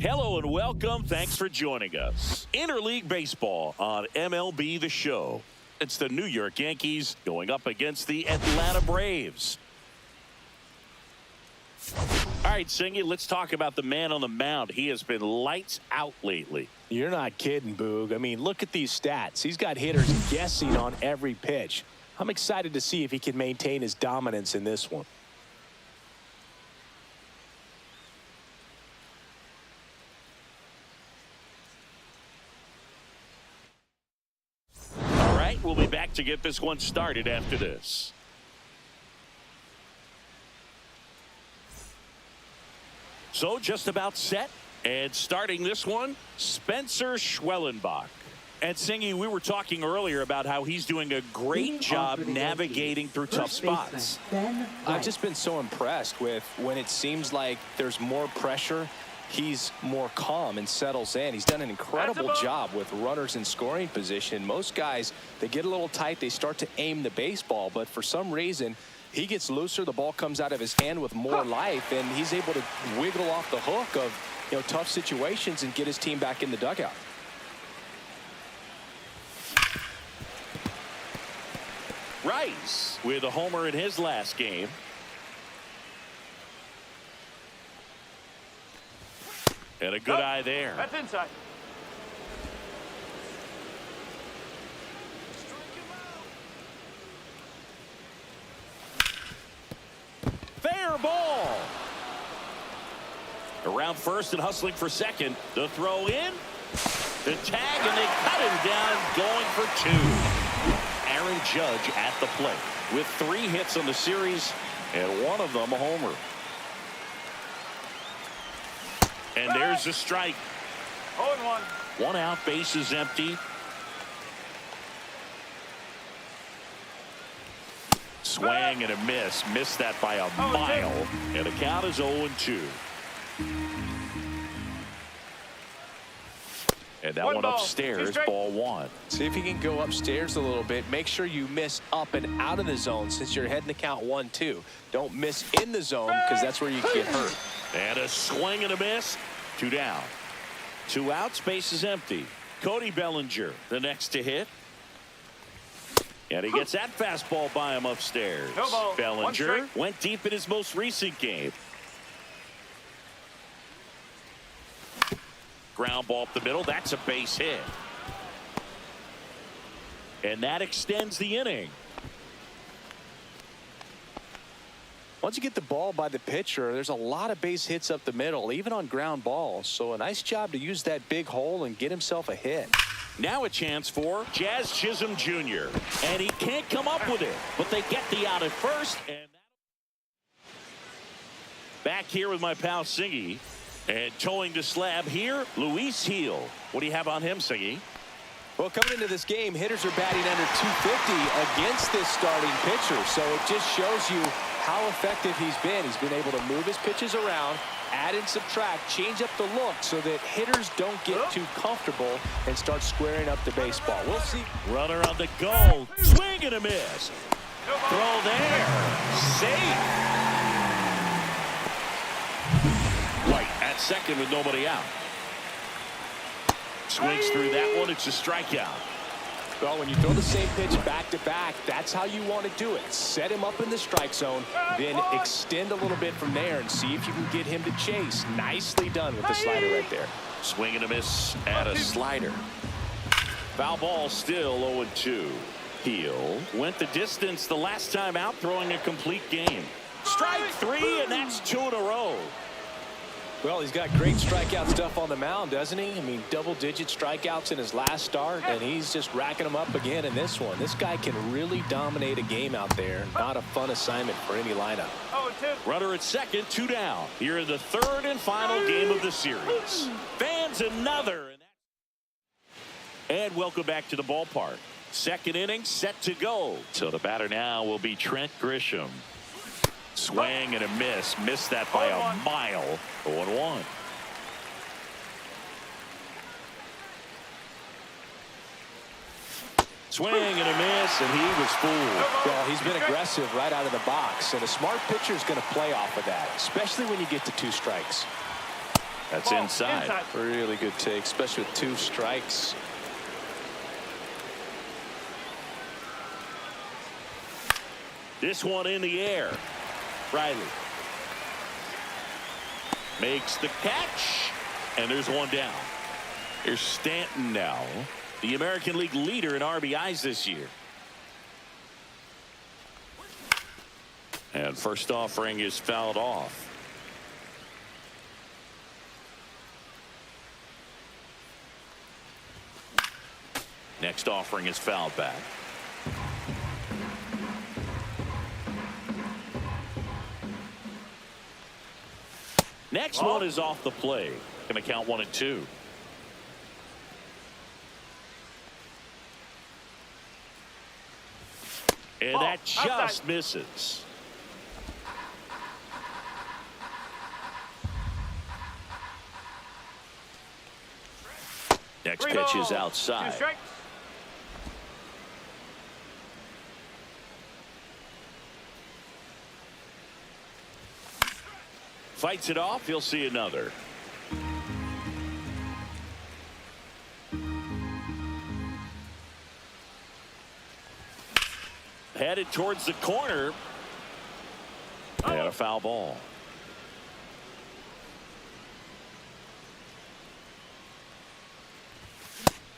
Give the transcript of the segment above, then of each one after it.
Hello and welcome. Thanks for joining us. Interleague Baseball on MLB The Show. It's the New York Yankees going up against the Atlanta Braves. All right, Singy, let's talk about the man on the mound. He has been lights out lately. You're not kidding, Boog. I mean, look at these stats. He's got hitters guessing on every pitch. I'm excited to see if he can maintain his dominance in this one. All right, we'll be back to get this one started after this. So just about set, and starting this one, Spencer Schwellenbach. And Singy, we were talking earlier about how he's doing a great job navigating through tough spots. I've just been so impressed with when it seems like there's more pressure, he's more calm and settles in. He's done an incredible job with runners in scoring position. Most guys, they get a little tight, they start to aim the baseball, but for some reason, he gets looser, the ball comes out of his hand with more life, and he's able to wiggle off the hook of tough situations and get his team back in the dugout. Rice with a homer in his last game. And a good eye there. That's inside. Fair ball. Around first and hustling for second. The throw in. The tag, and they cut him down, going for two. Aaron Judge at the plate with 3 hits on the series, and one of them a homer. And there's a strike. 0-1. 1 out, base is empty. Swing and a miss. Missed that by a mile. And the count is 0-2. And that one upstairs, ball 1. See if you can go upstairs a little bit. Make sure you miss up and out of the zone since you're heading to count 1-2. Don't miss in the zone because that's where you get hurt. And a swing and a miss. 2 down. 2 outs, base is empty. Cody Bellinger, the next to hit. And he gets that fastball by him upstairs. Bellinger went deep in his most recent game. Ground ball up the middle. That's a base hit. And that extends the inning. Once you get the ball by the pitcher, there's a lot of base hits up the middle, even on ground balls. So a nice job to use that big hole and get himself a hit. Now a chance for Jazz Chisholm Jr. And he can't come up with it, but they get the out at first. And back here with my pal Singy. And towing the slab here, Luis Heel. What do you have on him, Singy? Well, coming into this game, hitters are batting under 250 against this starting pitcher. So it just shows you how effective he's been. He's been able to move his pitches around, add and subtract, change up the look so that hitters don't get too comfortable and start squaring up the baseball. We'll see. Runner on the goal. Swing and a miss. Throw there. Safe. At second with nobody out. Swings through that one. It's a strikeout. Well, when you throw the same pitch back to back, that's how you want to do it. Set him up in the strike zone, then extend a little bit from there and see if you can get him to chase. Nicely done with the slider right there. Swing and a miss at a slider. Foul ball, still 0-2. Heel went the distance the last time out, throwing a complete game. Strike 3, and that's 2 in a row. Well, he's got great strikeout stuff on the mound, doesn't he? I mean, double-digit strikeouts in his last start, and he's just racking them up again in this one. This guy can really dominate a game out there. Not a fun assignment for any lineup. Runner at second, 2 down. Here in the 3rd and final game of the series. Fans another. And welcome back to the ballpark. Second inning set to go. So the batter now will be Trent Grisham. Swing and a miss. Missed that by a mile. 0-1. Swing and a miss, and he was fooled. Well, he's been aggressive right out of the box, and a smart pitcher is going to play off of that, especially when you get to 2 strikes. That's inside. Really good take, especially with 2 strikes. This one in the air. Riley makes the catch, and there's one down. Here's Stanton now, the American League leader in RBIs this year. And first offering is fouled off. Next offering is fouled back. Next one is off the play. Going to count 1 and 2. And that just misses. Next pitch is outside. Fights it off. He'll see another. Headed towards the corner. And a foul ball.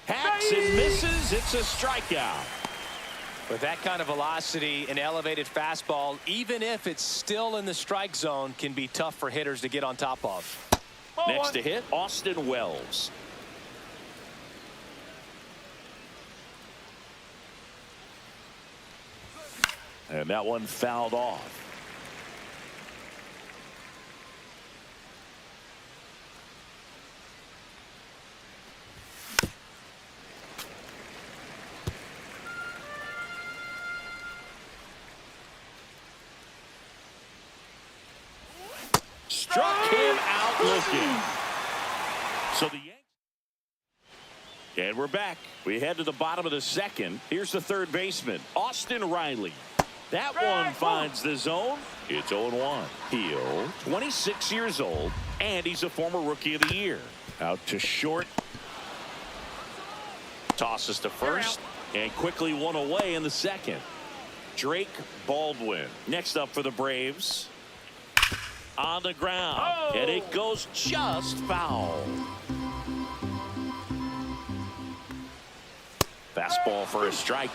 Hacks and misses. It's a strikeout. With that kind of velocity, an elevated fastball, even if it's still in the strike zone, can be tough for hitters to get on top of. Next to hit, Austin Wells. And that one fouled off. Struck him out looking. So the Yankees. And we're back. We head to the bottom of the second. Here's the third baseman, Austin Riley. That one finds the zone. It's 0-1. Heel, 26 years old, and he's a former Rookie of the Year. Out to short. Tosses to first, and quickly one away in the second. Drake Baldwin. Next up for the Braves. On the ground, and it goes just foul. Fastball for a strike.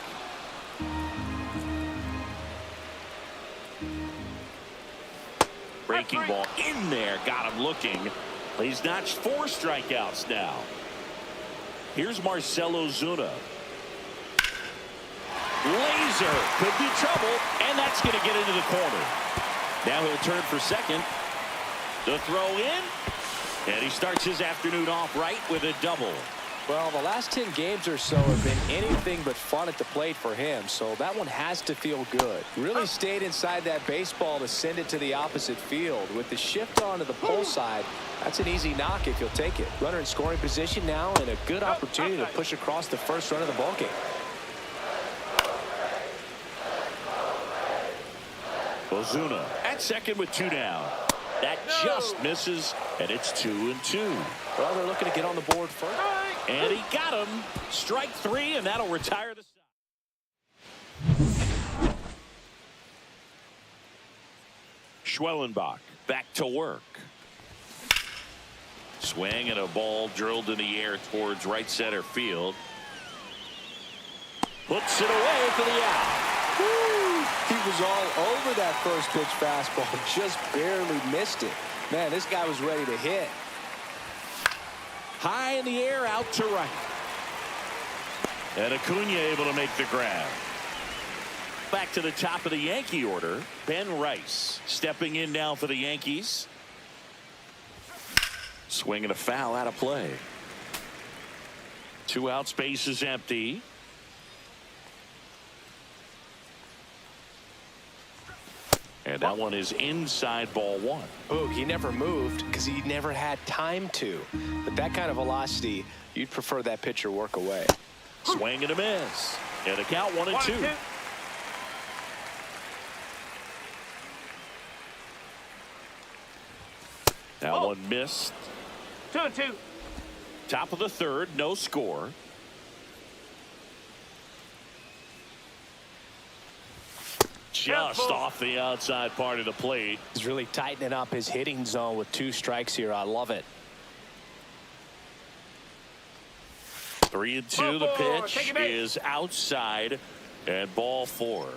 Breaking ball in there, got him looking. He's notched 4 strikeouts now. Here's Marcelo Zuna. Laser could be trouble, and that's going to get into the corner. Now he'll turn for second. The throw in, and he starts his afternoon off right with a double. Well, the last 10 games or so have been anything but fun at the plate for him, so that one has to feel good. Really stayed inside that baseball to send it to the opposite field. With the shift onto the pull side, that's an easy knock if you'll take it. Runner in scoring position now, and a good opportunity to push across the first run of the ballgame. Ozuna at second with 2 down. That just misses, and it's 2-2. Well, they're looking to get on the board first. And he got him. Strike 3, and that'll retire the side. Schwellenbach back to work. Swing and a ball drilled in the air towards right center field. Puts it away for the out. Woo! He was all over that first pitch fastball, just barely missed it. Man, this guy was ready to hit. High in the air, out to right. And Acuna able to make the grab. Back to the top of the Yankee order, Ben Rice stepping in now for the Yankees. Swinging a foul out of play. 2 out, space is empty. And that one is inside ball 1. Oh, he never moved because he never had time to. But that kind of velocity, you'd prefer that pitcher work away. Swing and a miss. And a count 1-2. That one missed. 2-2. Top of the third, no score. Just off the outside part of the plate. He's really tightening up his hitting zone with 2 strikes here. I love it. 3-2. The pitch is outside and ball 4.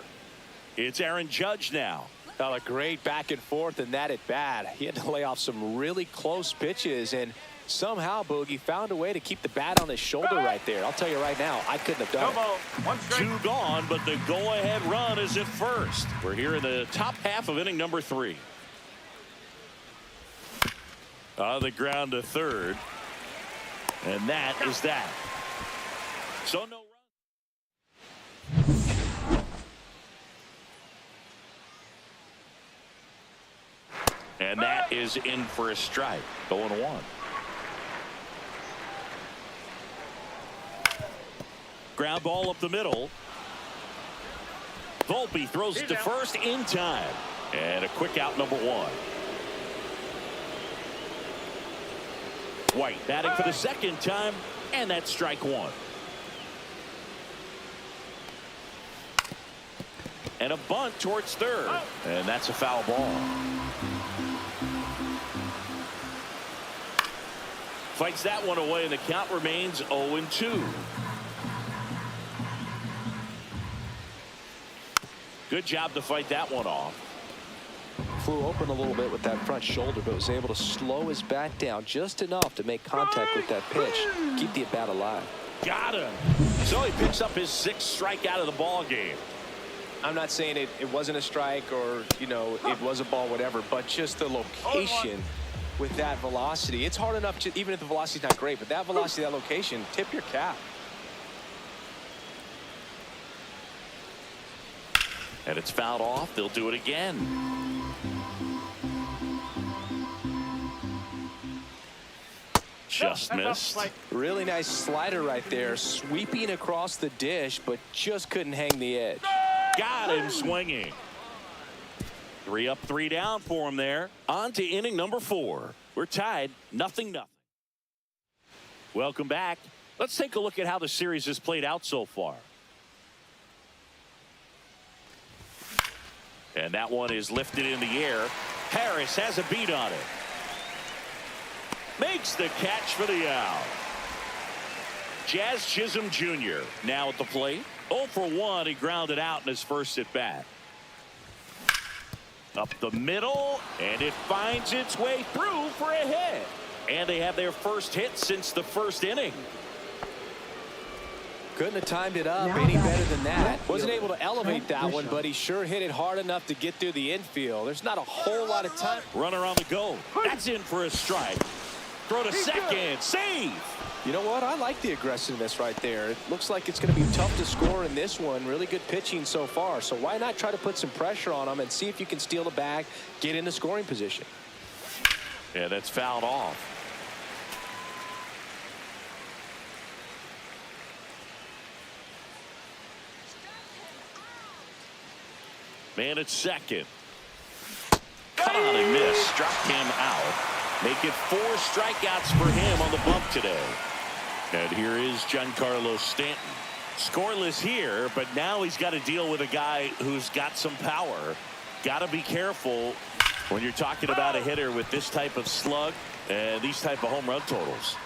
It's Aaron Judge now. Well, a great back and forth in that at bat. He had to lay off some really close pitches, and somehow Boogie found a way to keep the bat on his shoulder right there. I'll tell you right now, I couldn't have done it. 2 gone, but the go-ahead run is at first. We're here in the top half of inning number 3. On the ground to third, and that is that. So no run. And that is in for a strike. 0-1. Ground ball up the middle. Volpe throws it to first in time. And a quick out, number 1. White batting for the second time, and that's strike 1. And a bunt towards third. And that's a foul ball. Fights that one away, and the count remains 0-2. Good job to fight that one off. Flew open a little bit with that front shoulder, but was able to slow his bat down just enough to make contact with that pitch. Keep the at-bat alive. Got him. So he picks up his 6th strikeout of the ball game. I'm not saying it wasn't a strike or, you know, it was a ball, whatever, but just the location with that velocity. It's hard enough to, even if the velocity's not great, but that velocity, that location, tip your cap. And it's fouled off. They'll do it again. Just missed. Really nice slider right there, sweeping across the dish, but just couldn't hang the edge. Got him swinging. 3 up, 3 down for him there. On to inning number 4. We're tied 0-0. Welcome back. Let's take a look at how the series has played out so far. And that one is lifted in the air. Harris has a beat on it. Makes the catch for the out. Jazz Chisholm Jr. now at the plate. 0 for 1. He grounded out in his first at bat. Up the middle, and it finds its way through for a hit. And they have their first hit since the first inning. Couldn't have timed it up any better than that. Wasn't able to elevate that one, but he sure hit it hard enough to get through the infield. There's not a whole lot of time. Runner on the go. That's in for a strike. Throw to second. Save. You know what? I like the aggressiveness right there. It looks like it's going to be tough to score in this one. Really good pitching so far. So why not try to put some pressure on him and see if you can steal the bag, get into scoring position. Yeah, that's fouled off. Man at second. Caught and missed. Struck him out. Make it 4 strikeouts for him on the bump today. And here is Giancarlo Stanton. Scoreless here, but now he's got to deal with a guy who's got some power. Got to be careful when you're talking about a hitter with this type of slug and these type of home run totals.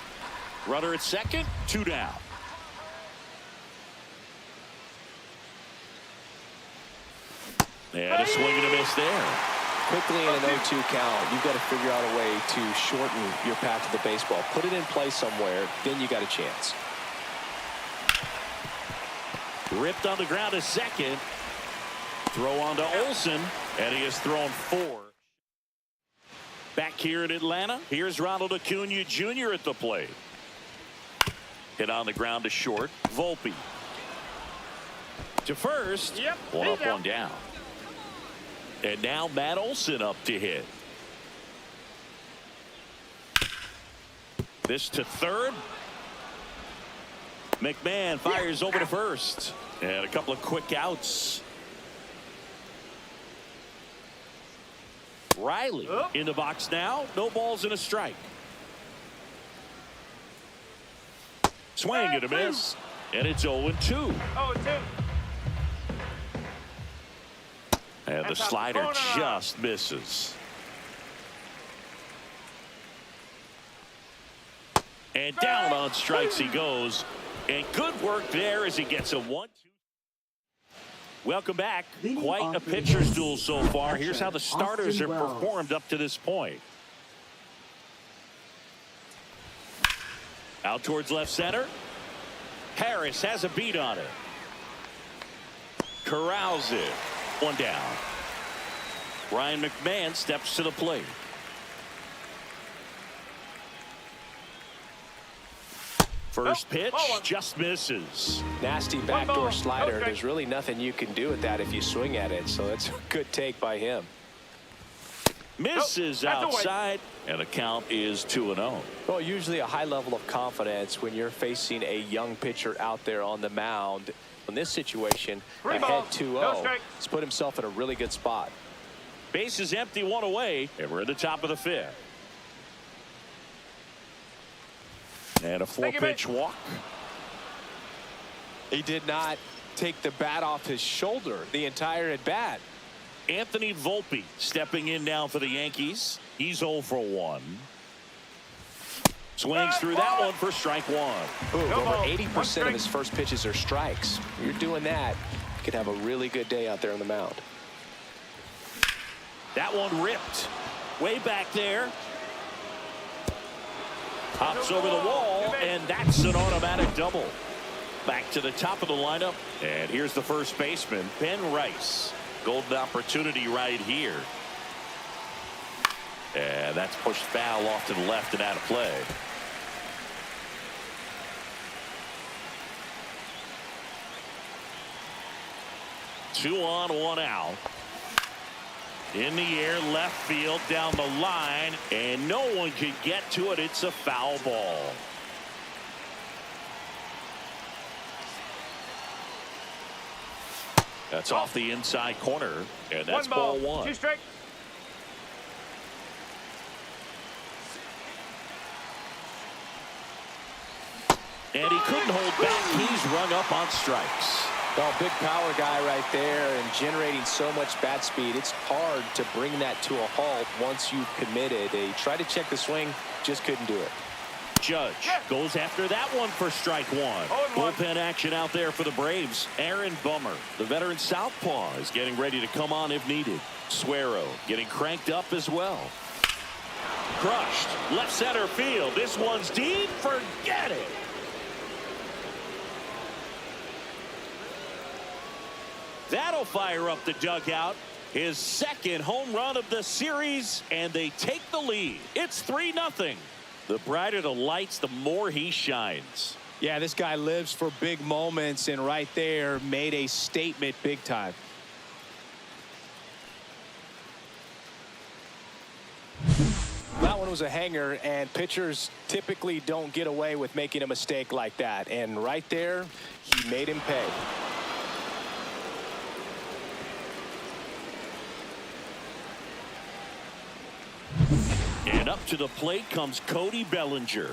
Runner at second, 2 down. And a swing and a miss there. Quickly in an 0-2 count, you've got to figure out a way to shorten your path to the baseball. Put it in play somewhere, then you got a chance. Ripped on the ground to second. Throw on to Olsen, and he has thrown 4. Back here in Atlanta, here's Ronald Acuna Jr. at the plate. Hit on the ground to short. Volpe. To first. Yep. 1 up, 1 down. And now Matt Olson up to hit. This to third. McMahon fires over to first. And a couple of quick outs. Riley in the box now. No balls and a strike. Swing and a miss. And it's 0-2. 0-2. And the slider just misses. And down on strikes he goes. And good work there as he gets a 1-2. Welcome back. Quite a pitcher's duel so far. Here's how the starters have performed up to this point. Out towards left center. Harris has a beat on it. Corrals it. One down. Ryan McMahon steps to the plate. First pitch just misses. Nasty backdoor slider. There's really nothing you can do with that if you swing at it. So that's a good take by him. Misses outside, and the count is 2-0. Well, usually a high level of confidence when you're facing a young pitcher out there on the mound. In this situation, ahead 2-0, he's put himself in a really good spot. Base is empty, one away, and we're at the top of the fifth. And a 4-pitch walk. He did not take the bat off his shoulder the entire at bat. Anthony Volpe stepping in now for the Yankees. He's 0 for 1. Swings through that one for strike one. Ooh, over 80% of his first pitches are strikes. If you're doing that, you could have a really good day out there on the mound. That one ripped. Way back there. Hops over the wall, and that's an automatic double. Back to the top of the lineup, and here's the first baseman, Ben Rice. Golden opportunity right here. And that's pushed foul off to the left and out of play. Two on, one out. In the air, left field, down the line, and no one can get to it. It's a foul ball. That's off the inside corner, and that's ball one. 2 strike. And he couldn't hold back. He's rung up on strikes. Well, big power guy right there and generating so much bat speed. It's hard to bring that to a halt once you've committed. He tried to check the swing, just couldn't do it. Judge goes after that one for strike one. Bullpen action out there for the Braves. Aaron Bummer, the veteran southpaw, is getting ready to come on if needed. Suero getting cranked up as well. Crushed. Left center field. This one's deep. Forget it. That'll fire up the dugout. His second home run of the series, and they take the lead. It's 3-0. The brighter the lights, the more he shines. Yeah, this guy lives for big moments, and right there made a statement big time. That one was a hanger, and pitchers typically don't get away with making a mistake like that. And right there, he made him pay. And up to the plate comes Cody Bellinger.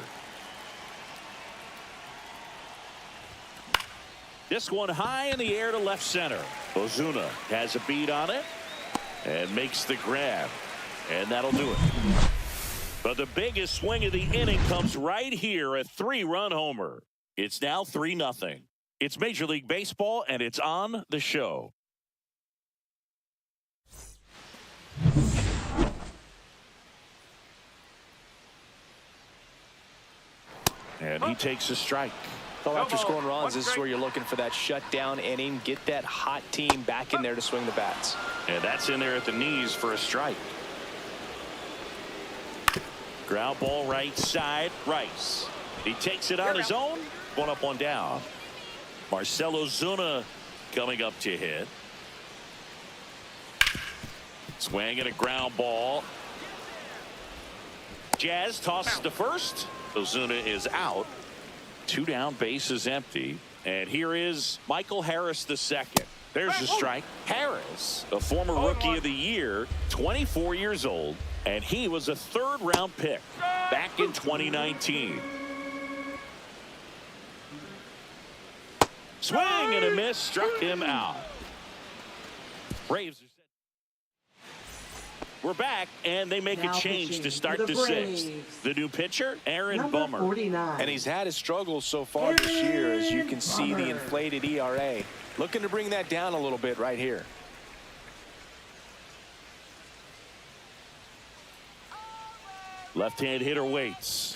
This one high in the air to left center. Ozuna has a beat on it and makes the grab. And that'll do it. But the biggest swing of the inning comes right here, a 3-run homer. It's now 3-0. It's Major League Baseball, and it's on the show. And he takes a strike. Well, after scoring runs, this is where you're looking for that shutdown inning. Get that hot team back in there to swing the bats. And that's in there at the knees for a strike. Ground ball right side. Rice. He takes it on his own. One up, one down. Marcell Ozuna coming up to hit. Swing and a ground ball. Jazz tosses to first. Ozuna is out. 2 down, base is empty. And here is Michael Harris II. There's the strike. Harris, a former rookie of the year, 24 years old, and he was a 3rd-round pick back in 2019. Swing and a miss, struck him out. Braves. We're back, and they make a change to start the sixth. The new pitcher, Aaron Bummer. 49. And he's had his struggles so far this year, as you can see the inflated ERA. Looking to bring that down a little bit right here. Left-hand hitter waits,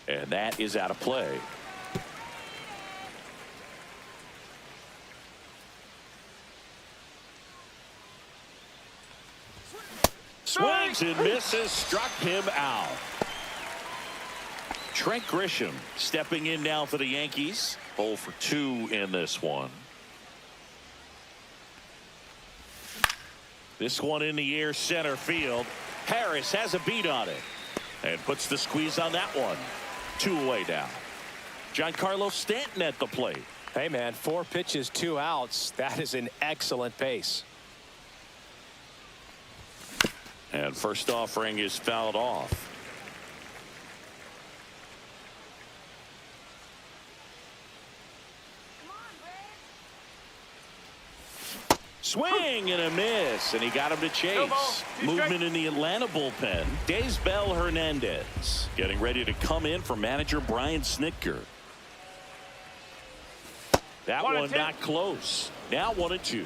and that is out of play. Swings and misses, struck him out. Trent Grisham stepping in now for the Yankees. 0 for 2 in this one. This one in the air, center field. Harris has a beat on it and puts the squeeze on that one. 2 away now. Giancarlo Stanton at the plate. Hey, man, 4 pitches, 2 outs. That is an excellent pace. And first offering is fouled off. Swing and a miss, and he got him to chase. Movement in the Atlanta bullpen. Daysbel Hernandez getting ready to come in for manager Brian Snitker. That one not close. Now 1-2.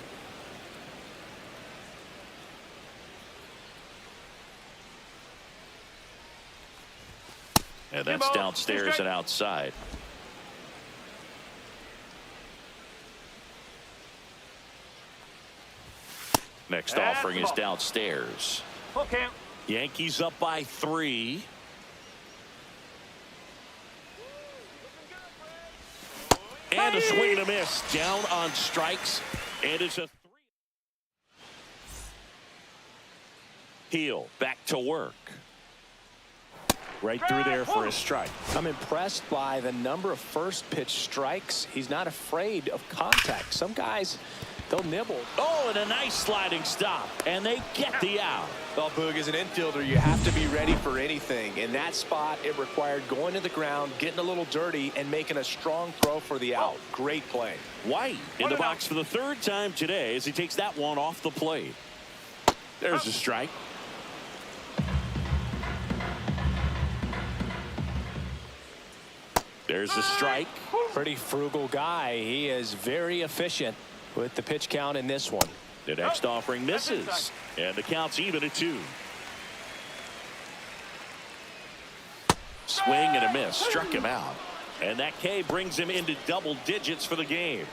And that's downstairs and outside. Next offering is downstairs. Okay. Yankees up by 3. And a swing and a miss. Down on strikes. And it's a 3. Heel back to work. Right through there for a strike. I'm impressed by the number of first pitch strikes. He's not afraid of contact. Some guys, they'll nibble. Oh, and a nice sliding stop. And they get the out. Well, Boog, as an infielder, you have to be ready for anything. In that spot, it required going to the ground, getting a little dirty, and making a strong throw for the out. Great play. White in the box for the 3rd time today as he takes that one off the plate. There's a strike. There's a strike. Pretty frugal guy. He is very efficient with the pitch count in this one. The next offering misses, and the count's even at 2. Swing and a miss, struck him out, and that K brings him into double digits for the game.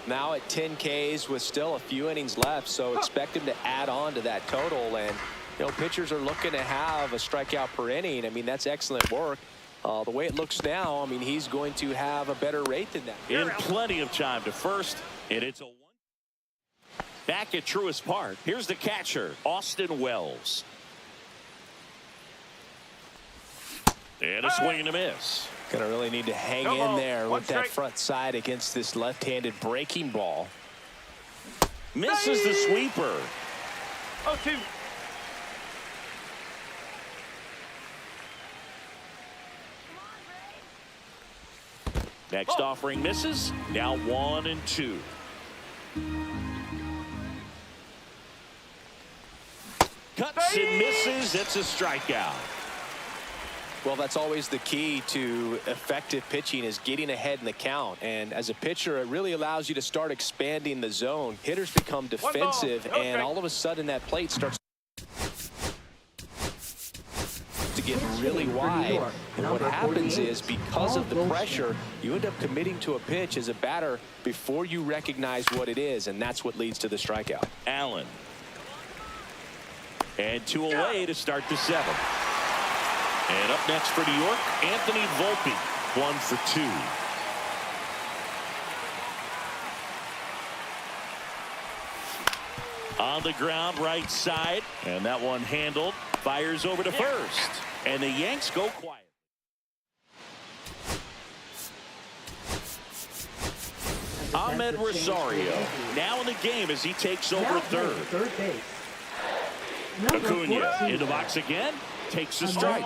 Now at 10 Ks with still a few innings left, so expect him to add on to that total. And you know, pitchers are looking to have a strikeout per inning. I mean, that's excellent work. The way it looks now, I mean, he's going to have a better rate than that. In plenty of time to first, and it's a 1. Back at Truist Park, here's the catcher, Austin Wells. And a swing and a miss. Gonna really need to hang in there with that front side against this left-handed breaking ball. Misses the sweeper. 0-2. Next offering misses. Now 1-2. Cuts and misses. It's a strikeout. Well, that's always the key to effective pitching, is getting ahead in the count. And as a pitcher, it really allows you to start expanding the zone. Hitters become defensive, and all of a sudden that plate starts to get really wide. And what happens is, because of the pressure, you end up committing to a pitch as a batter before you recognize what it is, and that's what leads to the strikeout. Allen. And 2 away to start the 7th. And up next for New York, Anthony Volpe, 1 for 2. On the ground, right side, and that one handled. Fires over to first, and the Yanks go quiet. Ahmed Rosario now in the game as he takes over third. base. Acuna in the box again. Takes a strike.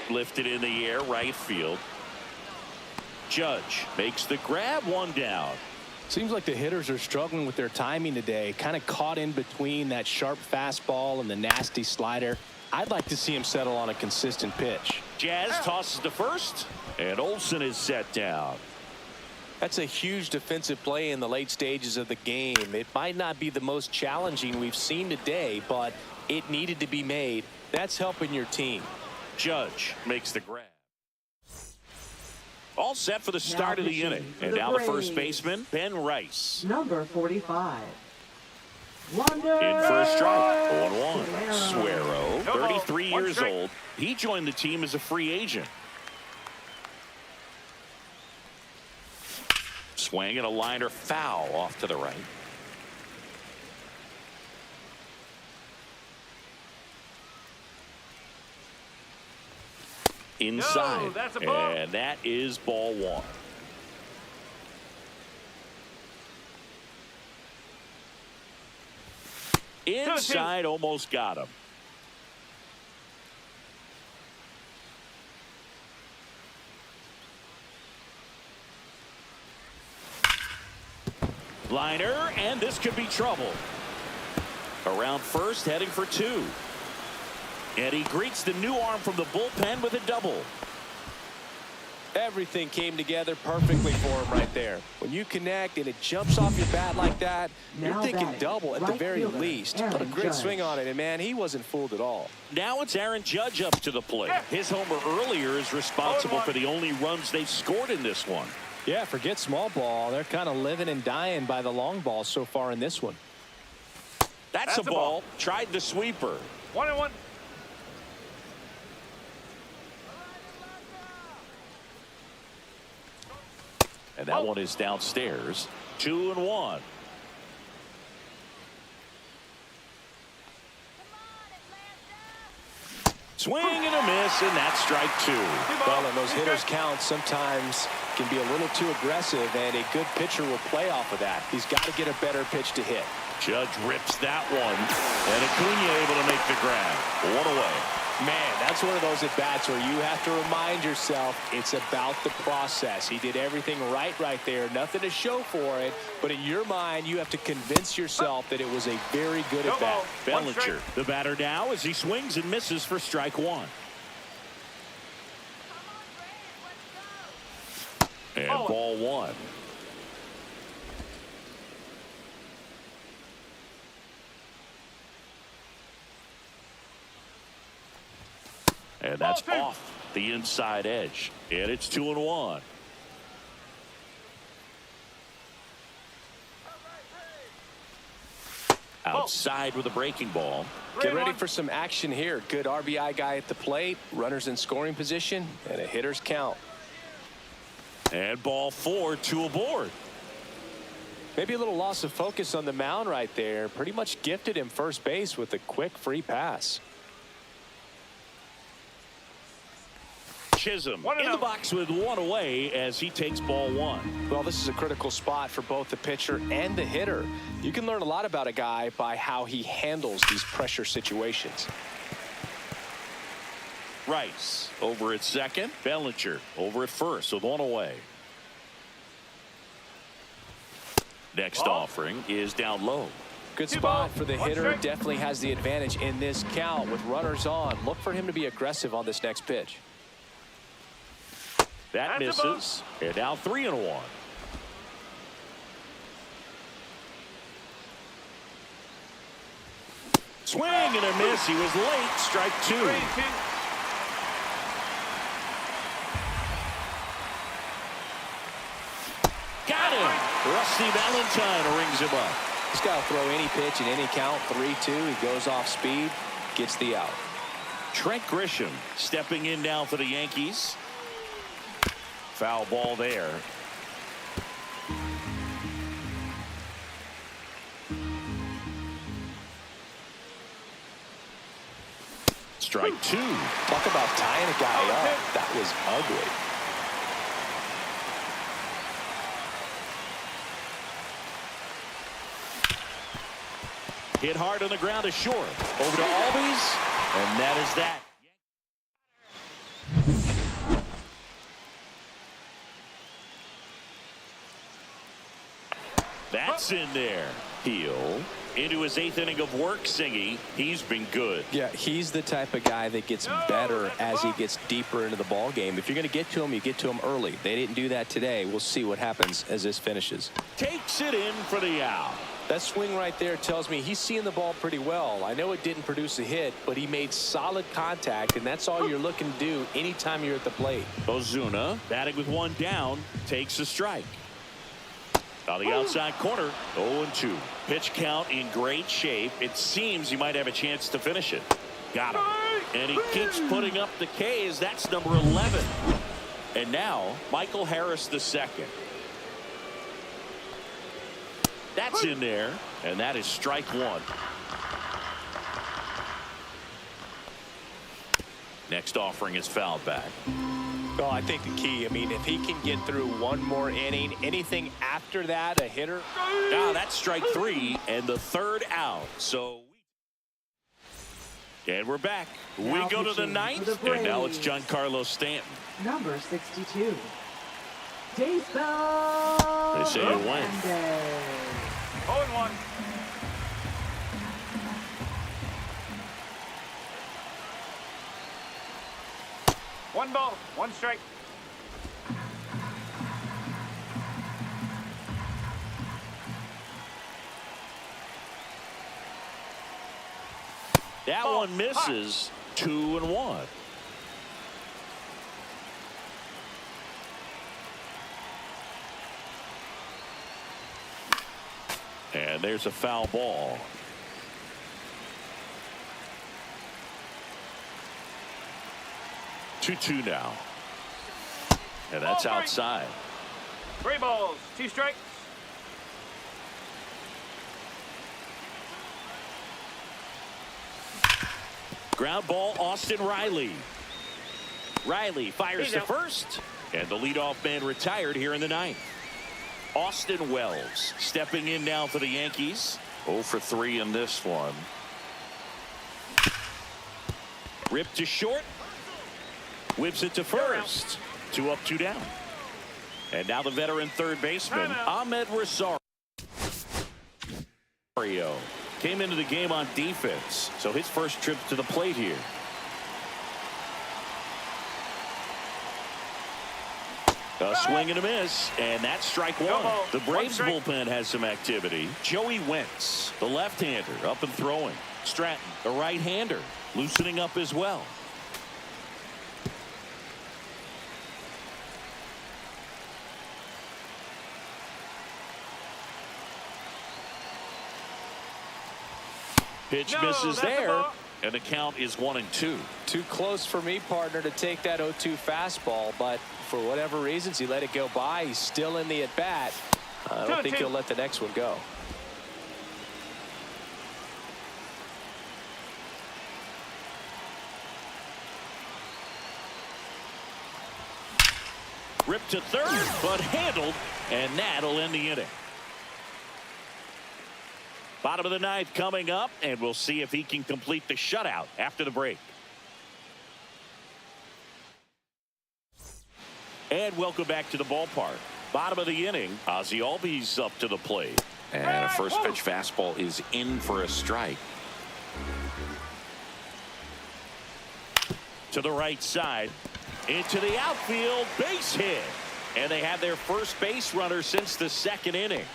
Lifted in the air, right field. Judge makes the grab, one down. Seems like the hitters are struggling with their timing today. Kind of caught in between that sharp fastball and the nasty slider. I'd like to see him settle on a consistent pitch. Jazz tosses to first, and Olsen is set down. That's a huge defensive play in the late stages of the game. It might not be the most challenging we've seen today, but it needed to be made. That's helping your team. Judge makes the grab. All set for the start of the inning. And now the first baseman, Ben Rice. Number 45. In for a strike. 0-1. Suero, 33 years old. He joined the team as a free agent. Swing and a liner foul off to the right. Inside. And that is ball one. Inside, almost got him. Liner, and this could be trouble. Around first, heading for two. And he greets the new arm from the bullpen with a double. Everything came together perfectly for him right there. When you connect and it jumps off your bat like that, you're thinking double at the very least. Put a great swing on it, and man, he wasn't fooled at all. Now it's Aaron Judge up to the plate. His homer earlier is responsible for the only runs they've scored in this one. Yeah, forget small ball. They're kind of living and dying by the long ball so far in this one. That's a ball. Tried the sweeper. 1-1. And that one is downstairs. 2-1. Swing and a miss, and that's strike two. Well, and those hitters count sometimes can be a little too aggressive, and a good pitcher will play off of that. He's got to get a better pitch to hit. Judge rips that one, and Acuna able to make the grab. One away. Man, that's one of those at-bats where you have to remind yourself it's about the process. He did everything right there. Nothing to show for it. But in your mind, you have to convince yourself that it was a very good at-bat. Bellinger, the batter now, as he swings and misses for strike one. And ball one. And that's off the inside edge. And it's 2-1. Outside with a breaking ball. Get ready for some action here. Good RBI guy at the plate. Runners in scoring position. And a hitter's count. And ball four, two aboard. Maybe a little loss of focus on the mound right there. Pretty much gifted him first base with a quick free pass. Chisholm in the box with one away as he takes ball one. Well, this is a critical spot for both the pitcher and the hitter. You can learn a lot about a guy by how he handles these pressure situations. Rice over at second. Bellinger over at first with one away. Next offering is down low. Good spot for the hitter. Definitely has the advantage in this count with runners on. Look for him to be aggressive on this next pitch. That misses. And now 3-1. Swing and a miss. He was late. Strike two. Got him. Rusty Valentine rings him up. He's got to throw any pitch in any count. 3-2. He goes off speed. Gets the out. Trent Grisham stepping in now for the Yankees. Foul ball there. Strike two. Talk about tying a guy up. That was ugly. Hit hard on the ground to short. Over to Albies, and that is that. That's in there. Heel. Into his 8th inning of work, Singy. He's been good. Yeah, he's the type of guy that gets better as he gets deeper into the ball game. If you're going to get to him, you get to him early. They didn't do that today. We'll see what happens as this finishes. Takes it in for the out. That swing right there tells me he's seeing the ball pretty well. I know it didn't produce a hit, but he made solid contact, and that's all you're looking to do anytime you're at the plate. Ozuna, batting with 1 down, takes a strike. On the outside corner, 0-2. Pitch count in great shape. It seems he might have a chance to finish it. Got him. And he keeps putting up the Ks. That's number 11. And now, Michael Harris II. That's in there. And that is strike 1. Next offering is fouled back. Well, I think the key, I mean, if he can get through 1 more inning, anything after that, a hitter. Now that's strike 3 and the 3rd out. So, and we're back. We go to the 9th, and now it's Giancarlo Stanton. Number 62. Chisholm. They say it went. 0-1. One ball, 1 strike. That one misses. 2-1. And there's a foul ball. 2-2 now. And that's outside. 3 balls, 2 strikes. Ground ball, Austin Riley. Riley fires to first. And the leadoff man retired here in the 9th. Austin Wells stepping in now for the Yankees. 0 for 3 in this one. Ripped to short. Whips it to first. 2 up, 2 down. And now the veteran third baseman, Ahmed Rosario. Came into the game on defense, so his first trip to the plate here. A swing and a miss, and that's strike 1. The Braves bullpen has some activity. Joey Wentz, the left-hander, up and throwing. Stratton, the right-hander, loosening up as well. Pitch misses there, and the count is 1-2. Too close for me, partner, to take that 0-2 fastball, but for whatever reasons, he let it go by. He's still in the at-bat. I don't think he'll let the next one go. Ripped to third, but handled, and that'll end the inning. Bottom of the 9th coming up, and we'll see if he can complete the shutout after the break. And welcome back to the ballpark. Bottom of the inning, Ozzie Albies up to the plate. And a first pitch fastball is in for a strike. To the right side, into the outfield, base hit. And they have their first base runner since the 2nd inning.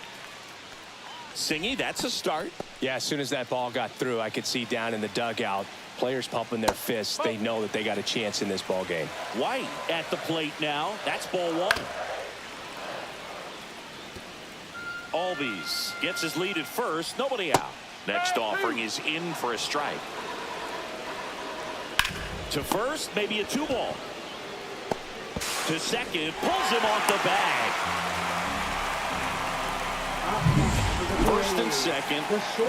Singy, that's a start. Yeah, as soon as that ball got through, I could see down in the dugout, players pumping their fists. They know that they got a chance in this ball game. White at the plate now. That's ball 1. Albies gets his lead at first. Nobody out. Next offering is in for a strike. To first, maybe a 2-ball. To second, pulls him off the bag. First and second,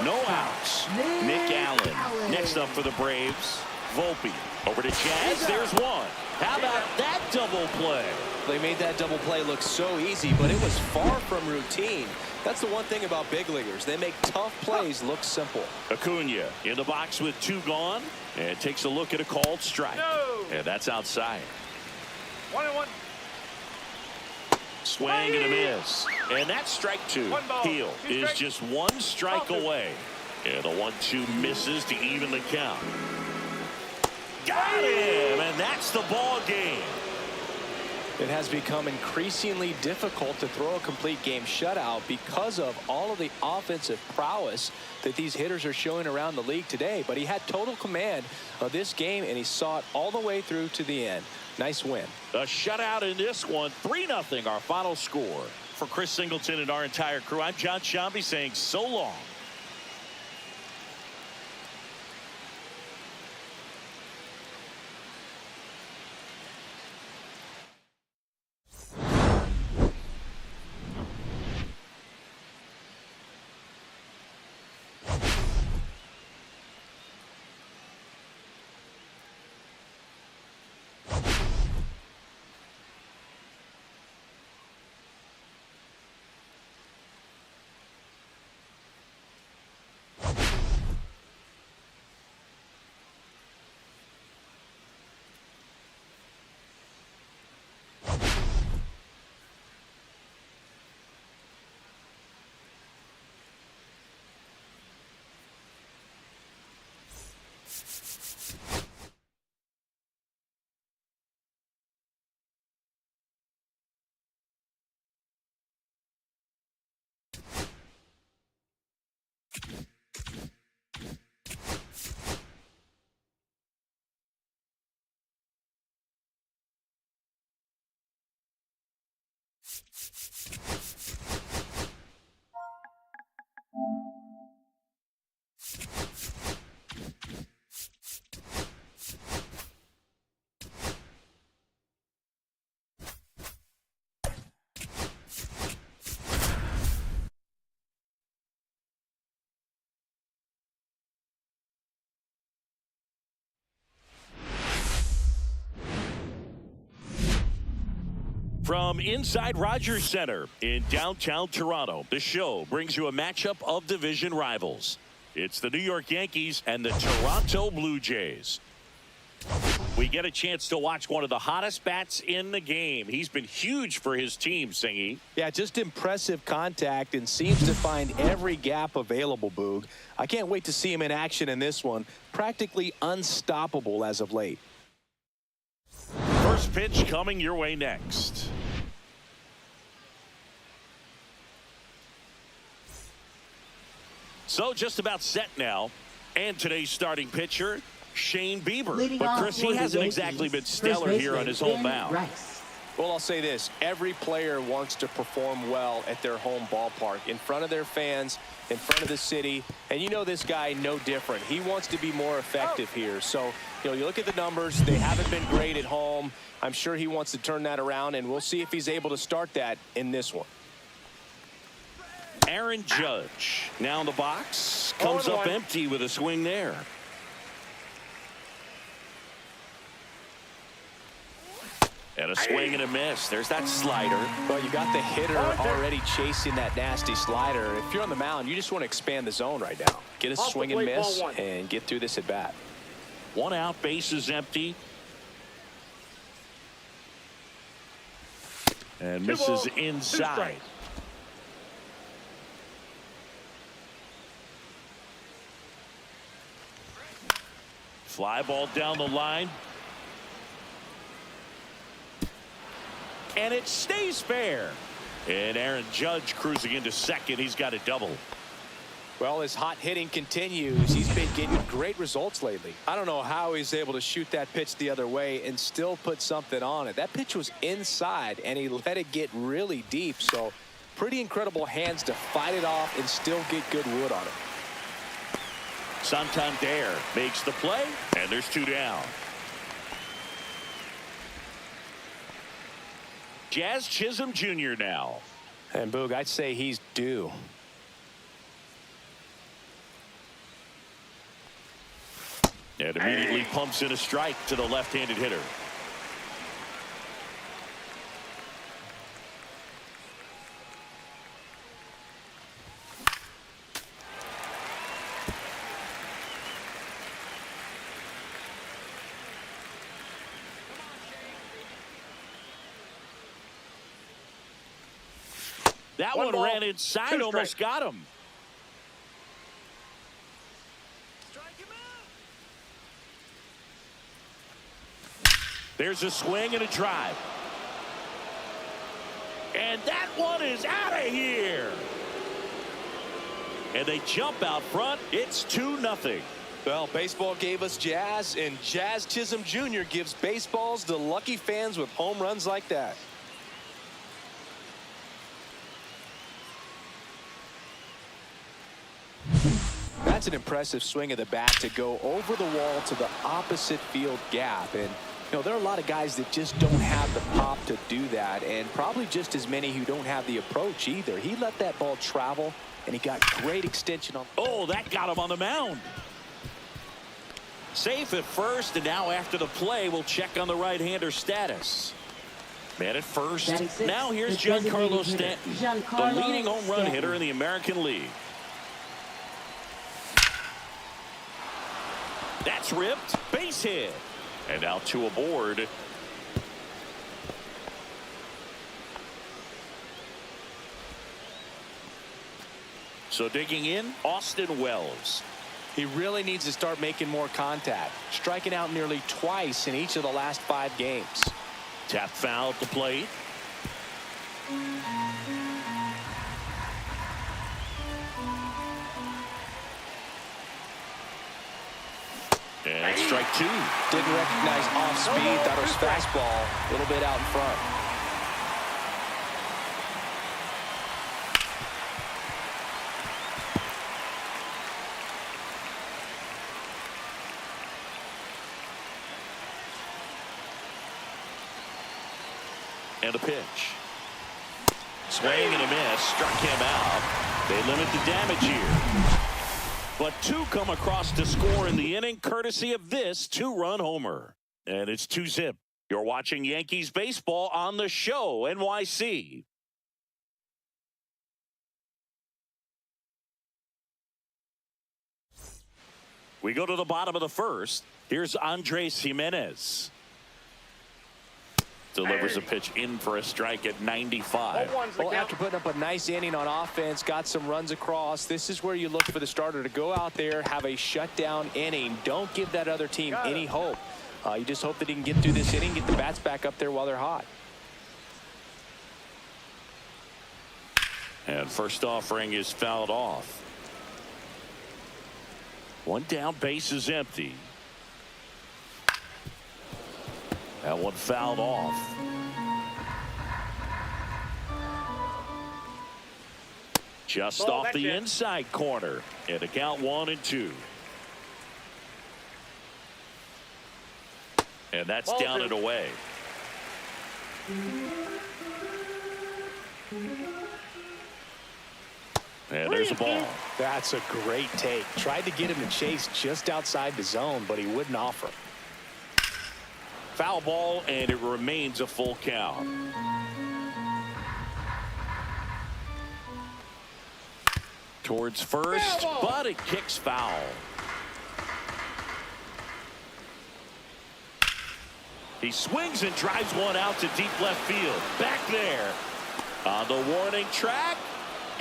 no outs. Nick Allen next up for the Braves. Volpe over to Chaz. There's one. How about that double play? They made that double play look so easy, but it was far from routine. That's the one thing about big leaguers. They make tough plays look simple. Acuna in the box with 2 gone, and takes a look at a called strike. No. And that's outside. 1-1. Swing and a miss. And that's strike two. Heel is just one strike away. And the 1-2 misses to even the count. Got him, and that's the ball game. It has become increasingly difficult to throw a complete game shutout because of all of the offensive prowess that these hitters are showing around the league today. But he had total command of this game, and he saw it all the way through to the end. Nice win. A shutout in this one, 3-0 our final score. For Chris Singleton and our entire crew, I'm John Shambi saying so long. From inside Rogers Center in downtown Toronto, the show brings you a matchup of division rivals. It's the New York Yankees and the Toronto Blue Jays. We get a chance to watch one of the hottest bats in the game. He's been huge for his team, Singy. Yeah, just impressive contact and seems to find every gap available, Boog. I can't wait to see him in action in this one. Practically unstoppable as of late. First pitch coming your way next. So just about set now. And today's starting pitcher, Shane Bieber. But Chris, he hasn't exactly been stellar here on his home mound. Well, I'll say this. Every player wants to perform well at their home ballpark, in front of their fans, in front of the city. And you know this guy no different. He wants to be more effective here. So, you look at the numbers. They haven't been great at home. I'm sure he wants to turn that around, and we'll see if he's able to start that in this one. Aaron Judge now in the box. Comes up empty with a swing there. And a swing and a miss. There's that slider. Well, you got the hitter already chasing that nasty slider. If you're on the mound, you just want to expand the zone right now. Get a swing and miss and get through this at bat. One out, base is empty. And misses inside. Fly ball down the line. And it stays fair. And Aaron Judge cruising into second. He's got a double. Well, his hot hitting continues. He's been getting great results lately. I don't know how he's able to shoot that pitch the other way and still put something on it. That pitch was inside, and he let it get really deep. So pretty incredible hands to fight it off and still get good wood on it. Santander makes the play, and there's two down. Jazz Chisholm Jr. now. And Boog, I'd say he's due. And immediately pumps in a strike to the left-handed hitter. That One one ball, ran inside, two almost strikes. got him. There's a swing and a drive. And that one is out of here. And they jump out front. It's 2-0. Well, baseball gave us jazz, and Jazz Chisholm Jr. gives baseballs to lucky fans with home runs like that. That's an impressive swing of the bat to go over the wall to the opposite field gap. And, you know, there are a lot of guys that just don't have the pop to do that, and probably just as many who don't have the approach either. He let that ball travel, and he got great extension on. Oh, that got him on the mound. Safe at first, and now after the play, we'll check on the right-hander status. Man at first. Now here's Giancarlo Stanton, the leading home run hitter in the American League. That's ripped. Base hit. And now 2 aboard. So digging in, Austin Wells. He really needs to start making more contact, striking out nearly twice in each of the last 5 games. Tap foul at the plate. And strike 2. Didn't recognize off speed. Thought it was fastball. A little bit out in front. And a pitch. Swing and a miss. Struck him out. They limit the damage here. But 2 come across to score in the inning, courtesy of this 2-run homer. And it's 2-zip. You're watching Yankees baseball on the show, NYC. We go to the bottom of the first. Here's Andres Jimenez. Delivers a pitch in for a strike at 95. Well, after putting up a nice inning on offense, got some runs across, this is where you look for the starter to go out there, have a shutdown inning. Don't give that other team any hope. You just hope that he can get through this inning, get the bats back up there while they're hot. And first offering is fouled off. 1 down, base is empty. That one fouled off. Just off the inside corner. And a count 1-2. And that's down and away. And there's a ball. That's a great take. Tried to get him to chase just outside the zone, but he wouldn't offer. Foul ball, and it remains a full count. Towards first, but it kicks foul. He swings and drives one out to deep left field. Back there on the warning track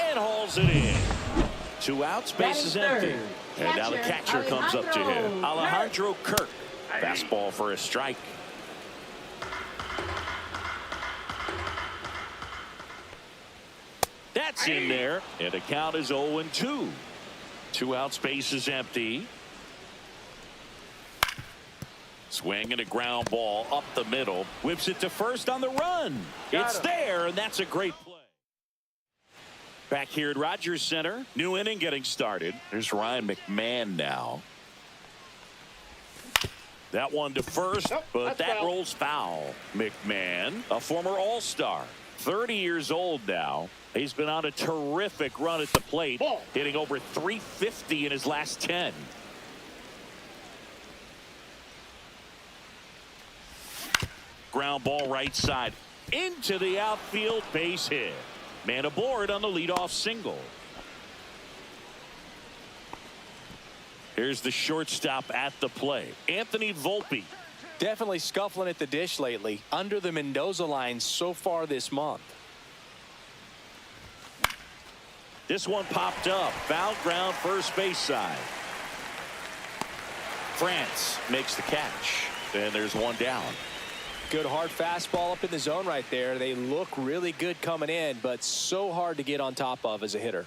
and hauls it in. 2 outs, base is empty. And now the catcher comes up to him. Alejandro Kirk. Fastball for a strike. That's in there, and the count is 0-2. 2 outs, base is empty. Swing and a ground ball up the middle. Whips it to first on the run. It's there, and that's a great play. Back here at Rogers Center, new inning getting started. There's Ryan McMahon now. That one to first, but that rolls foul. McMahon, a former All-Star, 30 years old now. He's been on a terrific run at the plate, hitting over .350 in his last 10. Ground ball right side into the outfield, base hit. Man aboard on the leadoff single. Here's the shortstop at the play, Anthony Volpe. Definitely scuffling at the dish lately. Under the Mendoza line so far this month. This one popped up. Foul ground, first base side. France makes the catch. And there's one down. Good hard fastball up in the zone right there. They look really good coming in, but so hard to get on top of as a hitter.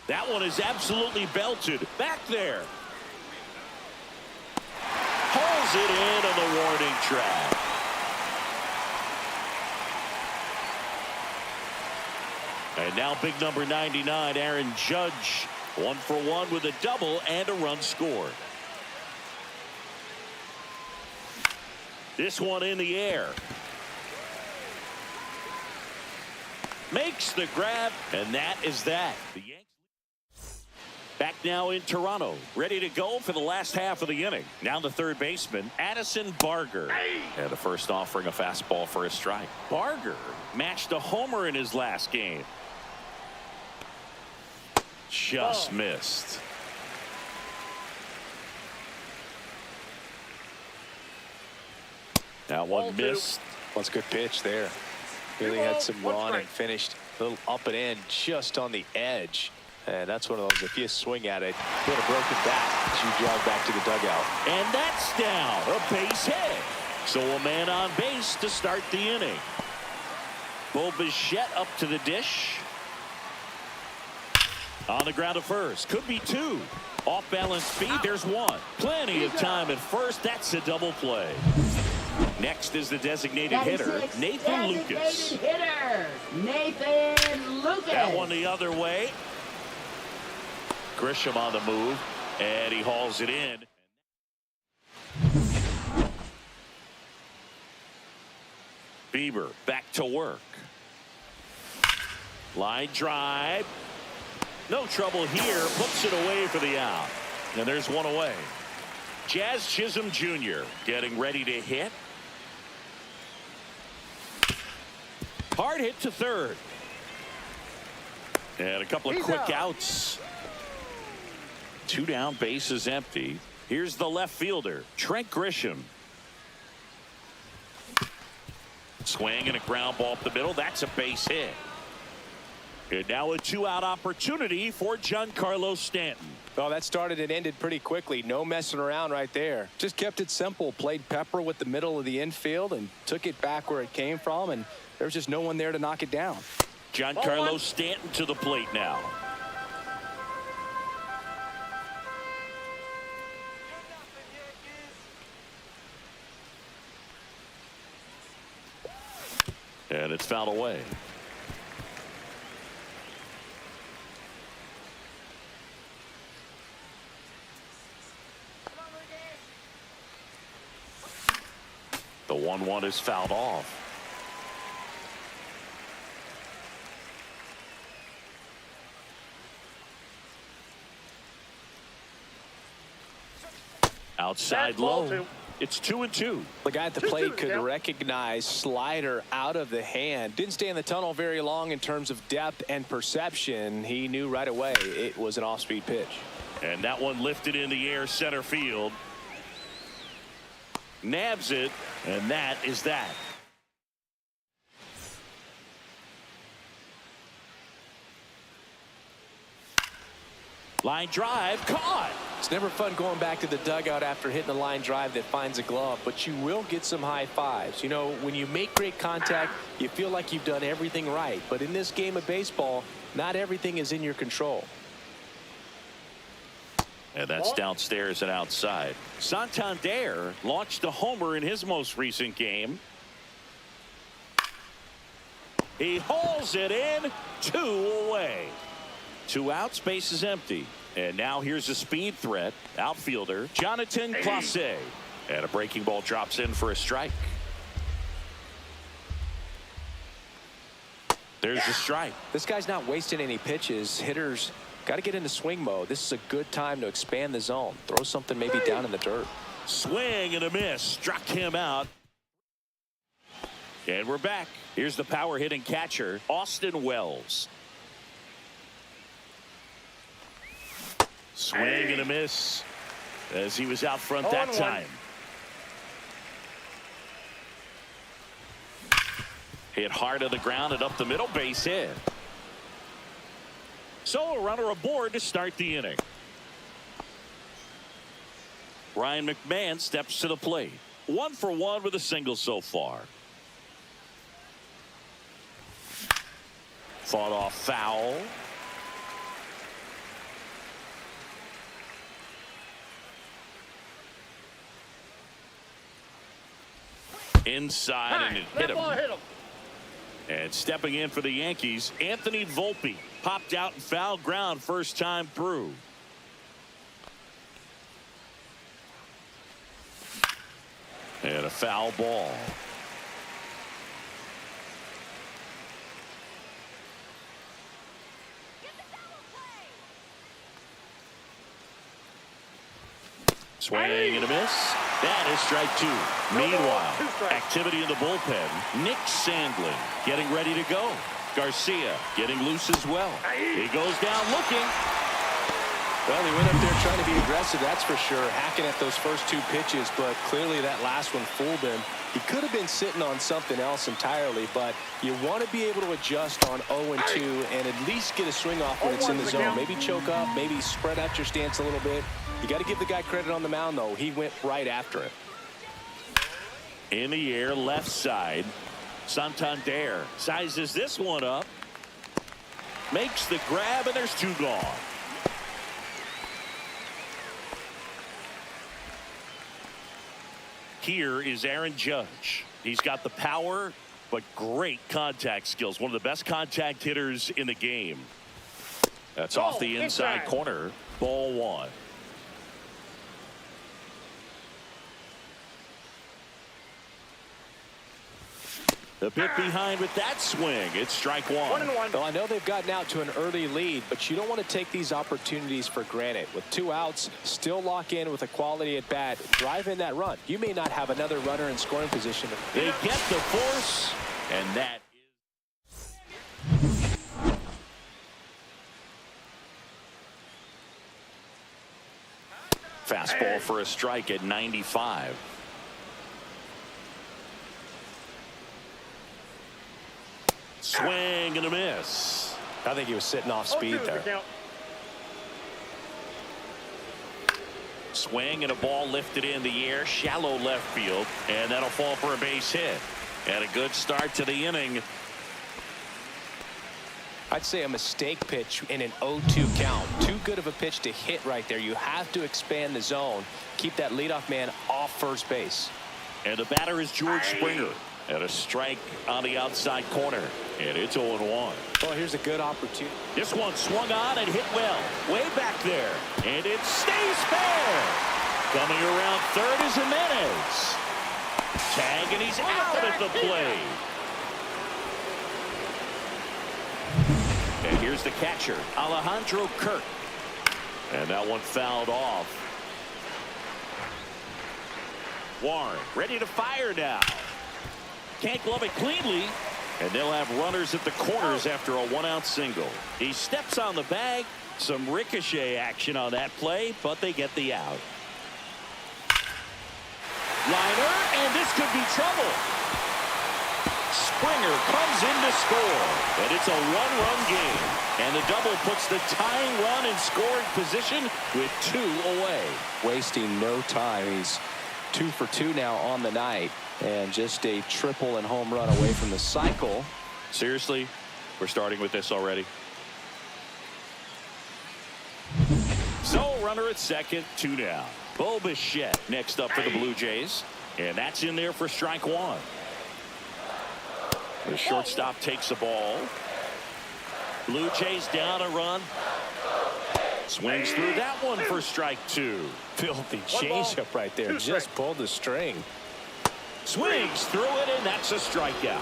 That one is absolutely belted. Back there. Hauls it in on the warning track. And now big number 99, Aaron Judge. 1 for 1 with a double and a run scored. This one in the air. Makes the grab, and that is that. The Yankees back now in Toronto, ready to go for the last half of the inning. Now the third baseman, Addison Barger. And the first offering a fastball for a strike. Barger matched a homer in his last game. Just missed. That one missed. That's a good pitch there. Really had some run and finished a little up and in just on the edge. And that's one of those, if you swing at it, put a broken bat as you jog back to the dugout. And that's down. A base hit. So a man on base to start the inning. Bichette up to the dish. On the ground at first. Could be two. Off balance speed. There's one. Plenty of time at first. That's a double play. Next is the designated hitter, Nathan Lucas. That one the other way. Grisham on the move, and he hauls it in. Bieber back to work. Line drive. No trouble here. Puts it away for the out. And there's one away. Jazz Chisholm Jr. getting ready to hit. Hard hit to third. And a couple of quick outs. Two down, bases empty. Here's the left fielder, Trent Grisham. Swing and a ground ball up the middle. That's a base hit. And now a two-out opportunity for Giancarlo Stanton. Oh, that started and ended pretty quickly. No messing around right there. Just kept it simple. Played pepper with the middle of the infield and took it back where it came from. And there's just no one there to knock it down. Giancarlo Stanton to the plate now. And it's fouled away. The 1-1 is fouled off. Outside low. It's 2-2. The guy at the plate could recognize slider out of the hand. Didn't stay in the tunnel very long in terms of depth and perception. He knew right away it was an off-speed pitch. And that one lifted in the air center field. Nabs it, and that is that. Line drive caught. It's never fun going back to the dugout after hitting a line drive that finds a glove, but you will get some high fives. You know, when you make great contact, you feel like you've done everything right. But in this game of baseball, not everything is in your control. And that's downstairs and outside. Santander launched a homer in his most recent game. He hauls it in. 2 away. 2 outs, base is empty. And now here's a speed threat. Outfielder Jonathan Clase. And a breaking ball drops in for a strike. There's the strike. This guy's not wasting any pitches. Hitters got to get into swing mode. This is a good time to expand the zone. Throw something maybe down in the dirt. Swing and a miss. Struck him out. And we're back. Here's the power hitting catcher, Austin Wells. Swing and a miss as he was out front that time. Hit hard on the ground and up the middle, base hit. So a runner aboard to start the inning. Ryan McMahon steps to the plate. 1 for 1 with a single so far. Fought off foul. Inside, and it hit him. And stepping in for the Yankees, Anthony Volpe popped out in foul ground first time through. And a foul ball. Swing and a miss. That is strike 2. Meanwhile, activity in the bullpen. Nick Sandlin getting ready to go. Garcia getting loose as well. He goes down looking. Well, he went up there trying to be aggressive, that's for sure, hacking at those first 2 pitches, but clearly that last one fooled him. He could have been sitting on something else entirely, but you want to be able to adjust on 0-2 and at least get a swing off when it's in the zone. Maybe choke up, maybe spread out your stance a little bit. You got to give the guy credit on the mound, though. He went right after it. In the air, left side. Santander sizes this one up. Makes the grab, and there's 2 gone. Here is Aaron Judge. He's got the power, but great contact skills. One of the best contact hitters in the game. That's off the inside corner. Ball 1. The bit behind with that swing. It's strike 1. 1-1. Well, I know they've gotten out to an early lead, but you don't want to take these opportunities for granted. With 2 outs, still lock in with a quality at bat. Drive in that run. You may not have another runner in scoring position. They get the force, and that is fastball for a strike at 95. Swing and a miss. I think he was sitting off speed there. Swing and a ball lifted in the air, shallow left field, and that'll fall for a base hit. And a good start to the inning. I'd say a mistake pitch in an 0-2 count. Too good of a pitch to hit right there. You have to expand the zone. Keep that leadoff man off first base. And the batter is George Springer. And a strike on the outside corner. And it's 0-1. Well, here's a good opportunity. This one swung on and hit well. Way back there. And it stays fair. Coming around third is Jimenez. Tag, and he's out at the plate. And here's the catcher, Alejandro Kirk. And that one fouled off. Warren ready to fire now. Can't glove it cleanly, and they'll have runners at the corners after a 1-out single. He steps on the bag. Some ricochet action on that play, but they get the out. Liner, and this could be trouble. Springer comes in to score, and it's a 1-run game. And the double puts the tying run in scoring position with 2 away. Wasting no time. He's 2 for 2 now on the night. And just a triple and home run away from the cycle. Seriously, we're starting with this already. So runner at second, 2 down. Bo Bichette next up for the Blue Jays. And that's in there for strike 1. The shortstop takes the ball. Blue Jays down a run. Swings through that one for strike 2. Filthy changeup right there. Just pulled the string. Swings through it, and that's a strikeout.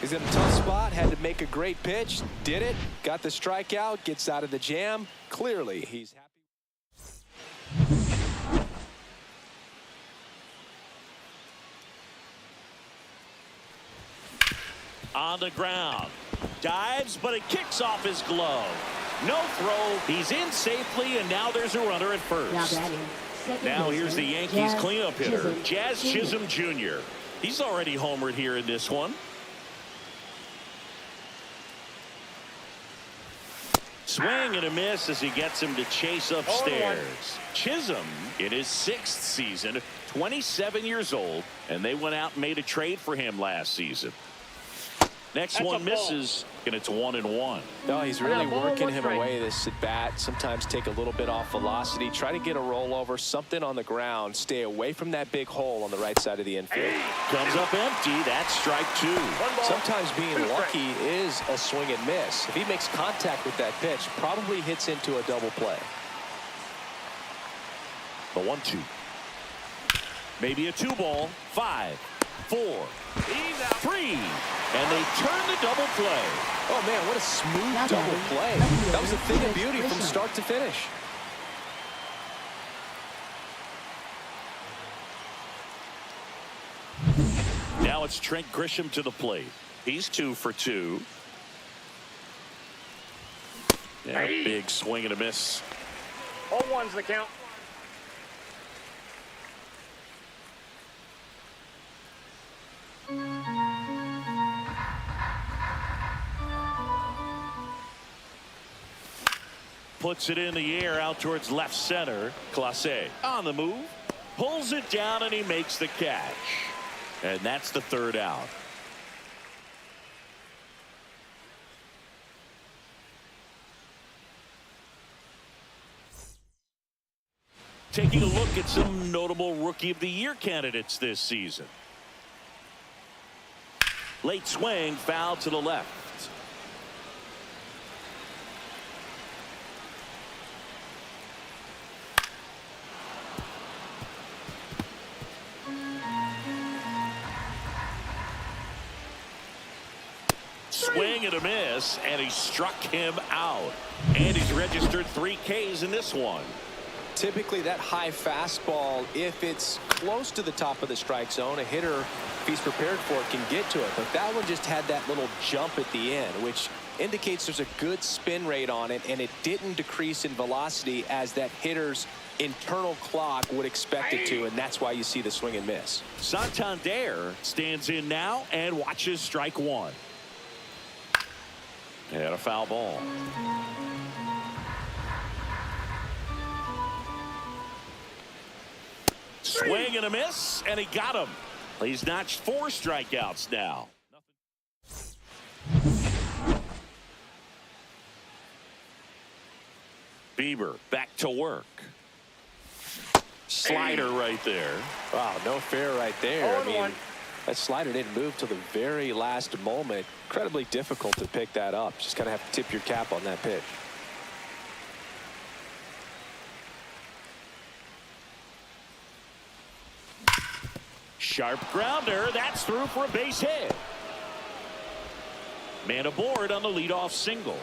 He's in a tough spot, had to make a great pitch, did it, got the strikeout, gets out of the jam. Clearly, he's happy. On the ground. Dives, but it kicks off his glove. No throw. He's in safely, and now there's a runner at first. Now here's the Yankees cleanup hitter, Jazz Chisholm Jr. He's already homered here in this one. Swing and a miss as he gets him to chase upstairs. Chisholm in his 6th season, 27 years old, and they went out and made a trade for him last season. Next one misses, and it's 1-1. No, he's really working him away this at bat. Sometimes take a little bit off velocity. Try to get a rollover, something on the ground. Stay away from that big hole on the right side of the infield. Comes up empty. That's strike 2. Sometimes being lucky is a swing and miss. If he makes contact with that pitch, probably hits into a double play. The 1-2. Maybe a 2-ball. 5, 4, 3, and they turn the double play. Oh man, what a smooth double play. That was a thing of beauty from start to finish. Now it's Trent Grisham to the plate. He's 2 for 2. Yeah, big swing and a miss. 0-1's the count. Puts it in the air out towards left center. Clase on the move. Pulls it down and he makes the catch. And that's the 3rd out. Taking a look at some notable Rookie of the Year candidates this season. Late swing, foul to the left. Swing and a miss, and he struck him out. And he's registered 3 Ks in this one. Typically that high fastball, if it's close to the top of the strike zone, a hitter, if he's prepared for it, can get to it. But that one just had that little jump at the end, which indicates there's a good spin rate on it, and it didn't decrease in velocity as that hitter's internal clock would expect it to, and that's why you see the swing and miss. Santander stands in now and watches strike 1. And a foul ball. Swing and a miss, and he got him. He's notched 4 strikeouts now. Bieber back to work. Slider right there. Wow, no fair right there. I mean, that slider didn't move till the very last moment. Incredibly difficult to pick that up. Just kind of have to tip your cap on that pitch. Sharp grounder. That's through for a base hit. Man aboard on the leadoff single.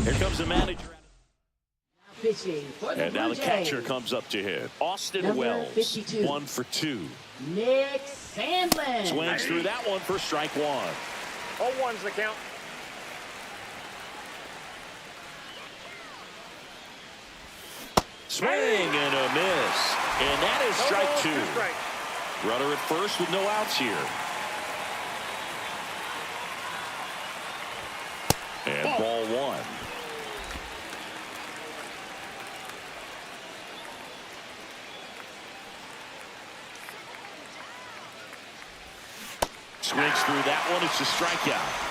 Here comes the manager. And now the catcher comes up to hit. Austin Wells, 52. 1 for 2. Nick Sandlin. Swings through that one for strike 1. 0-1's the count. Swing and a miss. And that is strike 2. Runner at first with no outs here. And ball 1. Swings through that one. It's a strikeout.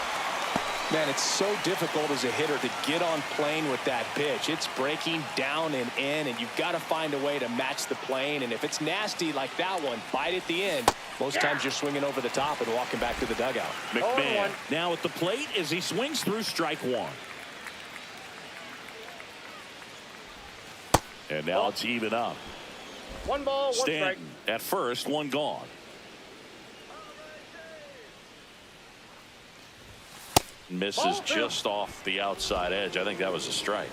Man, it's so difficult as a hitter to get on plane with that pitch. It's breaking down and in, and you've got to find a way to match the plane. And if it's nasty like that one, bite at the end. Most times you're swinging over the top and walking back to the dugout. McMahon now at the plate as he swings through strike 1. And now it's even up. 1 ball, 1 strike. Stanton at first, 1 gone. Misses just off the outside edge. I think that was a strike.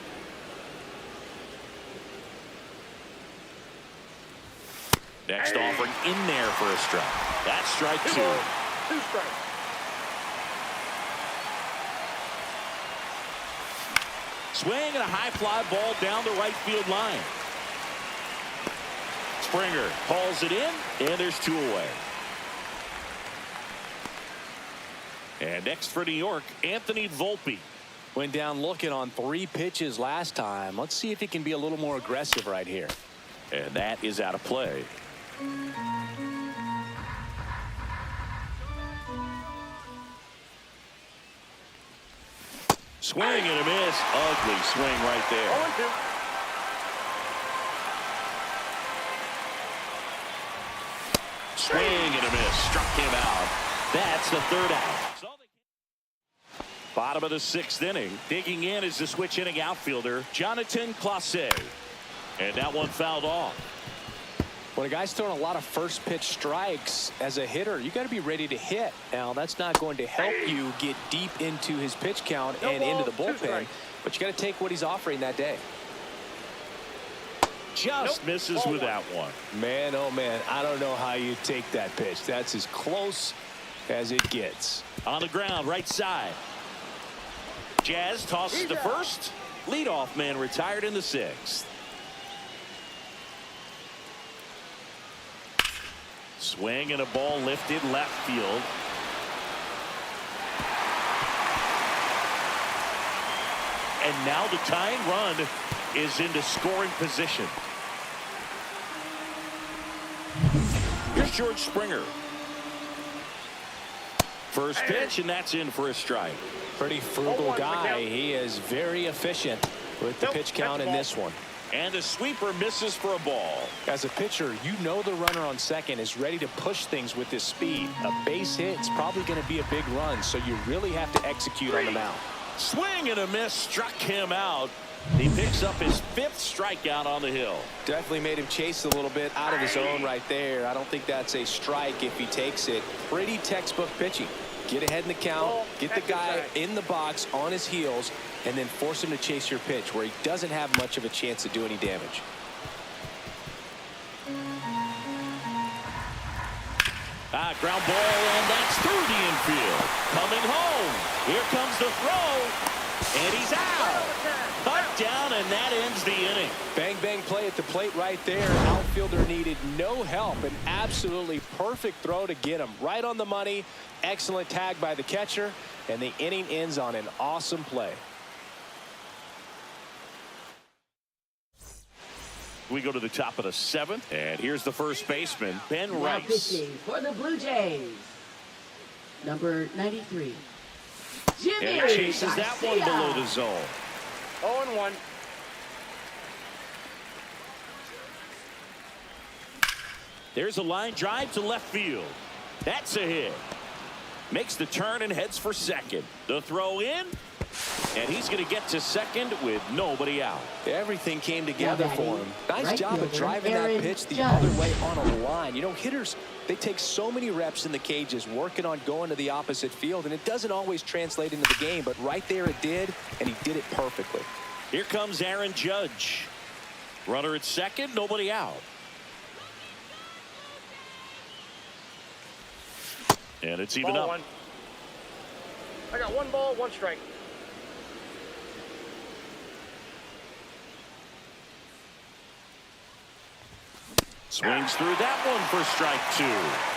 Next offering in there for a strike. That's strike 2. 2 strikes. Swing and a high fly ball down the right field line. Springer calls it in, and there's 2 away. And next for New York, Anthony Volpe. Went down looking on 3 pitches last time. Let's see if he can be a little more aggressive right here. And that is out of play. Swing and a miss. Ugly swing right there. 0-2. Swing and a miss. Struck him out. That's the 3rd out. Bottom of the 6th inning. Digging in is the switch inning outfielder, Jonathan Clase. And that one fouled off. When a guy's throwing a lot of first pitch strikes as a hitter, you got to be ready to hit. Now, that's not going to help you get deep into his pitch count and into the bullpen, but you got to take what he's offering that day. Just misses with that one. Man, oh man, I don't know how you take that pitch. That's as close as it gets. On the ground, right side. Jazz tosses to first. Leadoff man retired in the 6th. Swing and a ball lifted left field. And now the tying run is into scoring position. Here's George Springer. First pitch, and that's in for a strike. Pretty frugal guy. He is very efficient with the pitch count in this one. And a sweeper misses for a ball. As a pitcher, you know the runner on second is ready to push things with his speed. A base hit is probably going to be a big run, so you really have to execute on the mound. Swing and a miss struck him out. He picks up his 5th strikeout on the hill. Definitely made him chase a little bit out of his own right there. I don't think that's a strike if he takes it. Pretty textbook pitching. Get ahead in the count, get the guy in the box on his heels, and then force him to chase your pitch where he doesn't have much of a chance to do any damage. Ground ball, and that's through the infield. Coming home. Here comes the throw, and he's out. Cut down, and that ends the inning. Bang, bang play at the plate right there. Outfielder needed no help. An absolutely perfect throw to get him right on the money. Excellent tag by the catcher, and the inning ends on an awesome play. We go to the top of the 7th, and here's the first baseman, Ben Now Rice. pitching for the Blue Jays, number 93, Jimmy And he chases that one Garcia. below the zone. 0-1. There's a line drive to left field. That's a hit. Makes the turn and heads for second. The throw in, and he's going to get to second with nobody out. Everything came together for him. Nice right job of fielder, driving that Aaron pitch the Judge. other way on a line. You know, hitters, they take so many reps in the cages working on going to the opposite field, and it doesn't always translate into the game, but right there it did, and he did it perfectly. Here comes Aaron Judge. Runner at second, nobody out. And it's even Ball up. 1. I got 1 ball, 1 strike. Swings through that one for strike 2.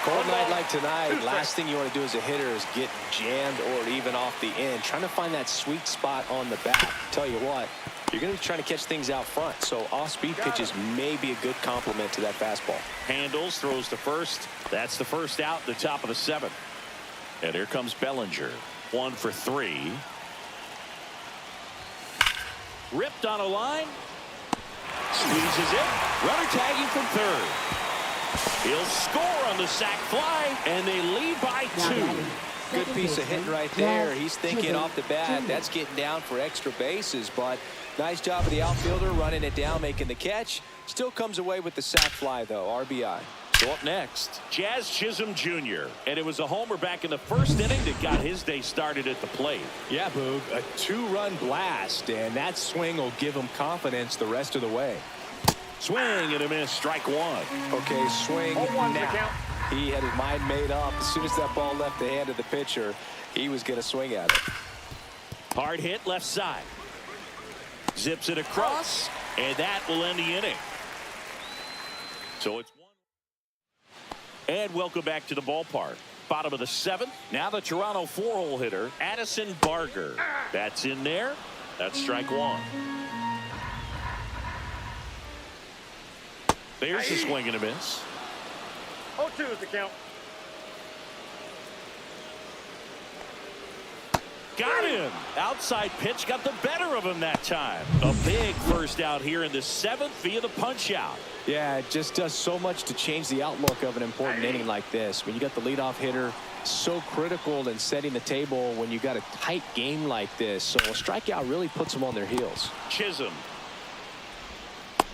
Cold night like tonight, last thing you want to do as a hitter is get jammed or even off the end. Trying to find that sweet spot on the bat. Tell you what, you're going to be trying to catch things out front, so off-speed pitches may be a good complement to that fastball. Handles, throws to first. That's the first out, the top of the 7th. And here comes Bellinger. 1 for 3. Ripped on a line. Squeezes it. Runner tagging from third. He'll score on the sac fly, and they lead by 2. Good piece of hitting right there. He's thinking off the bat, that's getting down for extra bases, but nice job of the outfielder running it down, making the catch. Still comes away with the sac fly, though, RBI. So up next, Jazz Chisholm Jr. And it was a homer back in the 1st inning that got his day started at the plate. Yeah, Boog, a 2-run blast, and that swing will give him confidence the rest of the way. Swing and a miss, strike 1. Okay, swing 0-1's the now. count. He had his mind made up. As soon as that ball left the hand of the pitcher, he was going to swing at it. Hard hit left side. Zips it across, and that will end the inning. So it's 1. And welcome back to the ballpark. Bottom of the 7th. Now the Toronto 4-hole hitter, Addison Barger. That's in there. That's strike 1. There's a swing and a miss. 0-2 is the count. Got him. Outside pitch got the better of him that time. A big first out here in the 7th via the punch out. Yeah, it just does so much to change the outlook of an important inning like this. When you got the leadoff hitter, so critical in setting the table when you got a tight game like this. So a strikeout really puts them on their heels. Chisholm.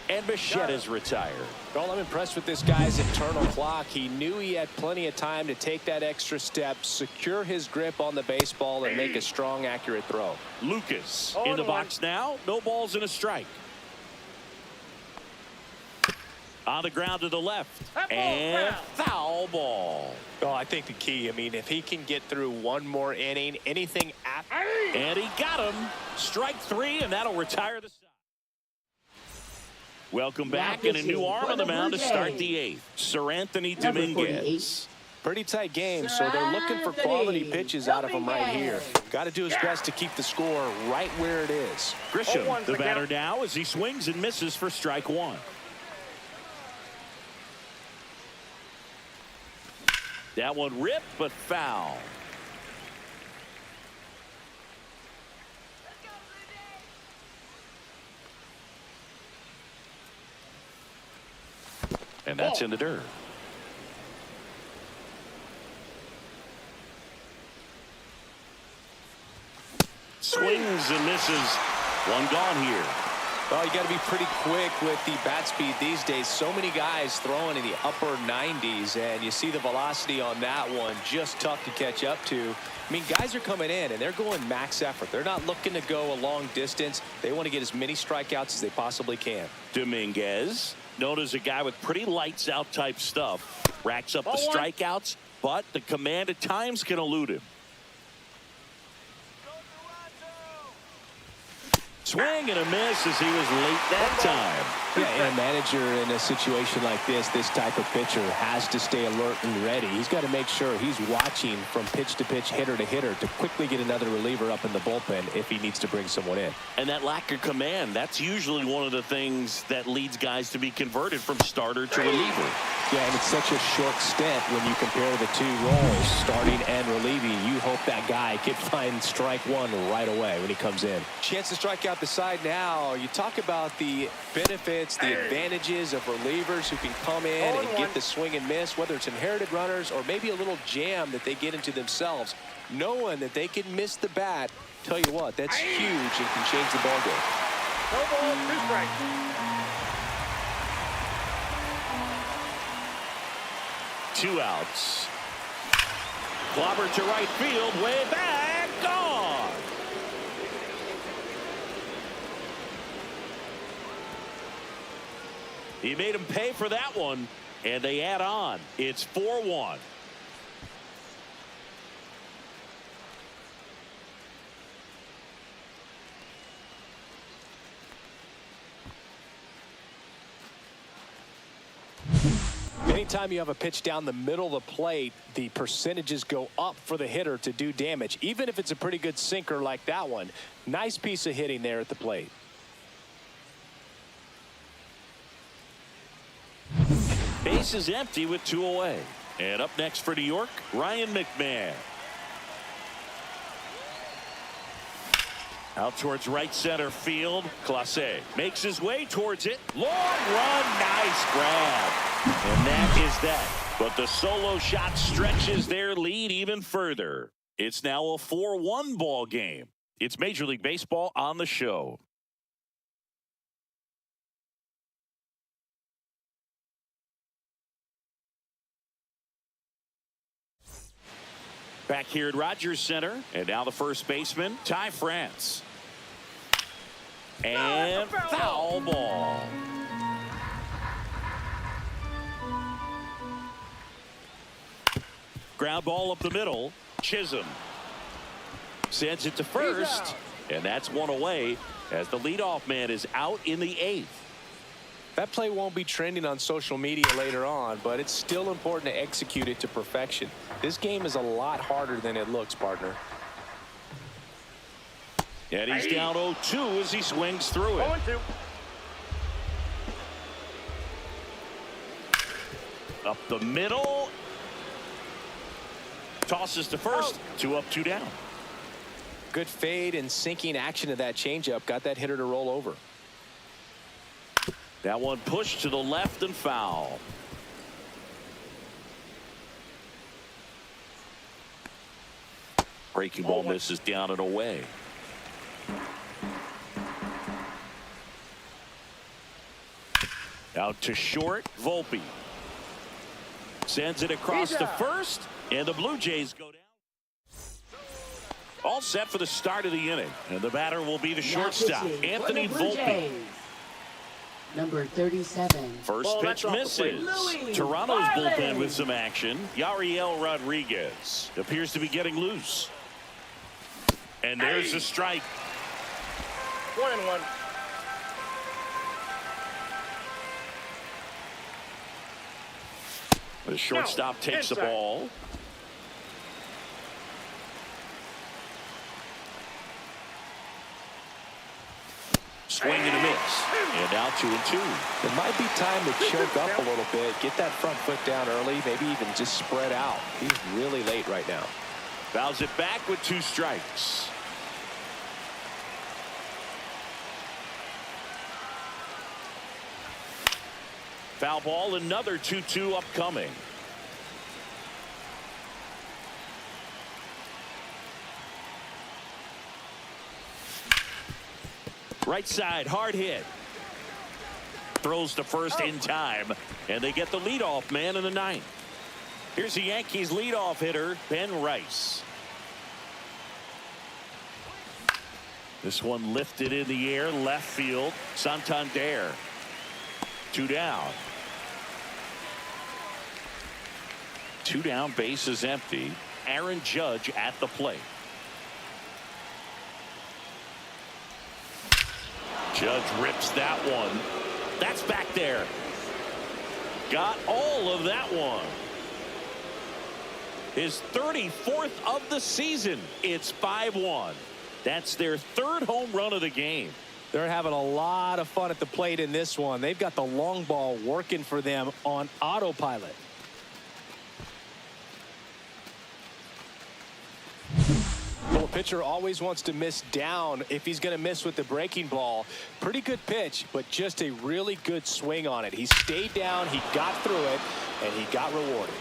And Bichette is retired. Well, I'm impressed with this guy's internal clock. He knew he had plenty of time to take that extra step, secure his grip on the baseball, and make a strong, accurate throw. Lucas in the box now. No balls and a strike. On the ground to the left. And foul ball. Oh, I think the key, I mean, if he can get through one more inning, anything after. And he got him. Strike 3, and that'll retire the side. Welcome back, and a new arm on the mound to start the 8th. Sir Anthony Dominguez. Pretty tight game, so they're looking for quality pitches out of him right here. Got to do his best to keep the score right where it is. Grisham, the batter now, as he swings and misses for strike 1. That one ripped, but foul. And that's in the dirt. Swings and misses. One gone here. Well, you got to be pretty quick with the bat speed these days. So many guys throwing in the upper 90s, and you see the velocity on that one. Just tough to catch up to. I mean, guys are coming in, and they're going max effort. They're not looking to go a long distance. They want to get as many strikeouts as they possibly can. Dominguez, known as a guy with pretty lights out type stuff, racks up the strikeouts, but the command at times can elude him. Swing and a miss as he was late that time. Yeah, and a manager in a situation like this type of pitcher has to stay alert and ready. He's got to make sure he's watching from pitch to pitch, hitter to hitter, to quickly get another reliever up in the bullpen if he needs to bring someone in. And that lack of command, that's usually one of the things that leads guys to be converted from starter to reliever. Yeah, and it's such a short stint when you compare the two roles, starting and relieving. You hope that guy can find strike 1 right away when he comes in. Chance to strike out the side now. You talk about the benefits, the advantages of relievers who can come in and get the swing and miss, whether it's inherited runners or maybe a little jam that they get into themselves. Knowing that they can miss the bat, tell you what, that's huge and can change the ball game. No ball, 2 strikes. 2 outs. Clobber to right field, way back, gone. He made him pay for that one, and they add on. It's 4-1. Anytime you have a pitch down the middle of the plate, the percentages go up for the hitter to do damage, even if it's a pretty good sinker like that one. Nice piece of hitting there at the plate. Base is empty with 2 away. And up next for New York, Ryan McMahon. Out towards right center field. Clase makes his way towards it. Long run, nice grab. And that is that. But the solo shot stretches their lead even further. It's now a 4-1 ball game. It's Major League Baseball on the show. Back here at Rogers Center, and now the first baseman, Ty France. And foul ball. Ground ball up the middle. Chisholm sends it to first, and that's 1 away as the leadoff man is out in the 8th. That play won't be trending on social media later on, but it's still important to execute it to perfection. This game is a lot harder than it looks, partner. And he's down 0-2 as he swings through it. 0-2. Up the middle. Tosses to first. 2 up, 2 down. Good fade and sinking action of that changeup. Got that hitter to roll over. That one pushed to the left and foul. Breaking ball misses down and away. Out to short. Volpe sends it across to first, and the Blue Jays go down. All set for the start of the inning, and the batter will be the shortstop, Anthony Volpe. Number 37. First pitch misses. Toronto's bullpen with some action. Yariel Rodriguez appears to be getting loose. And there's a strike. 1-1. The shortstop takes the ball. Swing and a miss. And now 2-2. It might be time to choke up a little bit, get that front foot down early, maybe even just spread out. He's really late right now. Fouls it back with 2 strikes. Foul ball, another 2-2 upcoming. Right side, hard hit. Throws to first in time, and they get the leadoff man in the 9th. Here's the Yankees leadoff hitter, Ben Rice. This one lifted in the air, left field. Santander. 2 down. 2 down, base is empty. Aaron Judge at the plate. Judge rips that one. That's back there. Got all of that one. His 34th of the season. It's 5-1. That's their 3rd home run of the game. They're having a lot of fun at the plate in this one. They've got the long ball working for them on autopilot. Well, a pitcher always wants to miss down if he's going to miss with the breaking ball. Pretty good pitch, but just a really good swing on it. He stayed down, he got through it, and he got rewarded.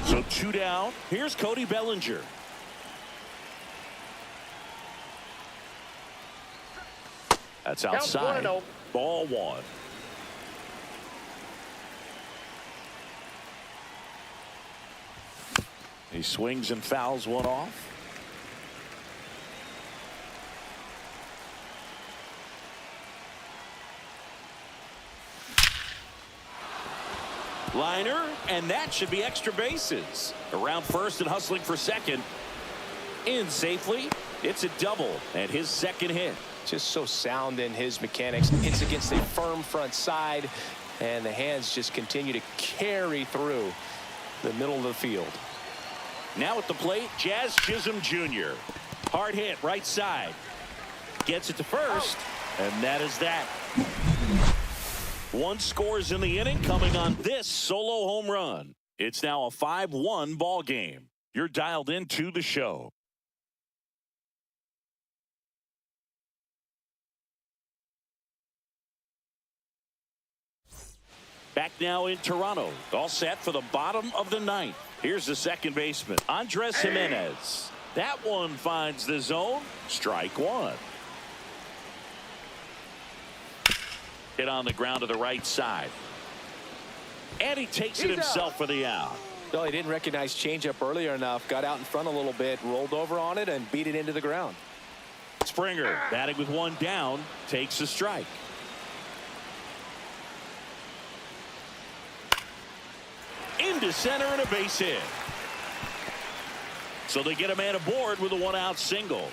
So 2 down. Here's Cody Bellinger. That's outside. Ball 1. He swings and fouls one off. Liner, and that should be extra bases. Around first and hustling for second. In safely. It's a double and his 2nd hit. Just so sound in his mechanics. Hits against a firm front side, and the hands just continue to carry through the middle of the field. Now at the plate, Jazz Chisholm Jr. Hard hit, right side. Gets it to first, and that is that. 1 scores in the inning, coming on this solo home run. It's now a 5-1 ball game. You're dialed into the show. Back now in Toronto. All set for the bottom of the 9th. Here's the second baseman, Andres Jimenez. That one finds the zone. Strike 1. Hit on the ground to the right side. And he takes it himself for the out. Well, he didn't recognize changeup earlier enough. Got out in front a little bit, rolled over on it, and beat it into the ground. Springer batting with 1 down, takes a strike. Into center and a base hit. So they get a man aboard with a 1-out single.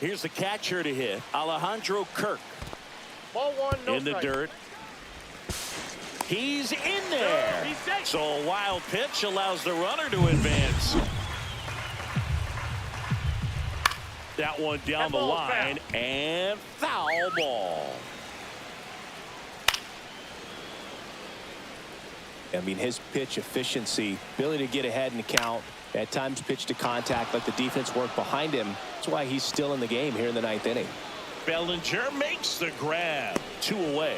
Here's the catcher to hit, Alejandro Kirk. Ball one, no in the strike. dirt. He's in there. So a wild pitch allows the runner to advance. That one down the line and foul ball. I mean, his pitch efficiency, ability to get ahead in the count, at times pitch to contact, let the defense work behind him. That's why he's still in the game here in the 9th inning. Bellinger makes the grab. 2 away.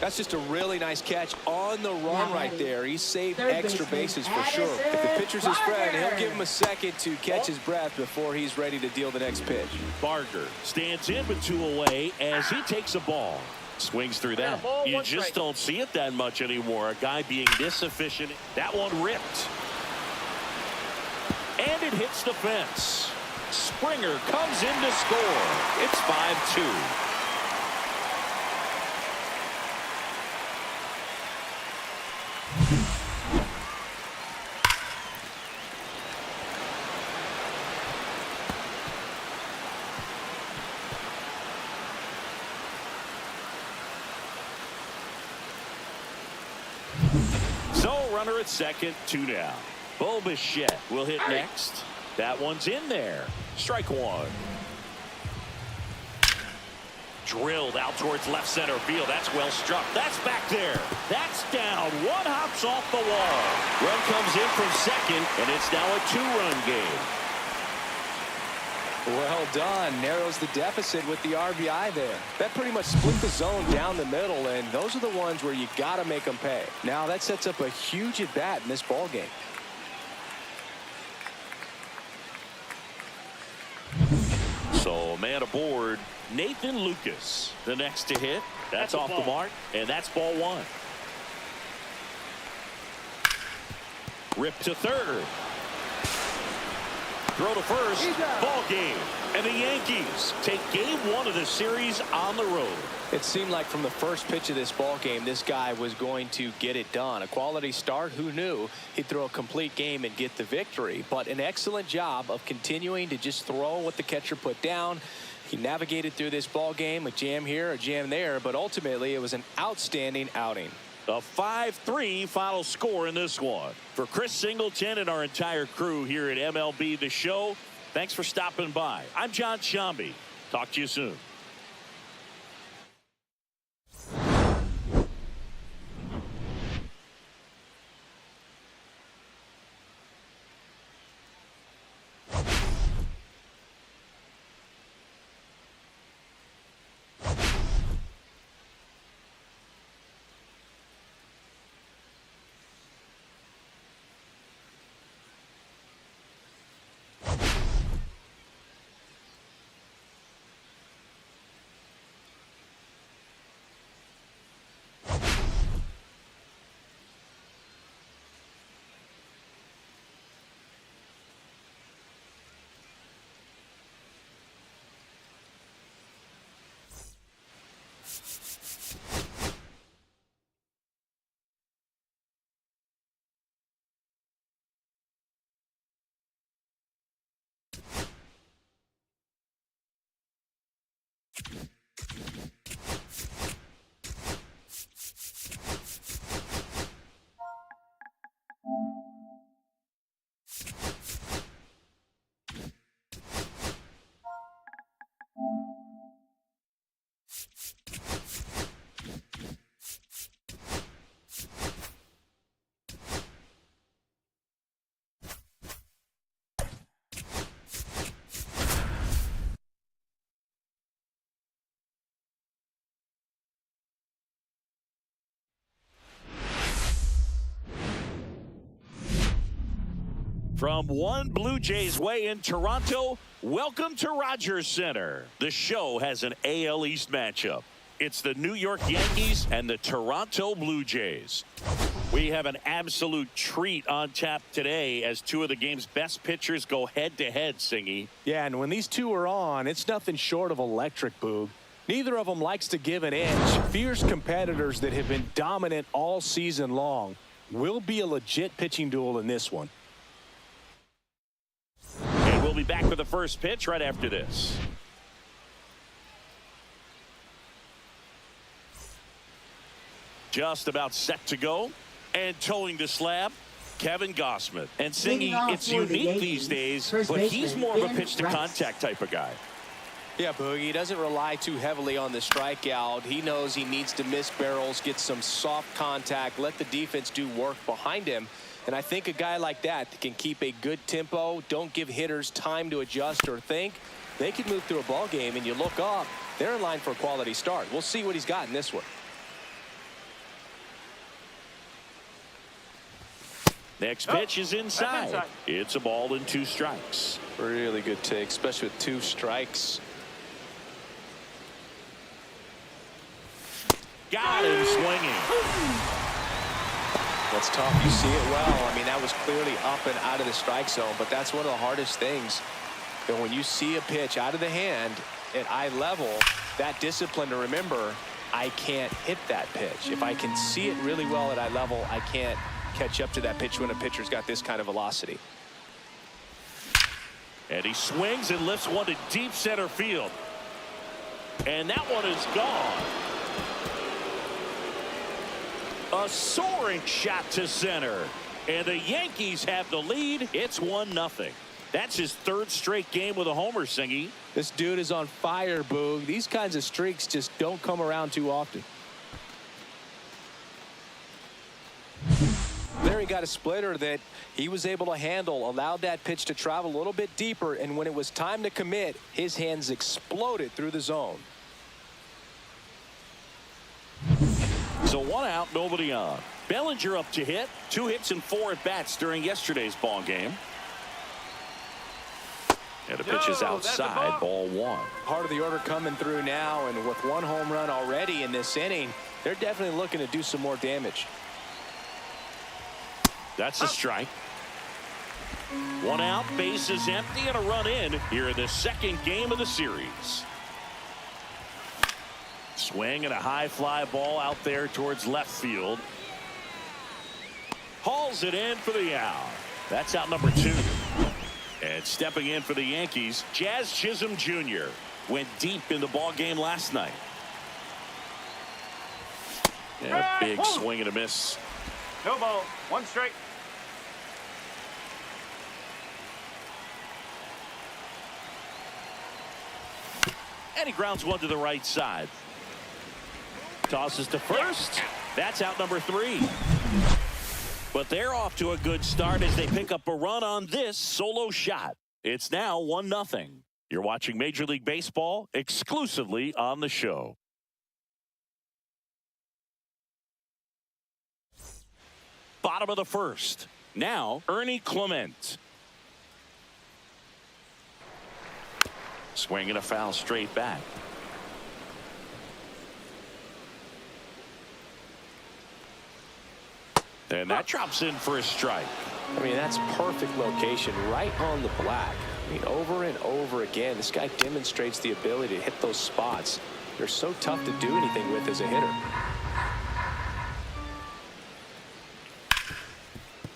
That's just a really nice catch on the run right there. He saved extra bases for sure. Addison If the pitcher's his friend, he'll Barger. give him a second to catch his breath before he's ready to deal the next pitch. Barger stands in with 2 away as he takes a ball. Swings through that. You just don't see it that much anymore. A guy being this efficient. That one ripped. And it hits the fence. Springer comes in to score. It's 5-2. So runner at second, 2 down. Bichette will hit next. That one's in there. Strike 1. Drilled out towards left center field. That's well struck. That's back there. That's down. One hops off the wall. Run comes in from second, and it's now a 2-run game. Well done. Narrows the deficit with the RBI there. That pretty much split the zone down the middle, and those are the ones where you got to make them pay. Now that sets up a huge at-bat in this ball game. So man aboard, Nathan Lucas. The next to hit. That's off the mark, and that's ball 1. Rip to third. Throw to first. Ball game. And the Yankees take game 1 of the series on the road. It seemed like from the first pitch of this ball game, this guy was going to get it done. A quality start. Who knew he'd throw a complete game and get the victory? But an excellent job of continuing to just throw what the catcher put down. He navigated through this ball game, a jam here, a jam there, but ultimately it was an outstanding outing. A 5-3 final score in this one. For Chris Singleton and our entire crew here at MLB The Show, thanks for stopping by. I'm John Shambi. Talk to you soon. From one Blue Jays way in Toronto, welcome to Rogers Center. The show has an AL East matchup. It's the New York Yankees and the Toronto Blue Jays. We have an absolute treat on tap today as 2 of the game's best pitchers go head-to-head, Singy. Yeah, and when these 2 are on, it's nothing short of electric, Boog. Neither of them likes to give an inch. Fierce competitors that have been dominant all season long. Will be a legit pitching duel in this one. And we'll be back with the first pitch right after this. Just about set to go. And towing the slab, Kevin Gossman. And Singy, it's unique these days, but he's more of a pitch-to-contact type of guy. Yeah, Boogie, he doesn't rely too heavily on the strikeout. He knows he needs to miss barrels, get some soft contact, let the defense do work behind him. And I think a guy like that can keep a good tempo, don't give hitters time to adjust or think. They can move through a ball game, and you look up, they're in line for a quality start. We'll see what he's got in this one. Next pitch is inside. It's a ball and 2 strikes. Really good take, especially with 2 strikes. Got him swinging. That's tough. You see it well. I mean, that was clearly up and out of the strike zone, but that's one of the hardest things. And when you see a pitch out of the hand at eye level, that discipline to remember, I can't hit that pitch. If I can see it really well at eye level, I can't catch up to that pitch when a pitcher's got this kind of velocity. And he swings and lifts one to deep center field. And that one is gone. A soaring shot to center. And the Yankees have the lead. It's 1-0. That's his 3rd straight game with a homer, Singy. This dude is on fire, Boog. These kinds of streaks just don't come around too often. There he got a splitter that he was able to handle, allowed that pitch to travel a little bit deeper, and when it was time to commit, his hands exploded through the zone. So 1 out, nobody on. Bellinger up to hit. 2 hits and 4 at bats during yesterday's ball game. And the pitch is outside, ball 1. Part of the order coming through now, and with 1 home run already in this inning, they're definitely looking to do some more damage. That's a strike. 1 out, base is empty, and a run in here in the 2nd game of the series. Swing and a high fly ball out there towards left field. Hauls it in for the out. That's out number 2. And stepping in for the Yankees, Jazz Chisholm Jr. went deep in the ball game last night. And a big swing and a miss. No ball. 1 strike. And he grounds one to the right side. Tosses to first. That's out number 3. But they're off to a good start as they pick up a run on this solo shot. It's now 1-0. You're watching Major League Baseball exclusively on the show. Bottom of the 1st. Now, Ernie Clement. Swinging a foul straight back. And that drops in for a strike. I mean, that's perfect location, right on the black. I mean, over and over again, this guy demonstrates the ability to hit those spots. They're so tough to do anything with as a hitter.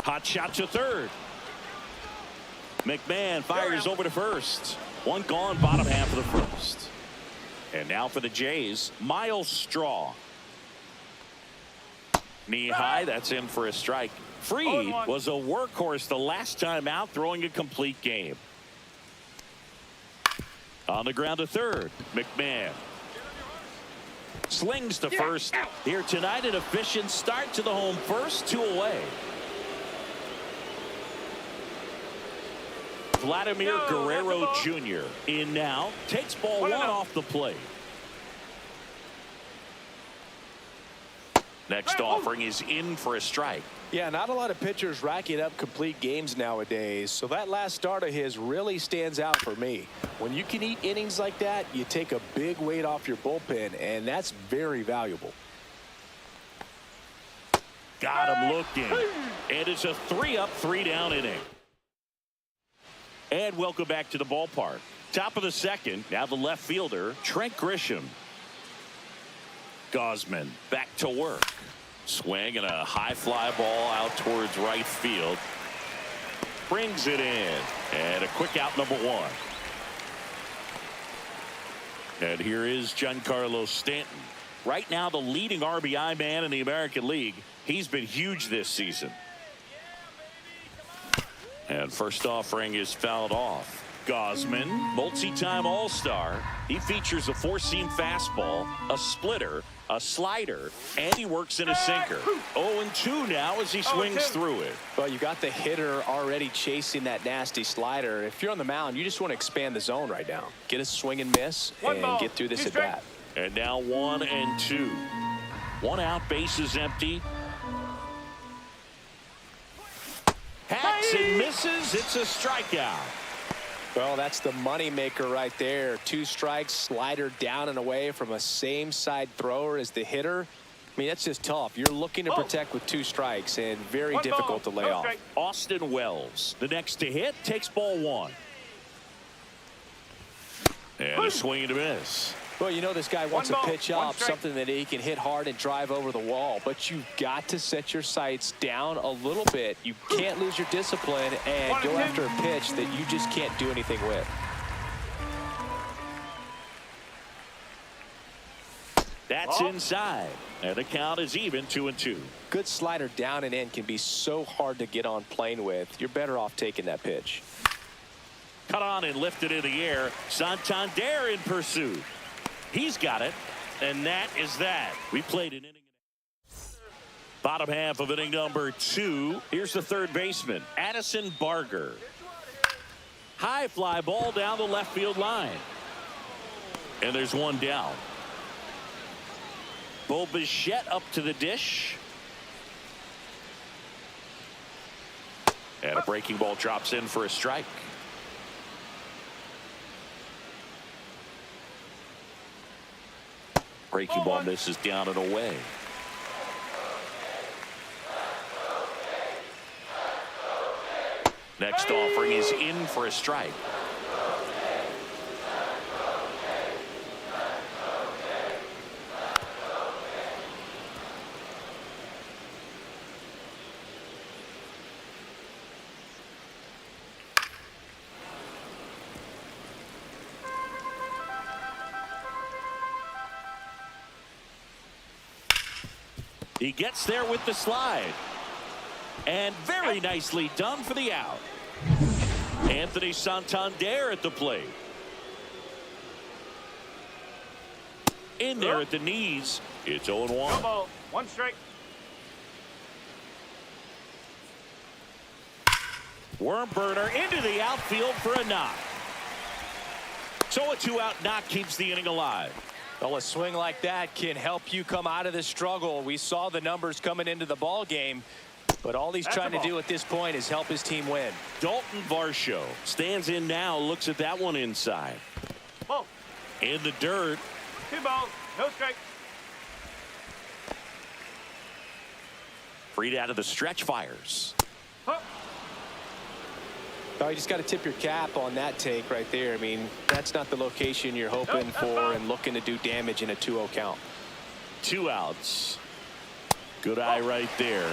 Hot shot to 3rd. McMahon fires over to 1st. 1 gone, bottom half of the 1st. And now for the Jays, Miles Straw. Knee high, that's in for a strike. Freed was a workhorse the last time out, throwing a complete game. On the ground to 3rd, McMahon. Slings to 1st. Here tonight, an efficient start to the home 1st, 2 away. Vladimir Guerrero Jr. in now. Takes ball 1 off the plate. Next offering is in for a strike. Yeah, not a lot of pitchers racking up complete games nowadays, so that last start of his really stands out for me. When you can eat innings like that, you take a big weight off your bullpen, and that's very valuable. Got him looking. And it's a 3-up, 3-down inning. And welcome back to the ballpark. Top of the 2nd, now the left fielder, Trent Grisham. Gausman back to work. Swing and a high fly ball out towards right field. Brings it in. And a quick out, number 1. And here is Giancarlo Stanton. Right now, the leading RBI man in the American League. He's been huge this season. And first offering is fouled off. Gausman, multi-time All-Star. He features a four-seam fastball, a splitter, a slider, and he works in a sinker. 0-2 now as he swings through it. Well, you got the hitter already chasing that nasty slider. If you're on the mound, you just want to expand the zone right now. Get a swing and miss and get through this at bat. And now 1-2. One out, bases empty. Hacks and misses. It's a strikeout. Well, that's the money maker right there. 2 strikes, slider down and away from a same side thrower as the hitter. I mean, that's just tough. You're looking to protect with 2 strikes and very difficult to lay off. Austin Wells, the next to hit, takes ball 1. And a swing and a miss. Well, you know this guy wants a pitch up, something that he can hit hard and drive over the wall. But you've got to set your sights down a little bit. You can't lose your discipline and go after a pitch that you just can't do anything with. That's inside. And the count is even 2-2. Good slider down and in can be so hard to get on plane with. You're better off taking that pitch. Cut on and lifted in the air. Santander in pursuit. He's got it, and that is that. We played an inning. Bottom half of inning number 2. Here's the third baseman, Addison Barger. High fly ball down the left field line. And there's one down. Bichette up to the dish. And a breaking ball drops in for a strike. Breaking ball misses down and away. Next offering is in for a strike. He gets there with the slide. And very nicely done for the out. Anthony Santander at the plate. In there at the knees. It's 0-1. No ball. 1 strike. Worm burner into the outfield for a knock. So a 2-out knock keeps the inning alive. Well, a swing like that can help you come out of the struggle. We saw the numbers coming into the ball game, but all he's trying to do at this point is help his team win. Dalton Varsho stands in now, looks at that one inside. Ball. In the dirt. 2 balls, no strike. Freed out of the stretch, fires. Oh, you just got to tip your cap on that take right there. I mean, that's not the location you're hoping for and looking to do damage in a 2-0 count. 2 outs. Good eye right there.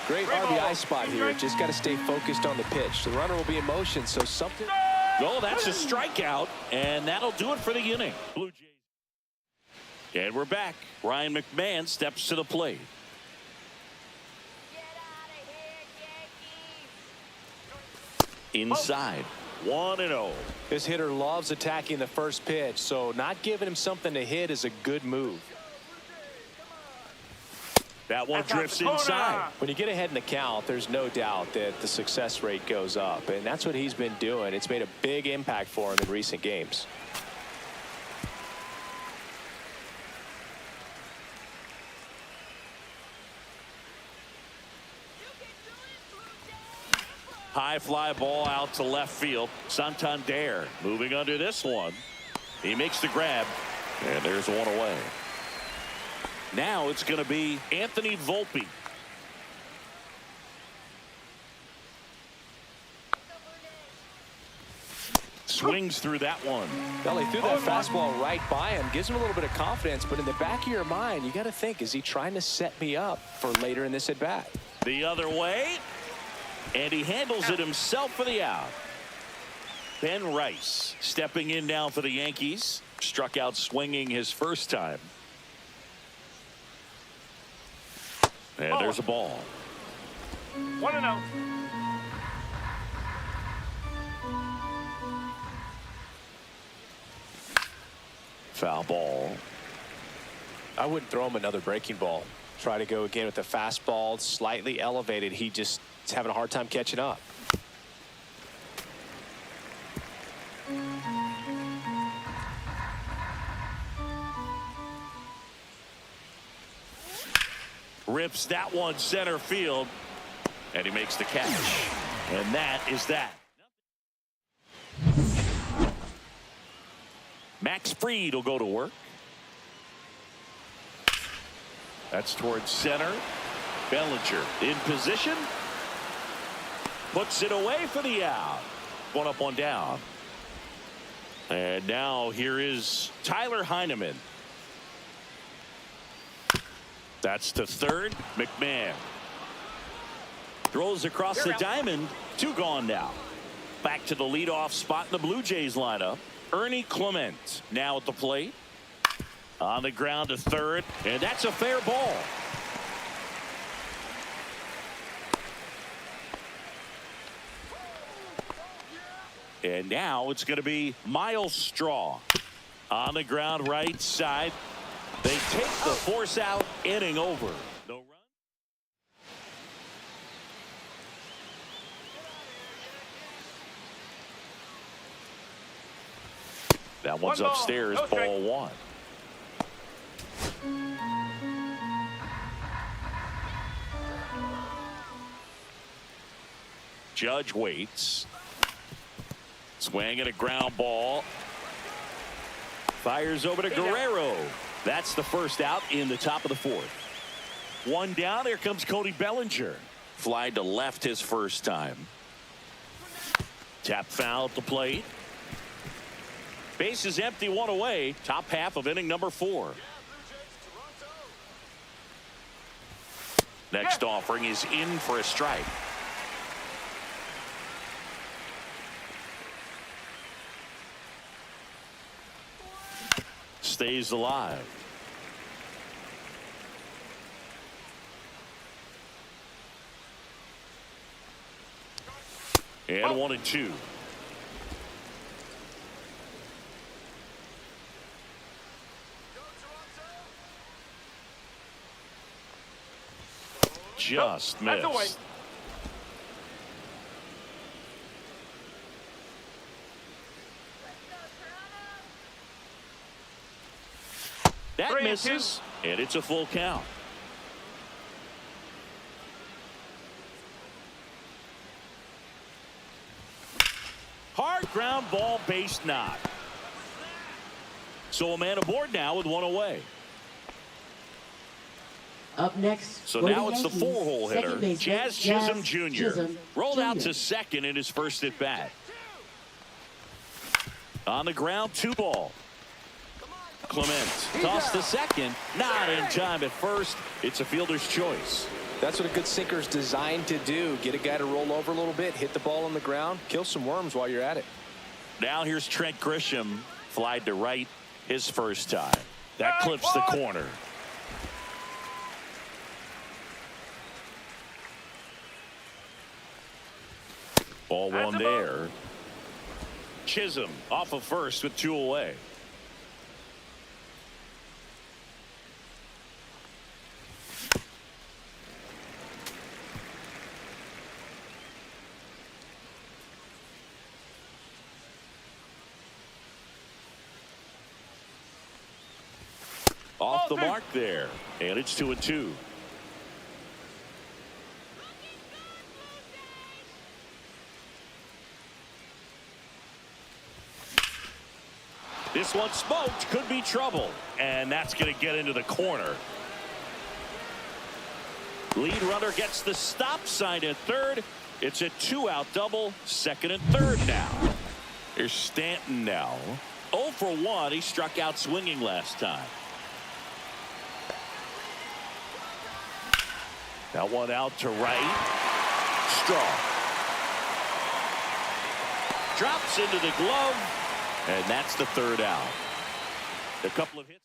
Great RBI spot here. Just got to stay focused on the pitch. The runner will be in motion, so something. Oh, that's a strikeout, and that'll do it for the inning. Blue Jays. And we're back. Ryan McMahon steps to the plate. Inside. 1-0. This hitter loves attacking the first pitch, so not giving him something to hit is a good move. That one drifts inside. When you get ahead in the count, there's no doubt that the success rate goes up, and that's what he's been doing. It's made a big impact for him in recent games. High fly ball out to left field. Santander moving under this one. He makes the grab, and there's one away. Now it's going to be Anthony Volpe. Swings through that one. Well, he threw that fastball right by him. Gives him a little bit of confidence, but in the back of your mind, you got to think, is he trying to set me up for later in this at bat? The other way. And he handles it himself for the out. Ben Rice stepping in now for the Yankees. Struck out swinging his first time. And there's a ball. 1-0. Foul ball. I wouldn't throw him another breaking ball. Try to go again with the fastball, slightly elevated. He just is having a hard time catching up. Rips that one center field, and he makes the catch. And that is that. Max Fried will go to work. That's towards center. Bellinger in position. Puts it away for the out. One up, one down. And now here is Tyler Heineman. That's to third. McMahon throws across the diamond. 2 gone now. Back to the leadoff spot in the Blue Jays lineup. Ernie Clement now at the plate. On the ground to third, and that's a fair ball. And now it's going to be Miles Straw on the ground right side. They take the force out, inning over. No run. That one's One ball, upstairs, no strike. ball 1. Judge waits. Swing and a ground ball. Fires over to Guerrero. That's the first out in the top of the 4th. 1 down. Here comes Cody Bellinger. Fly to left his first time. Tap foul at the plate. Base is empty, 1 away. Top half of inning number 4. Next offering is in for a strike. Stays alive. And 1-2. Just missed. That misses, and it's a full count. Hard ground ball, base knock. So a man aboard now with 1 away. Up next, So for now the it's the Yankees, 4-hole hitter, second baseman, Jazz Chisholm Jr. Chisholm Rolled out Jr. to second in his first at bat. On the ground, 2 ball. Clement tossed to second, not in time at first. It's a fielder's choice. That's what a good sinker is designed to do. Get a guy to roll over a little bit, hit the ball on the ground, kill some worms while you're at it. Now here's Trent Grisham, flied to right his first time. That clips the corner. Ball 1 there. Chisholm off of first with 2 away. Off the mark there, and it's 2-2. This one smoked, could be trouble, and that's going to get into the corner. Lead runner gets the stop sign at third. It's a 2-out double, second and third now. Here's Stanton now. 0 for 1. He struck out swinging last time. That one out to right. Strong. Drops into the glove, and that's the 3rd out. A couple of hits.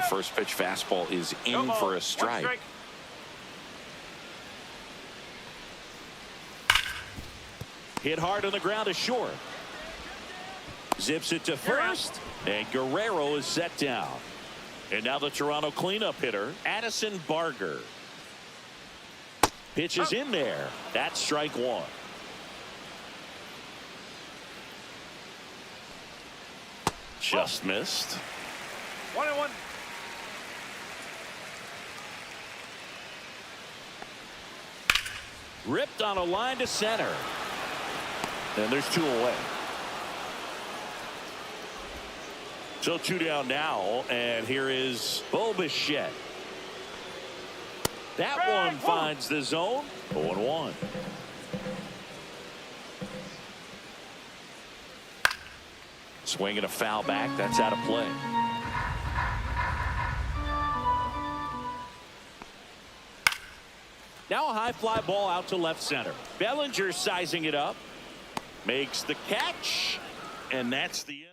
That first pitch fastball is in for a strike. Hit hard on the ground to short. Zips it to first, and Guerrero is set down. And now the Toronto cleanup hitter, Addison Barger. Pitch is in there. That's strike one. Just missed. 1-1. Ripped on a line to center. And there's two away. So two down now, and here is Bichette. That one finds the zone. 0-1. Swinging a foul back. That's out of play. Now a high fly ball out to left center. Bellinger sizing it up. Makes the catch. And that's the inning.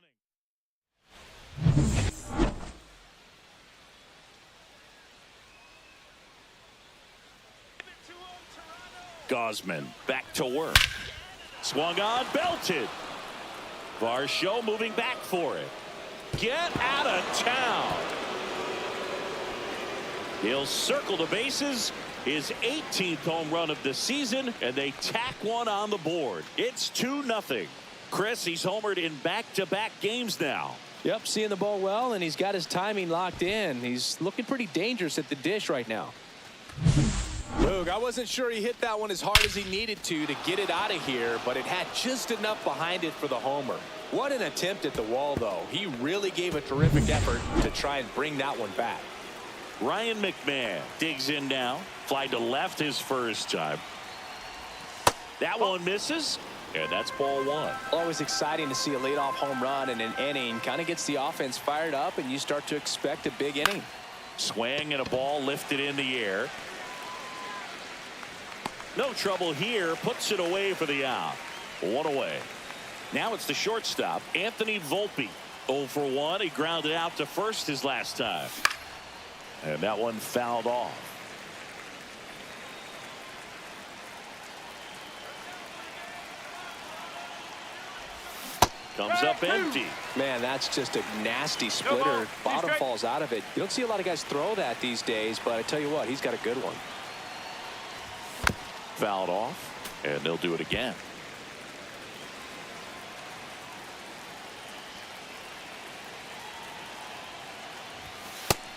Gosman back to work. Swung on, belted. Varsho moving back for it. Get out of town. He'll circle the bases. His 18th home run of the season, and they tack one on the board. It's 2-0. Chris, he's homered in back-to-back games now. Yep, seeing the ball well, and he's got his timing locked in. He's looking pretty dangerous at the dish right now. Luke, I wasn't sure he hit that one as hard as he needed to get it out of here, but it had just enough behind it for the homer. What an attempt at the wall, though. He really gave a terrific effort to try and bring that one back. Ryan McMahon digs in now. Fly to left his first time. That one misses, and that's ball one. Always exciting to see a leadoff home run in an inning. Kind of gets the offense fired up, and you start to expect a big inning. Swing and a ball lifted in the air. No trouble here. Puts it away for the out. One away. Now it's the shortstop, Anthony Volpe. 0 for 1. He grounded out to first his last time. And that one fouled off. Comes up empty. Man, that's just a nasty splitter. Bottom falls out of it. You don't see a lot of guys throw that these days, but I tell you what, he's got a good one. Fouled off, and they'll do it again.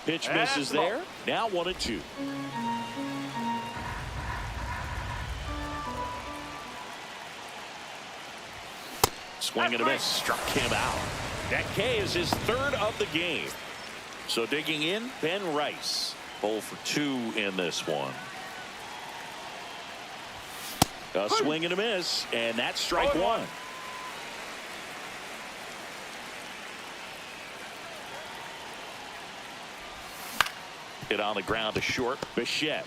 Pitch misses there. Now 1-2. Swing and a miss. Struck him out. That K is his third of the game. So digging in, Ben Rice. 0 for 2 in this one. A swing and a miss, and that's strike one. Hit on the ground to short. Bichette.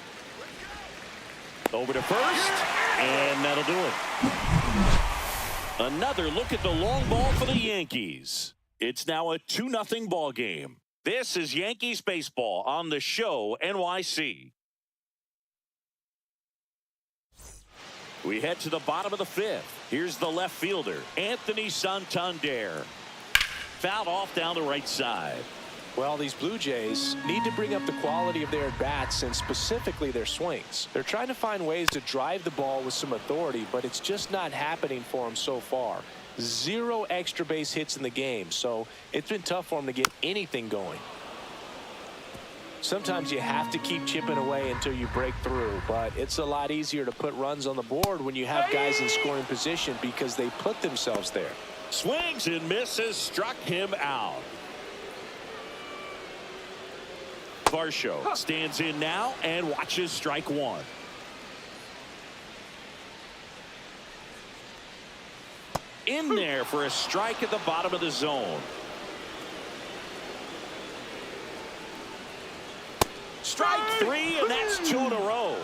Over to first, and that'll do it. Another look at the long ball for the Yankees. It's now a 2-0 ball game. This is Yankees baseball on the show NYC. We head to the bottom of the fifth. Here's the left fielder, Anthony Santander. Fouled off down the right side. Well, these Blue Jays need to bring up the quality of their bats and specifically their swings. They're trying to find ways to drive the ball with some authority, but it's just not happening for them so far. 0 extra base hits in the game, so it's been tough for them to get anything going. Sometimes you have to keep chipping away until you break through, but it's a lot easier to put runs on the board when you have guys in scoring position because they put themselves there. Swings and misses, struck him out. Varsho stands in now and watches strike one. In there for a strike at the bottom of the zone. Strike 3, and that's 2 in a row.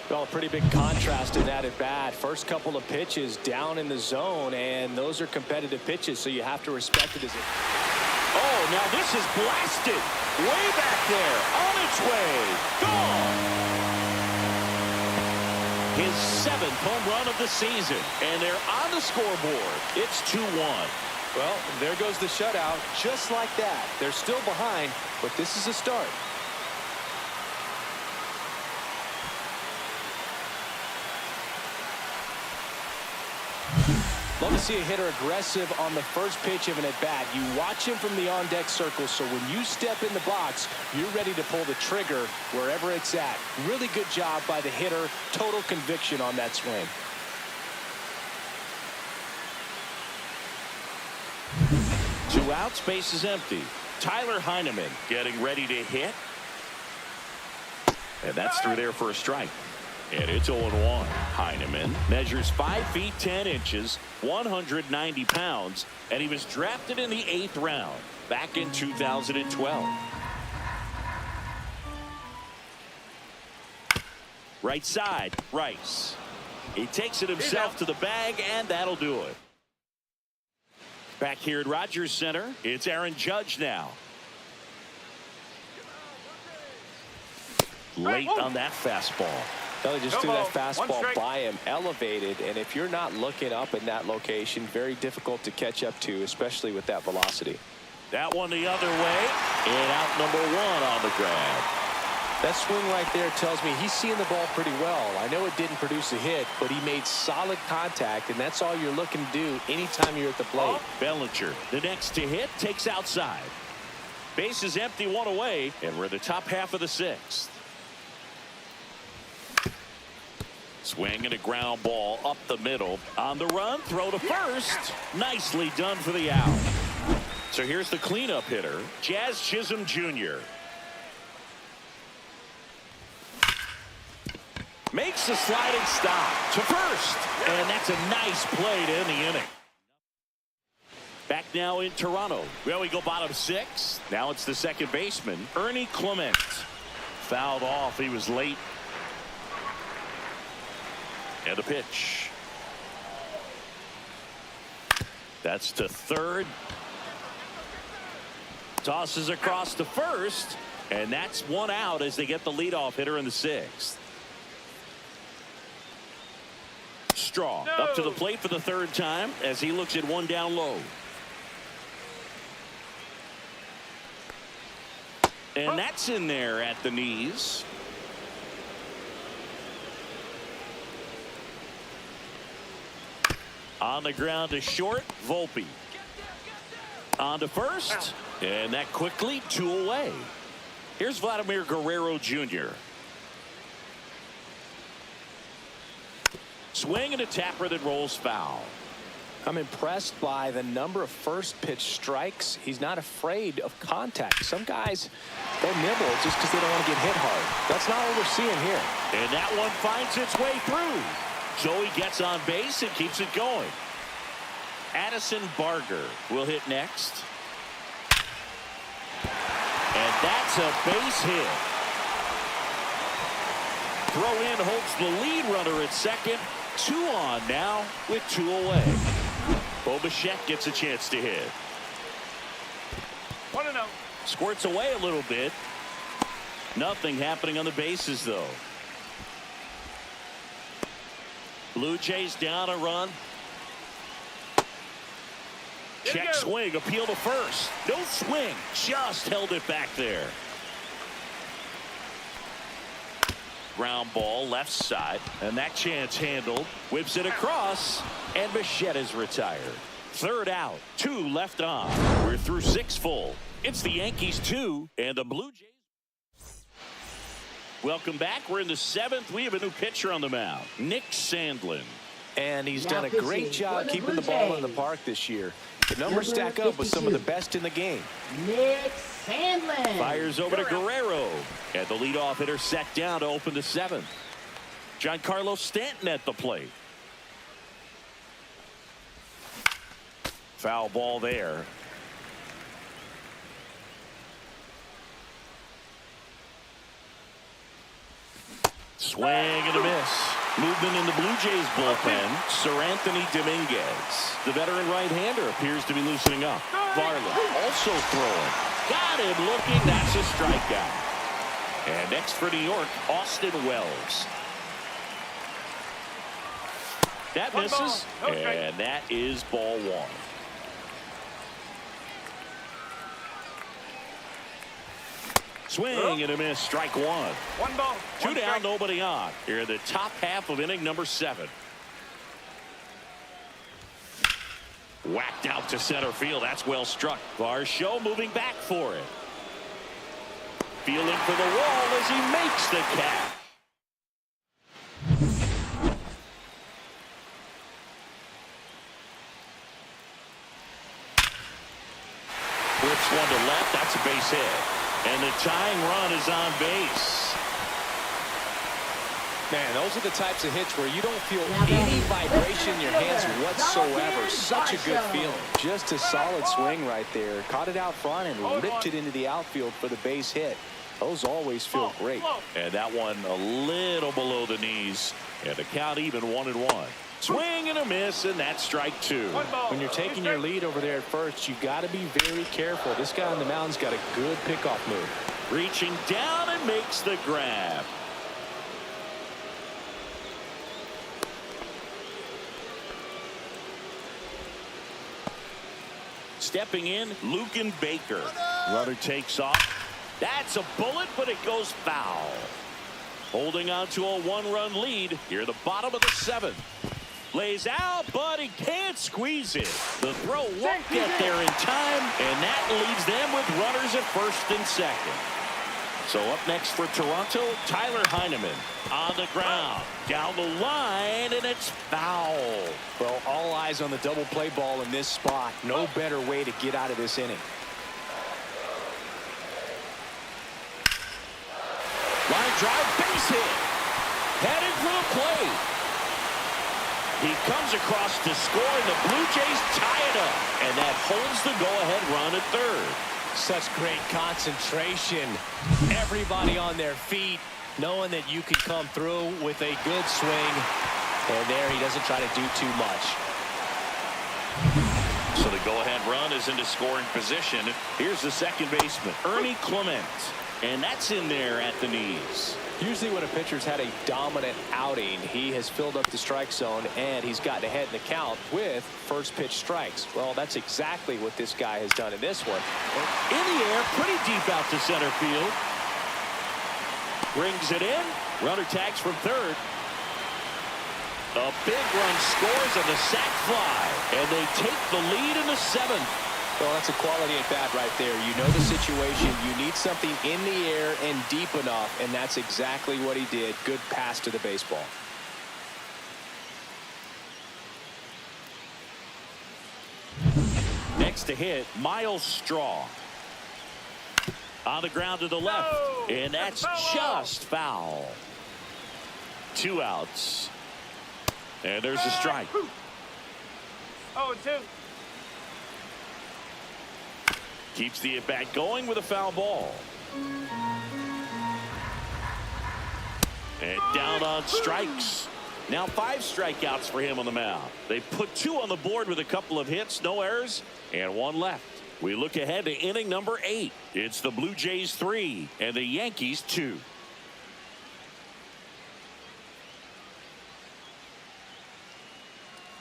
Well, a pretty big contrast in that at bat. First couple of pitches down in the zone, and those are competitive pitches, so you have to respect it as it. Oh, now this is blasted. Way back there. On its way. Gone. His 7th home run of the season. And they're on the scoreboard. It's 2-1. Well, there goes the shutout. Just like that. They're still behind, but this is a start. Love to see a hitter aggressive on the first pitch of an at-bat. You watch him from the on-deck circle, so when you step in the box, you're ready to pull the trigger wherever it's at. Really good job by the hitter. Total conviction on that swing. Two outs, base is empty. Tyler Heineman getting ready to hit. And that's through there for a strike. And it's 0-1. Heineman measures 5 feet 10 inches, 190 pounds, and he was drafted in the 8th round back in 2012. Right side, Rice. He takes it himself to the bag, and that'll do it. Back here at Rogers Center, it's Aaron Judge now. Late on that fastball. They just threw that fastball by him, elevated, and if you're not looking up in that location, very difficult to catch up to, especially with that velocity. That one the other way, and out number 1 on the grab. That swing right there tells me he's seeing the ball pretty well. I know it didn't produce a hit, but he made solid contact, and that's all you're looking to do anytime you're at the plate. Bellinger, the next to hit, takes outside. Base is empty, 1 away, and we're in the top half of the 6th. Swing and a ground ball up the middle. On the run, throw to first. Nicely done for the out. So here's the cleanup hitter, Jazz Chisholm Jr. Makes the sliding stop to first. And that's a nice play to end the inning. Back now in Toronto. Well, we go bottom 6. Now it's the second baseman, Ernie Clement. Fouled off. He was late. And a pitch. That's to third. Tosses across to first. And that's 1 out as they get the leadoff hitter in the 6th. Straw up to the plate for the 3rd time as he looks at 1 down low. And that's in there at the knees. On the ground to short, Volpe. On to first, and that quickly 2 away. Here's Vladimir Guerrero Jr. Swing and a tapper that rolls foul. I'm impressed by the number of first pitch strikes. He's not afraid of contact. Some guys, they'll nibble just because they don't want to get hit hard. That's not what we're seeing here. And that one finds its way through. So he gets on base and keeps it going. Addison Barger will hit next. And that's a base hit. Throw in holds the lead runner at second. 2 on now with 2 away. Bichette gets a chance to hit. 1-0. Squirts away a little bit. Nothing happening on the bases though. Blue Jays down a run. Check swing, appeal to first. No swing, just held it back there. Ground ball left side, and that chance handled. Whips it across, and Bichette is retired. 3rd out, 2 left on. We're through 6 full. It's the Yankees 2 and the Blue Jays. Welcome back. We're in the 7th. We have a new pitcher on the mound, Nick Sandlin. And he's done a great job keeping the ball in the park this year. The numbers stack up with some of the best in the game. Nick Sandlin. Fires over to Guerrero. And the leadoff hitter set down to open the 7th. Giancarlo Stanton at the plate. Foul ball there. Swing and a miss. Movement in the Blue Jays bullpen. Sir Anthony Dominguez. The veteran right-hander appears to be loosening up. Varland also throwing. Got him looking. That's a strikeout. And next for New York, Austin Wells. That misses, and that is ball one. Swing and a miss, strike one. One ball. Two down, nobody on. Here in the top half of inning number 7. Whacked out to center field. That's well struck. Varsho moving back for it. Feeling for the wall as he makes the catch. Flips one to left. That's a base hit. And the tying run is on base. Man, those are the types of hits where you don't feel any vibration in your hands whatsoever. Such a good feeling. Just a solid swing right there. Caught it out front and ripped it into the outfield for the base hit. Those always feel great. And that one a little below the knees. And the count even 1-1. Swing and a miss, and that's strike 2. When you're taking your lead over there at first, you got to be very careful. This guy on the mound's got a good pickoff move. Reaching down and makes the grab. Stepping in, Luken Baker. Runner takes off. That's a bullet, but it goes foul. Holding on to a 1-run lead here, the bottom of the 7th. Lays out, but he can't squeeze it. The throw won't get there in time, and that leaves them with runners at first and second. So up next for Toronto, Tyler Heineman on the ground. Down the line, and it's foul. Well, all eyes on the double play ball in this spot. No better way to get out of this inning. Line drive, base hit. Headed for the plate. He comes across to score, and the Blue Jays tie it up. And that holds the go-ahead run at third. Such great concentration. Everybody on their feet, knowing that you can come through with a good swing. And there he doesn't try to do too much. So the go-ahead run is into scoring position. Here's the second baseman, Ernie Clement. And that's in there at the knees. Usually when a pitcher's had a dominant outing, he has filled up the strike zone and he's gotten ahead in the count with first pitch strikes. Well, that's exactly what this guy has done in this one. In the air, pretty deep out to center field. Brings it in. Runner tags from third. A big run scores on the sac fly, and they take the lead in the 7th. Well, that's a quality at bat right there. You know the situation. You need something in the air and deep enough, and that's exactly what he did. Good pass to the baseball. Next to hit, Miles Straw. On the ground to the left, and that's just foul. 2 outs. And there's a strike. 0-2. Keeps the at-bat going with a foul ball. And down on strikes. Now 5 strikeouts for him on the mound. They put 2 on the board with a couple of hits, no errors, and 1 left. We look ahead to inning number 8. It's the Blue Jays 3 and the Yankees 2.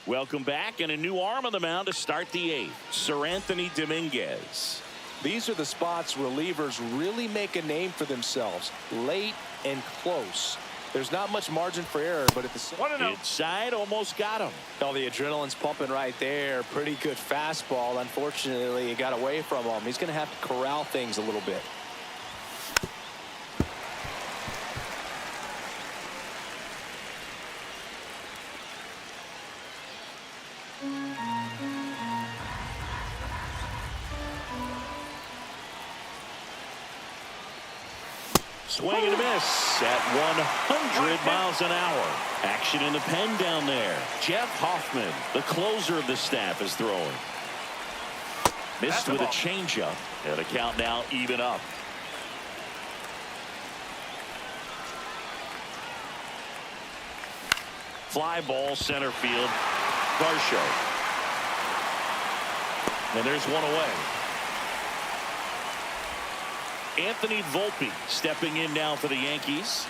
Welcome back, and a new arm on the mound to start the 8th. Sir Anthony Dominguez. These are the spots relievers really make a name for themselves. Late and close. There's not much margin for error, but at the inside, almost got him. Oh, the adrenaline's pumping right there. Pretty good fastball. Unfortunately, it got away from him. He's going to have to corral things a little bit. Swing and a miss at 100 miles an hour. Action in the pen down there. Jeff Hoffman, the closer of the staff, is throwing. Missed with a changeup. And the count now even up. Fly ball center field. Varsho. And there's one away. Anthony Volpe stepping in now for the Yankees.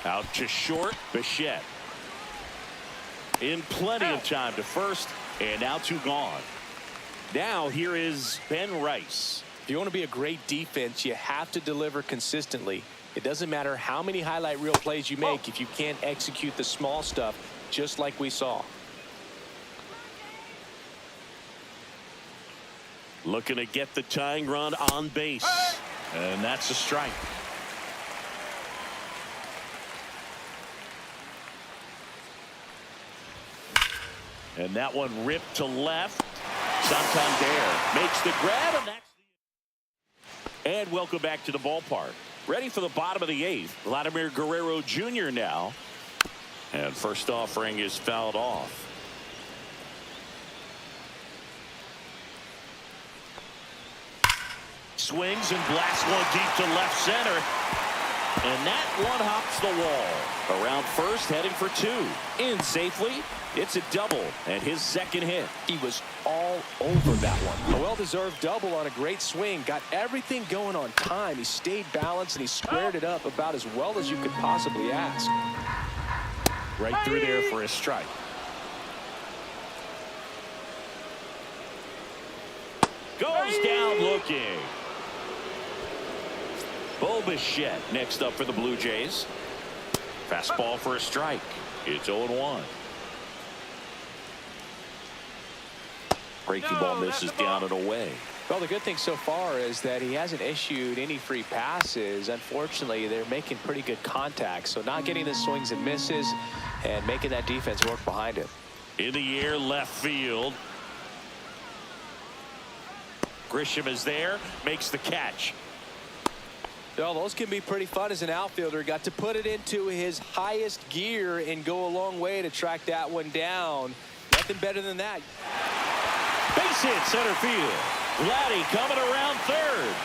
Out to short, Bichette. In plenty of time to first, and now two gone. Now here is Ben Rice. If you want to be a great defense, you have to deliver consistently. It doesn't matter how many highlight reel plays you make if you can't execute the small stuff, just like we saw. Looking to get the tying run on base. And that's a strike. And that one ripped to left. Santander makes the grab, and that's the... And welcome back to the ballpark. Ready for the bottom of the eighth. Vladimir Guerrero Jr. now. And first offering is fouled off. Swings and blasts one deep to left center. And that one hops the wall. Around first, heading for two. In safely. It's a double and his second hit. He was all over that one. A well-deserved double on a great swing. Got everything going on time. He stayed balanced and he squared it up about as well as you could possibly ask. Right through there for a strike. Goes down looking. Bichette next up for the Blue Jays. Fastball for a strike. It's 0-1. Breaking ball misses down and away. Well, the good thing so far is that he hasn't issued any free passes. Unfortunately, they're making pretty good contact. So not getting the swings and misses and making that defense work behind him. In the air, left field. Grisham is there, makes the catch. Well, those can be pretty fun as an outfielder. Got to put it into his highest gear and go a long way to track that one down. Nothing better than that. Base hit center field. Vladdy coming around third.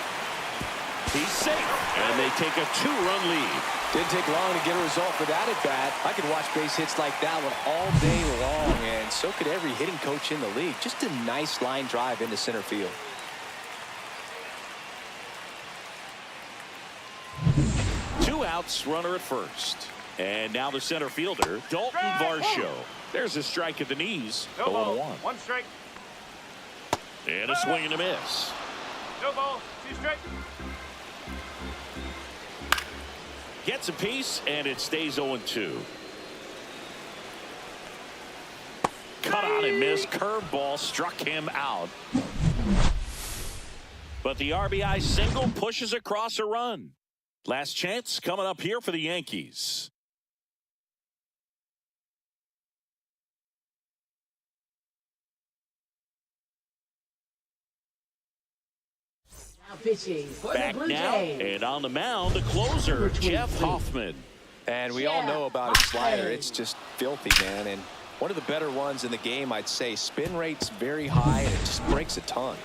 He's safe, and they take a two-run lead. Didn't take long to get a result for that at bat. I could watch base hits like that one all day long, and so could every hitting coach in the league. Just a nice line drive into center field. Two outs, runner at first. And now the center fielder, Dalton Varsho. There's a strike at the knees. No ball. 0-1. One strike. And a swing and a miss. No ball. Two strike. Gets a piece, and it stays 0-2. Cut on and missed. Curveball struck him out. But the RBI single pushes across a run. Last chance coming up here for the Yankees. Now pitching for the Back Blue now, Jays. and on the mound, the closer, Jeff Hoffman. And we all know about his slider. It's just filthy, man. And one of the better ones in the game, I'd say. Spin rate's very high, and it just breaks a ton.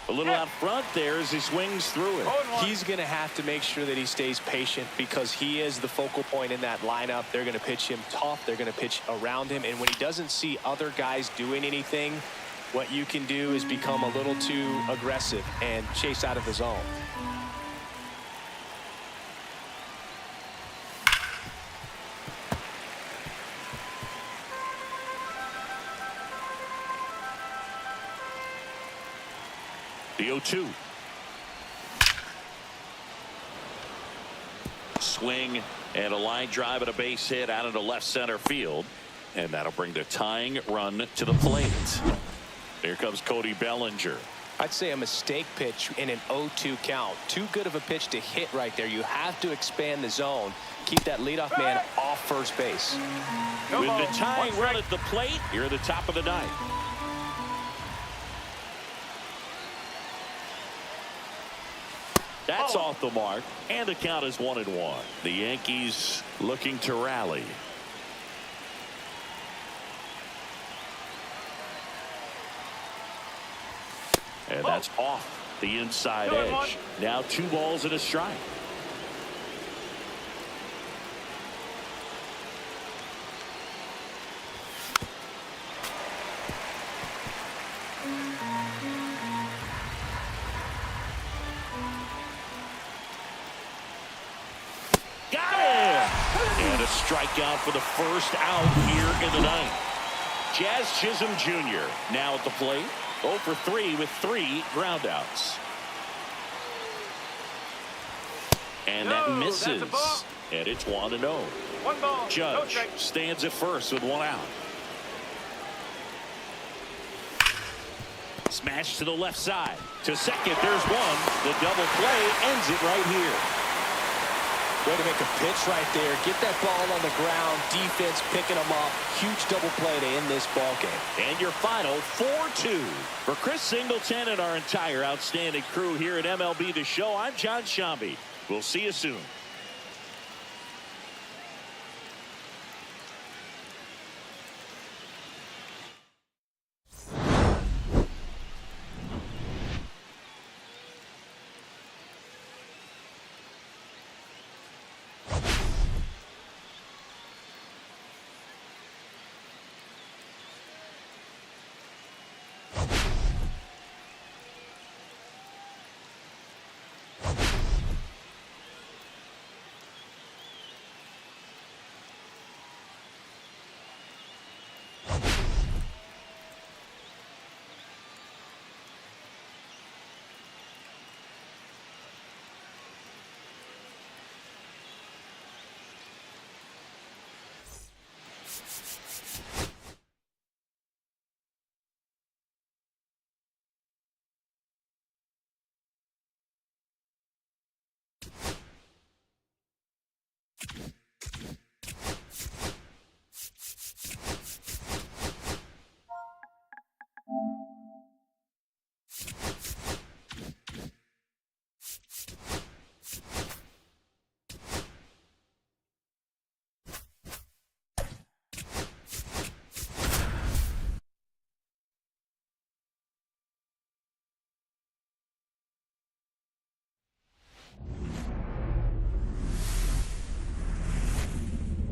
A little out front there as he swings through it. He's going to have to make sure that he stays patient because he is the focal point in that lineup. They're going to pitch him tough. They're going to pitch around him. And when he doesn't see other guys doing anything, what you can do is become a little too aggressive and chase out of the zone. The 0-2. Swing and a line drive and a base hit out into left center field. And that'll bring the tying run to the plate. Here comes Cody Bellinger. I'd say a mistake pitch in an 0-2 count. Too good of a pitch to hit right there. You have to expand the zone. Keep that leadoff man off first base. With the tying run at the plate, here at the top of the ninth. That's off the mark, and the count is 1-1. The Yankees looking to rally. And that's off. The inside 2-1. edge. Now 2 balls and a strike. Got it! And a strikeout for the first out here in the ninth. Jazz Chisholm Jr. now at the plate. 0 for 3 with 3 groundouts. And that misses. That's a ball. And it's 1-0. 1 ball. No Judge strike. stands at first with 1 out. Smash to the left side. To second, there's 1. The double play ends it right here. Way to make a pitch right there. Get that ball on the ground. Defense picking them up. Huge double play to end this ball game. And your final 4-2. For Chris Singleton and our entire outstanding crew here at MLB The Show, I'm John Shambi. We'll see you soon.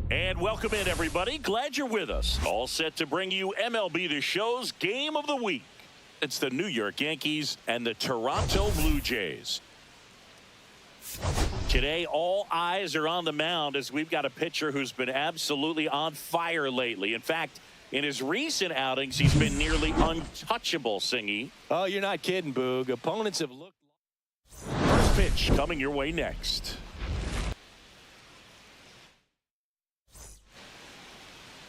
And welcome in, everybody. Glad you're with us. All set to bring you MLB The Show's Game of the Week. It's the New York Yankees and the Toronto Blue Jays. Today, all eyes are on the mound as we've got a pitcher who's been absolutely on fire lately. In fact, in his recent outings, he's been nearly untouchable, Singy. Oh, you're not kidding, Boog. Opponents have looked. First pitch coming your way next.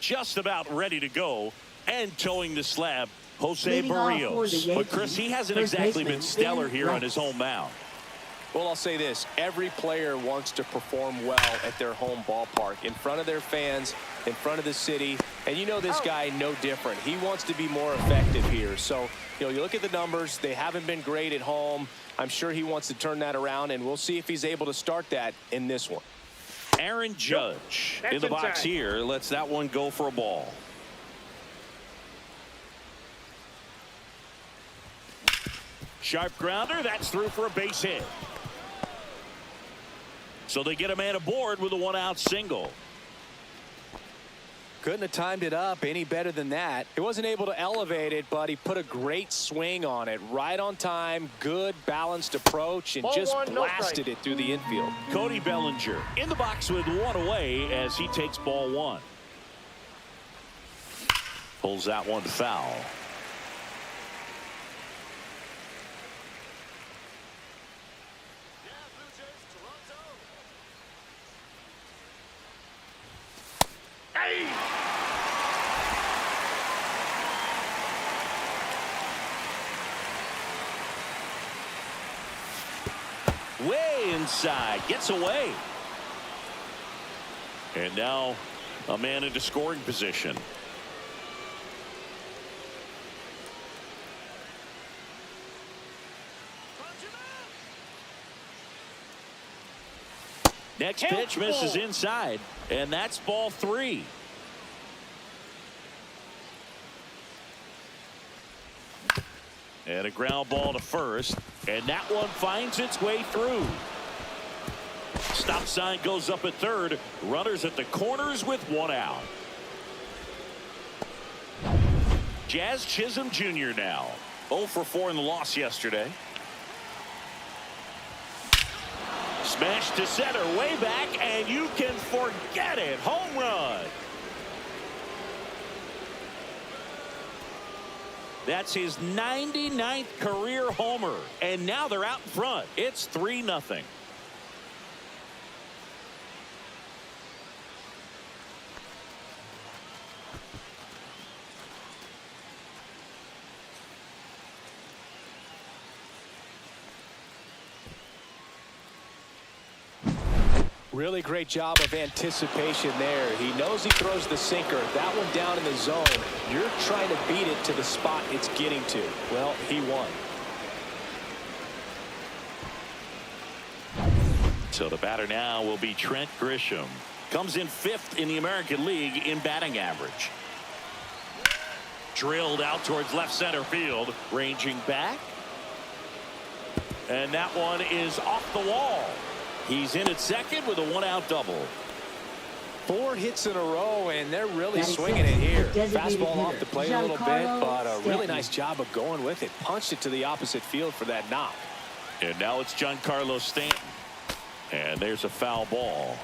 Just about ready to go and towing the slab, Jose Leading off for the Barrios. Yankees, But Chris, he hasn't first exactly baseman, been stellar Ben here on Wright. his home mound. Well, I'll say this. Every player wants to perform well at their home ballpark, in front of their fans, in front of the city. And you know this guy no different. He wants to be more effective here. So, you look at the numbers. They haven't been great at home. I'm sure he wants to turn that around, and we'll see if he's able to start that in this one. Aaron Judge That's in the box inside. here. Lets that one go for a ball. Sharp grounder. That's through for a base hit. So they get a man aboard with a 1-out single. Couldn't have timed it up any better than that. He wasn't able to elevate it, but he put a great swing on it. Right on time, good balanced approach, and Ball just 1, no blasted strike. it through the infield. Cody Bellinger in the box with 1 away as he takes ball 1. Pulls that one foul. Way inside, gets away. And now a man into scoring position. Next pitch misses inside, and that's ball 3. And a ground ball to first. And that one finds its way through. Stop sign goes up at third. Runners at the corners with one out. Jazz Chisholm Jr. now. 0 for 4 in the loss yesterday. Smash to center, way back, and you can forget it. Home run. That's his 99th career homer. And now they're out in front. It's 3-0. Really great job of anticipation there. He knows he throws the sinker. That one down in the zone. You're trying to beat it to the spot it's getting to. Well, he won. So the batter now will be Trent Grisham. Comes in 5th in the American League in batting average. Drilled out towards left center field. Ranging back. And that one is off the wall. He's in at second with a 1-out double. 4 hits in a row, and they're really swinging it here. Fastball off the plate a little bit, but a really nice job of going with it. Punched it to the opposite field for that knock. And now it's Giancarlo Stanton. And there's a foul ball.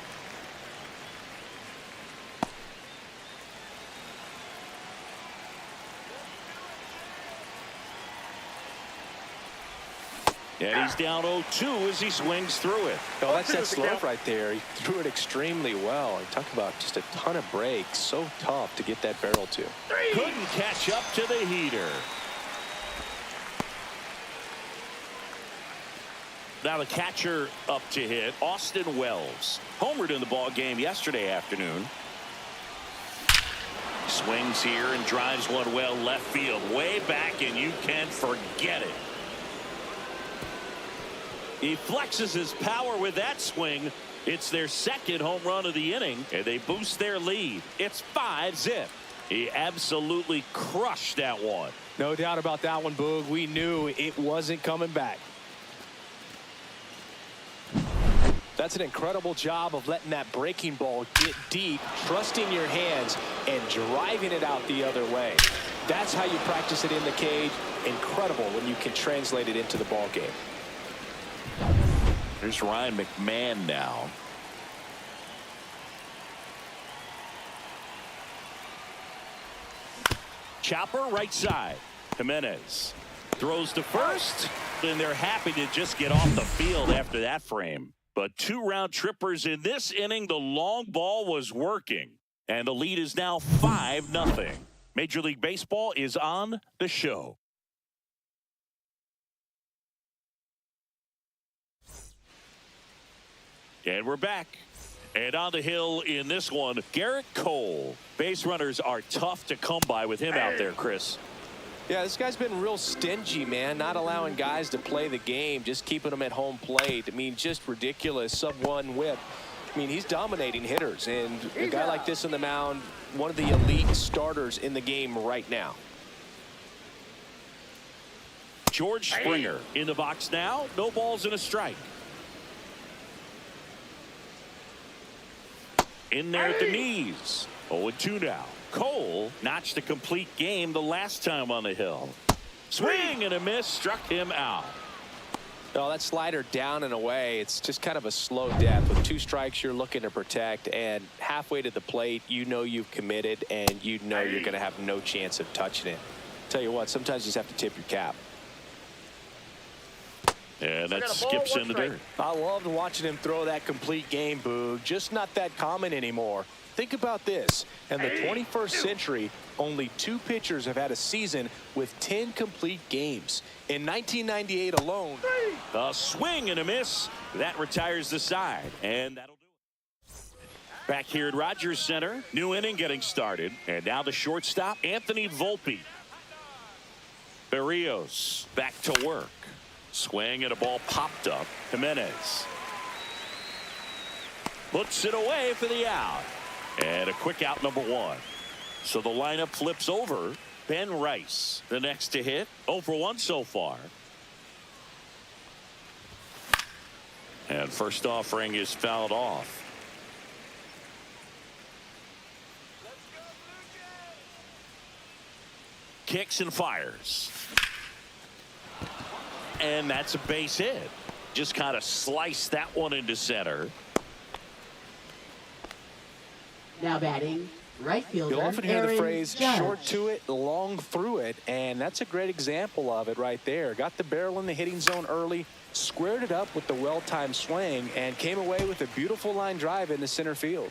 And he's down 0-2 as he swings through it. Oh, that's that slope right there. He threw it extremely well. You talk about just a ton of breaks. So tough to get that barrel to. Couldn't catch up to the heater. Now the catcher up to hit, Austin Wells. Homered in the ball game yesterday afternoon. Swings here and drives one well left field. Way back, and you can forget it. He flexes his power with that swing. It's their second home run of the inning, and they boost their lead. It's 5-0. He absolutely crushed that one. No doubt about that one, Boog. We knew it wasn't coming back. That's an incredible job of letting that breaking ball get deep, trusting your hands, and driving it out the other way. That's how you practice it in the cage. Incredible when you can translate it into the ball game. Here's Ryan McMahon now. Chopper right side. Jimenez throws to first, and they're happy to just get off the field after that frame. But 2 round trippers in this inning. The long ball was working, and the lead is now 5-0. Major League Baseball is on the show. And we're back. And on the hill in this one, Garrett Cole. Base runners are tough to come by with him out there, Chris. Yeah, this guy's been real stingy, man. Not allowing guys to play the game, just keeping them at home plate. I mean, just ridiculous. Sub-1 whip. I mean, he's dominating hitters. And a guy like this on the mound, one of the elite starters in the game right now. George Springer in the box now. No balls and a strike. In there at the knees. 0-2 now. Cole notched a complete game the last time on the hill. Swing and a miss, struck him out. Oh, that slider down and away. It's just kind of a slow death. With 2 strikes, you're looking to protect, and halfway to the plate, you know you've committed, and you know you're going to have no chance of touching it. Tell you what, sometimes you just have to tip your cap. And that skips in the dirt. I loved watching him throw that complete game, Boog. Just not that common anymore. Think about this. In the 21st century, only 2 pitchers have had a season with 10 complete games. In 1998 alone. A swing and a miss. That retires the side. And that'll do it. Back here at Rogers Center. New inning getting started. And now the shortstop, Anthony Volpe. Berrios back to work. Swing and a ball popped up. Jimenez puts it away for the out. And a quick out, number 1. So the lineup flips over. Ben Rice, the next to hit. 0 for 1 so far. And first offering is fouled off. Kicks and fires. And that's a base hit. Just kind of sliced that one into center. Now batting, right fielder. You'll often hear the Aaron phrase Judge. short to it, long through it, and that's a great example of it right there. Got the barrel in the hitting zone early, squared it up with the well-timed swing, and came away with a beautiful line drive into center field.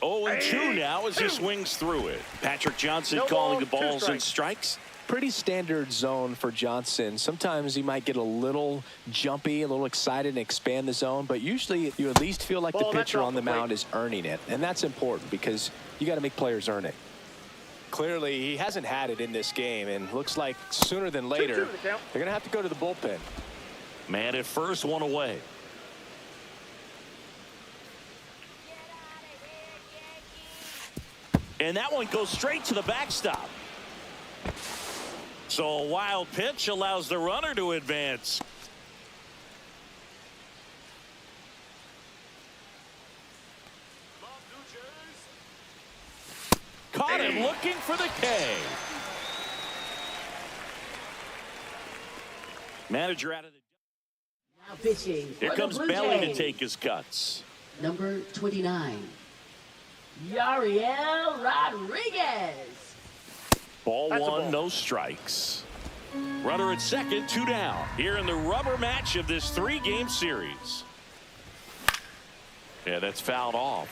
0-2 now as he swings through it. Patrick Johnson calling the balls and strikes. Pretty standard zone for Johnson. Sometimes he might get a little jumpy, a little excited and expand the zone, but usually you at least feel like the pitcher on the mound is earning it, and that's important because you got to make players earn it. Clearly he hasn't had it in this game, and looks like sooner than later they're going to have to go to the bullpen. Man at first, one away. And that one goes straight to the backstop. So a wild pitch allows the runner to advance. Caught him looking for the K. Manager out of the. Now pitching. Here for comes the Blue Belly to Jays. take his cuts. Number 29. Yariel Rodriguez. Ball one, no strikes. Runner at second, 2 down. Here in the rubber match of this 3-game series. Yeah, that's fouled off.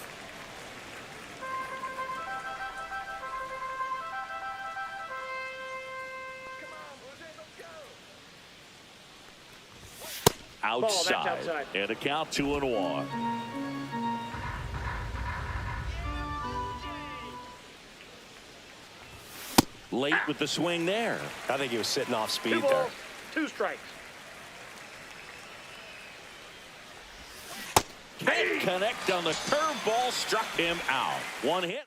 Outside. And a count 2-1. Late with the swing there. I think he was sitting off speed 2 there. balls, 2 strikes. Can't connect on the curveball, struck him out. 1 hit.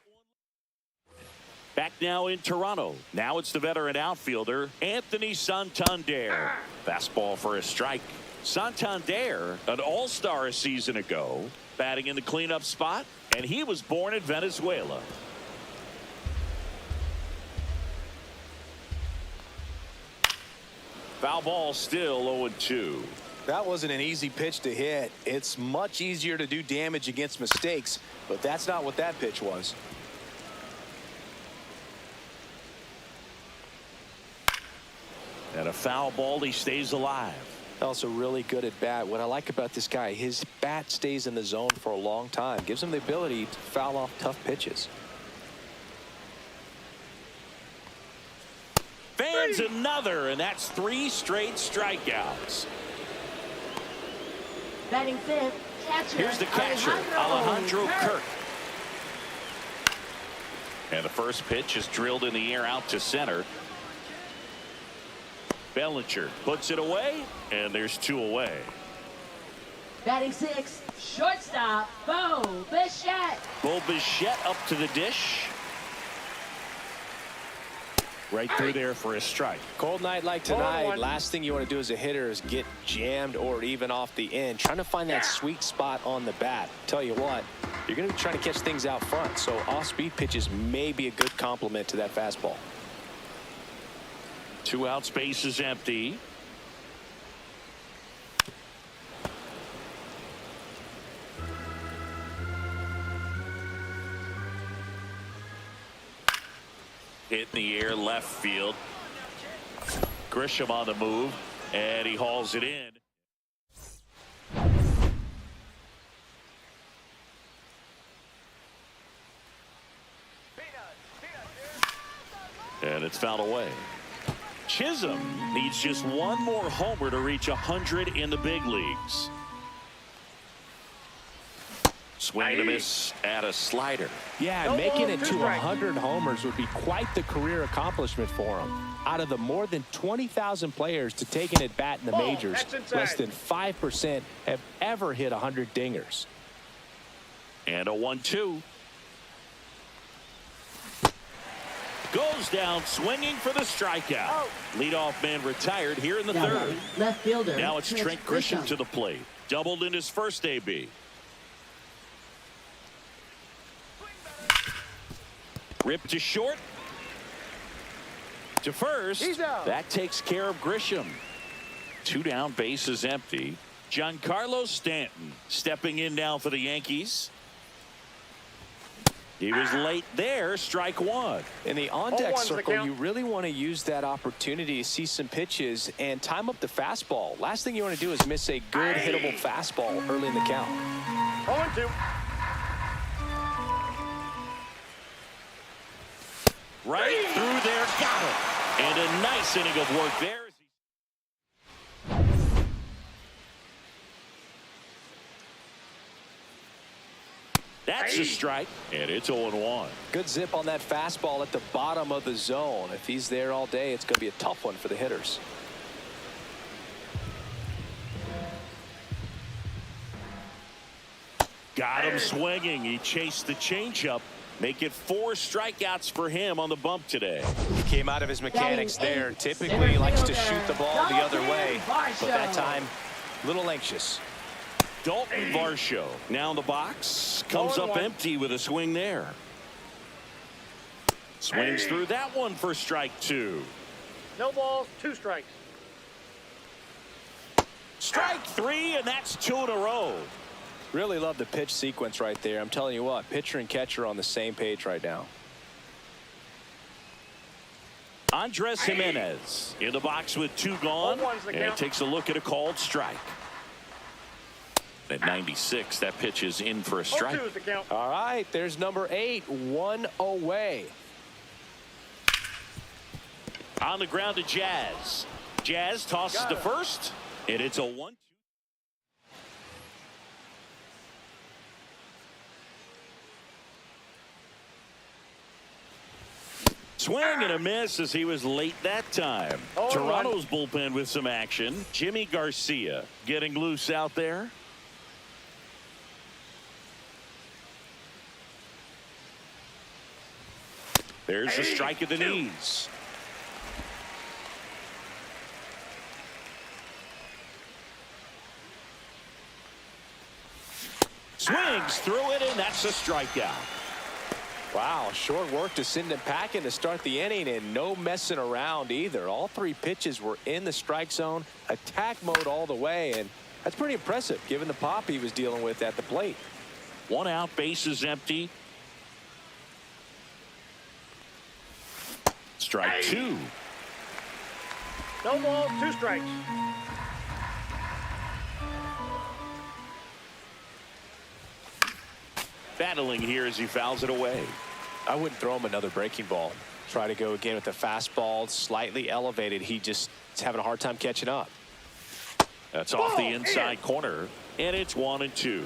Back now in Toronto. Now it's the veteran outfielder, Anthony Santander. Fastball for a strike. Santander, an all-star a season ago, batting in the cleanup spot, and he was born in Venezuela. Foul ball, still 0-2. That wasn't an easy pitch to hit. It's much easier to do damage against mistakes, but that's not what that pitch was. And a foul ball, he stays alive. Also really good at bat. What I like about this guy, his bat stays in the zone for a long time. Gives him the ability to foul off tough pitches. Fans another, and that's 3 straight strikeouts. Batting fifth, catcher. Here's the catcher, Alejandro Kirk. And the first pitch is drilled in the air out to center. Bellinger puts it away, and there's 2 away. Batting sixth, shortstop, Bo Bichette. Bo Bichette up to the dish. Right through there for a strike. Cold night like tonight, last thing you want to do as a hitter is get jammed or even off the end. Trying to find that sweet spot on the bat. Tell you what, you're going to be trying to catch things out front, so off-speed pitches may be a good complement to that fastball. 2 out, space is empty. Hit in the air, left field. Grisham on the move, and he hauls it in. And it's fouled away. Chisholm needs just 1 more homer to reach 100 in the big leagues. Swing and a miss at a slider. Yeah, making it to 100 homers would be quite the career accomplishment for him. Out of the more than 20,000 players to take an at-bat in the majors, less than 5% have ever hit 100 dingers. And a 1-2. Goes down swinging for the strikeout. Leadoff man retired here in the third. Left fielder. Now it's Trent Grisham to the plate. Doubled in his first AB. Ripped to short. To first. That takes care of Grisham. 2 down, bases empty. Giancarlo Stanton stepping in now for the Yankees. He was late there. Strike one. In the on-deck circle, you really want to use that opportunity to see some pitches and time up the fastball. Last thing you want to do is miss a good hittable fastball early in the count. 0-2. Right through there. Got it. And a nice inning of work there. That's a strike, and it's 0-1. Good zip on that fastball at the bottom of the zone. If he's there all day, it's going to be a tough one for the hitters. Got him swinging. He chased the changeup. Make it 4 strikeouts for him on the bump today. He came out of his mechanics there. Typically, he likes to shoot the ball the other way, but that time, a little anxious. Dalton Varsho now in the box. Comes up empty with a swing there. Swings through that one for strike 2. No balls, 2 strikes. Strike 3, and that's 2 in a row. Really love the pitch sequence right there. I'm telling you what, pitcher and catcher are on the same page right now. Andres Jimenez in the box with 2 gone, and takes a look at a called strike. At 96, that pitch is in for a strike. All right, there's number 8, 1 away. On the ground to Jazz. Jazz tosses to first, and it's a 1-2. Swing and a miss as he was late that time. Toronto's bullpen with some action. Jimmy Garcia getting loose out there. There's a strike at the knees. Swings through it, and that's a strikeout. Wow, short work to send him packing to start the inning, and no messing around either. All 3 pitches were in the strike zone, attack mode all the way, and that's pretty impressive given the pop he was dealing with at the plate. 1 out, bases empty. Strike 2. No balls, 2 strikes. Battling here as he fouls it away. I wouldn't throw him another breaking ball. Try to go again with the fastball, slightly elevated. He just is having a hard time catching up. That's off the inside corner, and it's 1-2.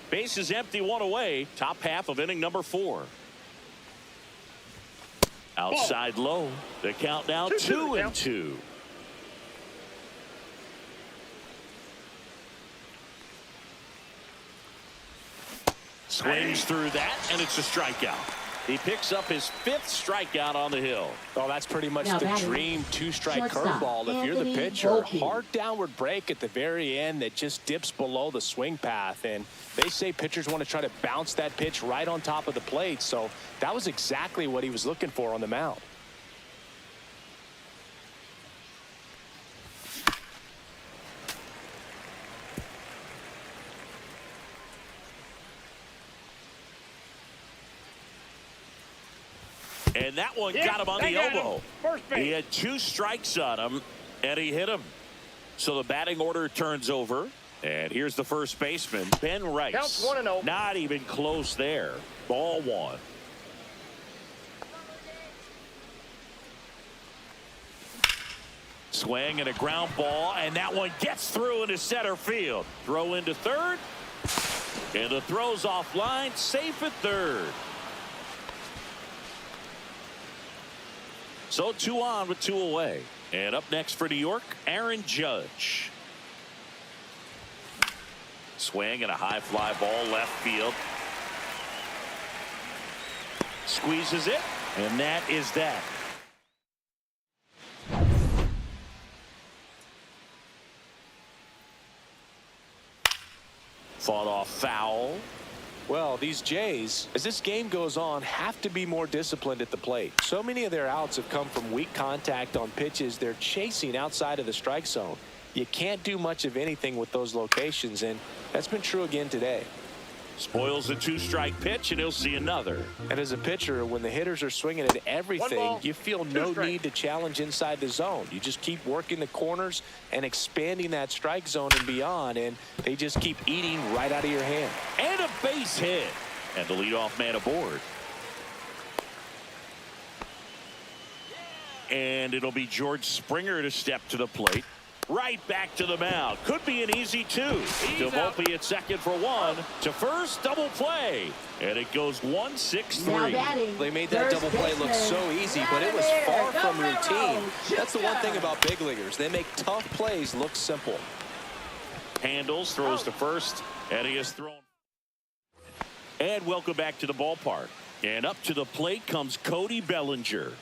Bases empty, 1 away. Top half of inning number 4. Outside low. The count now 2-2. Swings through that, and it's a strikeout. He picks up his 5th strikeout on the hill. Oh, that's pretty much the dream 2-strike curveball. If you're the pitcher, hard downward break at the very end that just dips below the swing path. And they say pitchers want to try to bounce that pitch right on top of the plate. So that was exactly what he was looking for on the mound. And that one got him on the elbow. He had 2 strikes on him, and he hit him. So the batting order turns over. And here's the first baseman, Ben Rice. Counts 1-0. Not even close there. Ball 1. Swing and a ground ball, and that one gets through into center field. Throw into third. And the throw's offline, safe at third. So 2 on with 2 away. And up next for New York, Aaron Judge. Swing and a high fly ball left field. Squeezes it, and that is that. Fought off foul. Well, these Jays, as this game goes on, have to be more disciplined at the plate. So many of their outs have come from weak contact on pitches they're chasing outside of the strike zone. You can't do much of anything with those locations, and that's been true again today. Spoils a 2-strike pitch, and he'll see another. And as a pitcher, when the hitters are swinging at everything, you feel no need to challenge inside the zone. You just keep working the corners and expanding that strike zone and beyond, and they just keep eating right out of your hand. And a base hit. And the leadoff man aboard. And it'll be George Springer to step to the plate. Right back to the mound. Could be an easy 2. To Volpe at second for 1. To first, double play. And it goes 1-6-3. They made that double play look so easy, but it was far from routine. That's the one thing about big leaguers. They make tough plays look simple. Handles, throws to first, and he is thrown. And welcome back to the ballpark. And up to the plate comes Cody Bellinger.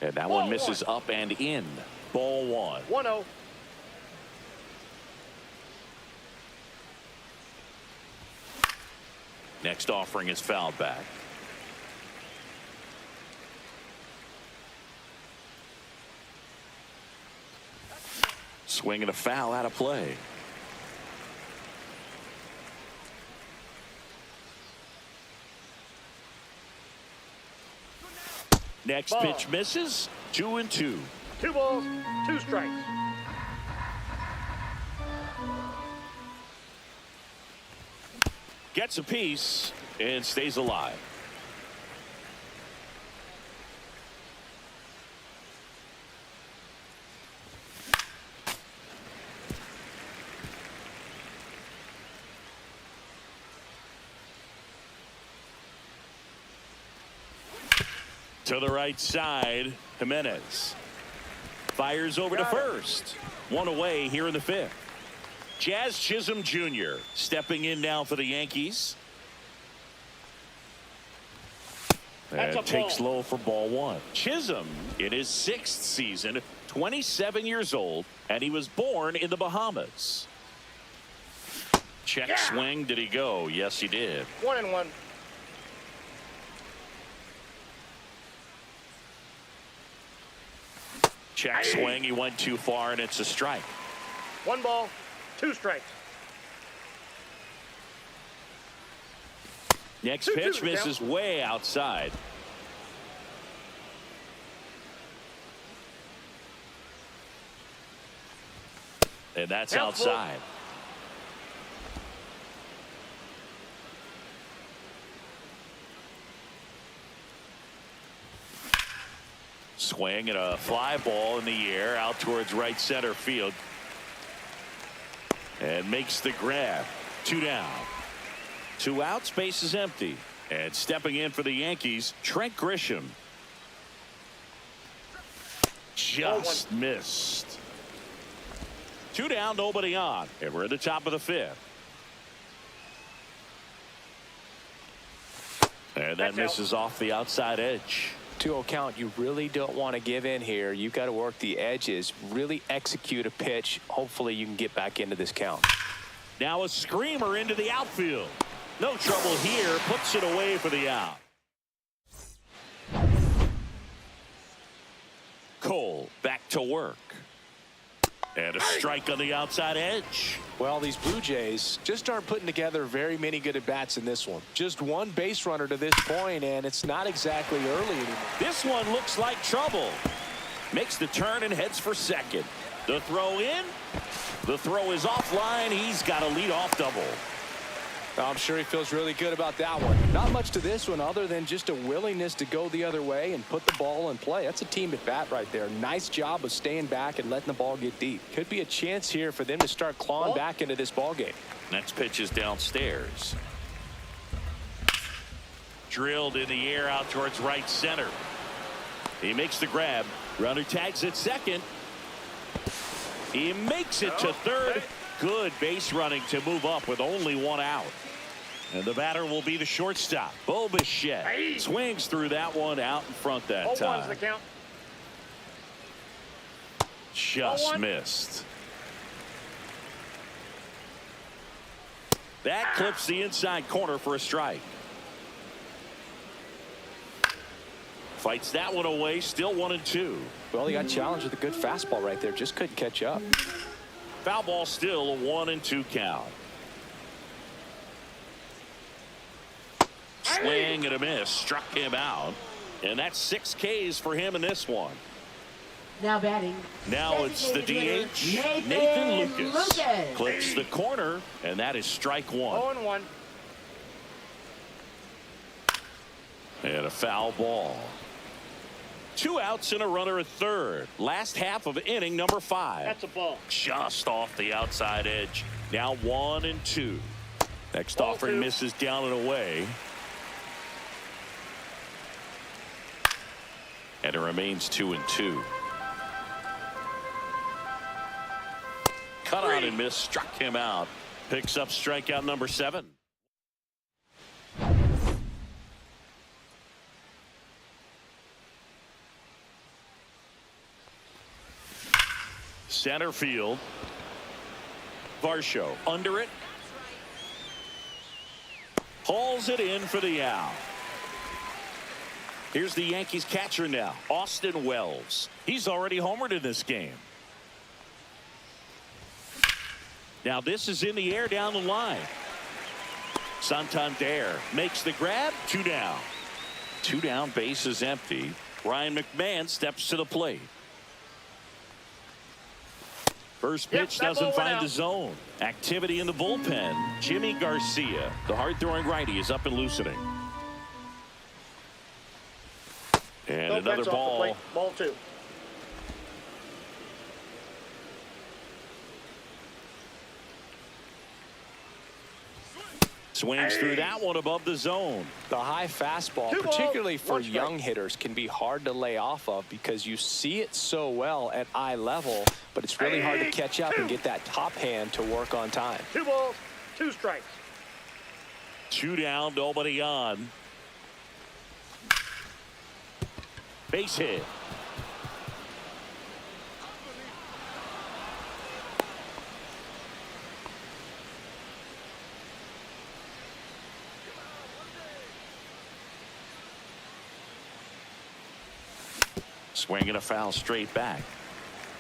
And that one misses up and in. Ball 1. 1-0. Next offering is fouled back. Swing and a foul out of play. Next pitch misses. 2-2. 2 balls, 2 strikes. Gets a piece and stays alive. To the right side, Jimenez fires over to first. 1 away here in the 5th. Jazz Chisholm Jr. stepping in now for the Yankees. And takes low for ball 1. Chisholm in his 6th season, 27 years old, and he was born in the Bahamas. Check swing. Did he go? Yes, he did. 1-1. Check swing. He went too far, and it's a strike. 1 ball, 2 strikes. Next pitch misses way outside. And that's outside. Swing and a fly ball in the air out towards right center field. And makes the grab. 2 down. 2 outs, base is empty. And stepping in for the Yankees, Trent Grisham. Just missed. 2 down, nobody on. And we're at the top of the 5th. And that misses off the outside edge. 2-0 count. You really don't want to give in here. You've got to work the edges, really execute a pitch. Hopefully you can get back into this count. Now a screamer into the outfield. No trouble here. Puts it away for the out. Cole back to work. And a strike on the outside edge. Well, these Blue Jays just aren't putting together very many good at-bats in this one. Just 1 base runner to this point, and it's not exactly early anymore. This one looks like trouble. Makes the turn and heads for second. The throw in. The throw is offline. He's got a leadoff double. I'm sure he feels really good about that one. Not much to this one other than just a willingness to go the other way and put the ball in play. That's a team at bat right there. Nice job of staying back and letting the ball get deep. Could be a chance here for them to start clawing back into this ball game. Next pitch is downstairs. Drilled in the air out towards right center. He makes the grab. Runner tags at second. He makes it to third. Good base running to move up with only 1 out. And the batter will be the shortstop, Bichette. Swings through that one out in front that time. 0-1's the count. Just missed. That clips the inside corner for a strike. Fights that one away, still 1-2. Well, he got challenged with a good fastball right there. Just couldn't catch up. Foul ball, still a 1-2 count. Swing and a miss, struck him out. And that's 6 Ks for him in this one. Now batting. Now it's the DH, Nathan Lucas. Clips the corner, and that is strike 1. 0-1. And a foul ball. 2 outs and a runner at third. Last half of inning number 5. That's a ball. Just off the outside edge. Now 1-2. Next Ball offering 2. misses down and away. And it remains 2-2. Cut out and miss, struck him out. Picks up strikeout number 7. Center field. Varsho under it. Hauls it in for the out. Here's the Yankees catcher now, Austin Wells. He's already homered in this game. Now this is in the air down the line. Santander makes the grab. 2 down. 2 down, base is empty. Ryan McMahon steps to the plate. First pitch doesn't find the zone. Activity in the bullpen. Jimmy Garcia, the hard-throwing righty, is up and loosening. And No another fence off the ball. plate. Ball 2. Swings through that one above the zone. The high fastball, 2 balls, particularly for 1 strike. young hitters, can be hard to lay off of because you see it so well at eye level, but it's really hard to catch up and get that top hand to work on time. 2 balls, 2 strikes. 2 down, nobody on. Base hit. Swinging a foul straight back.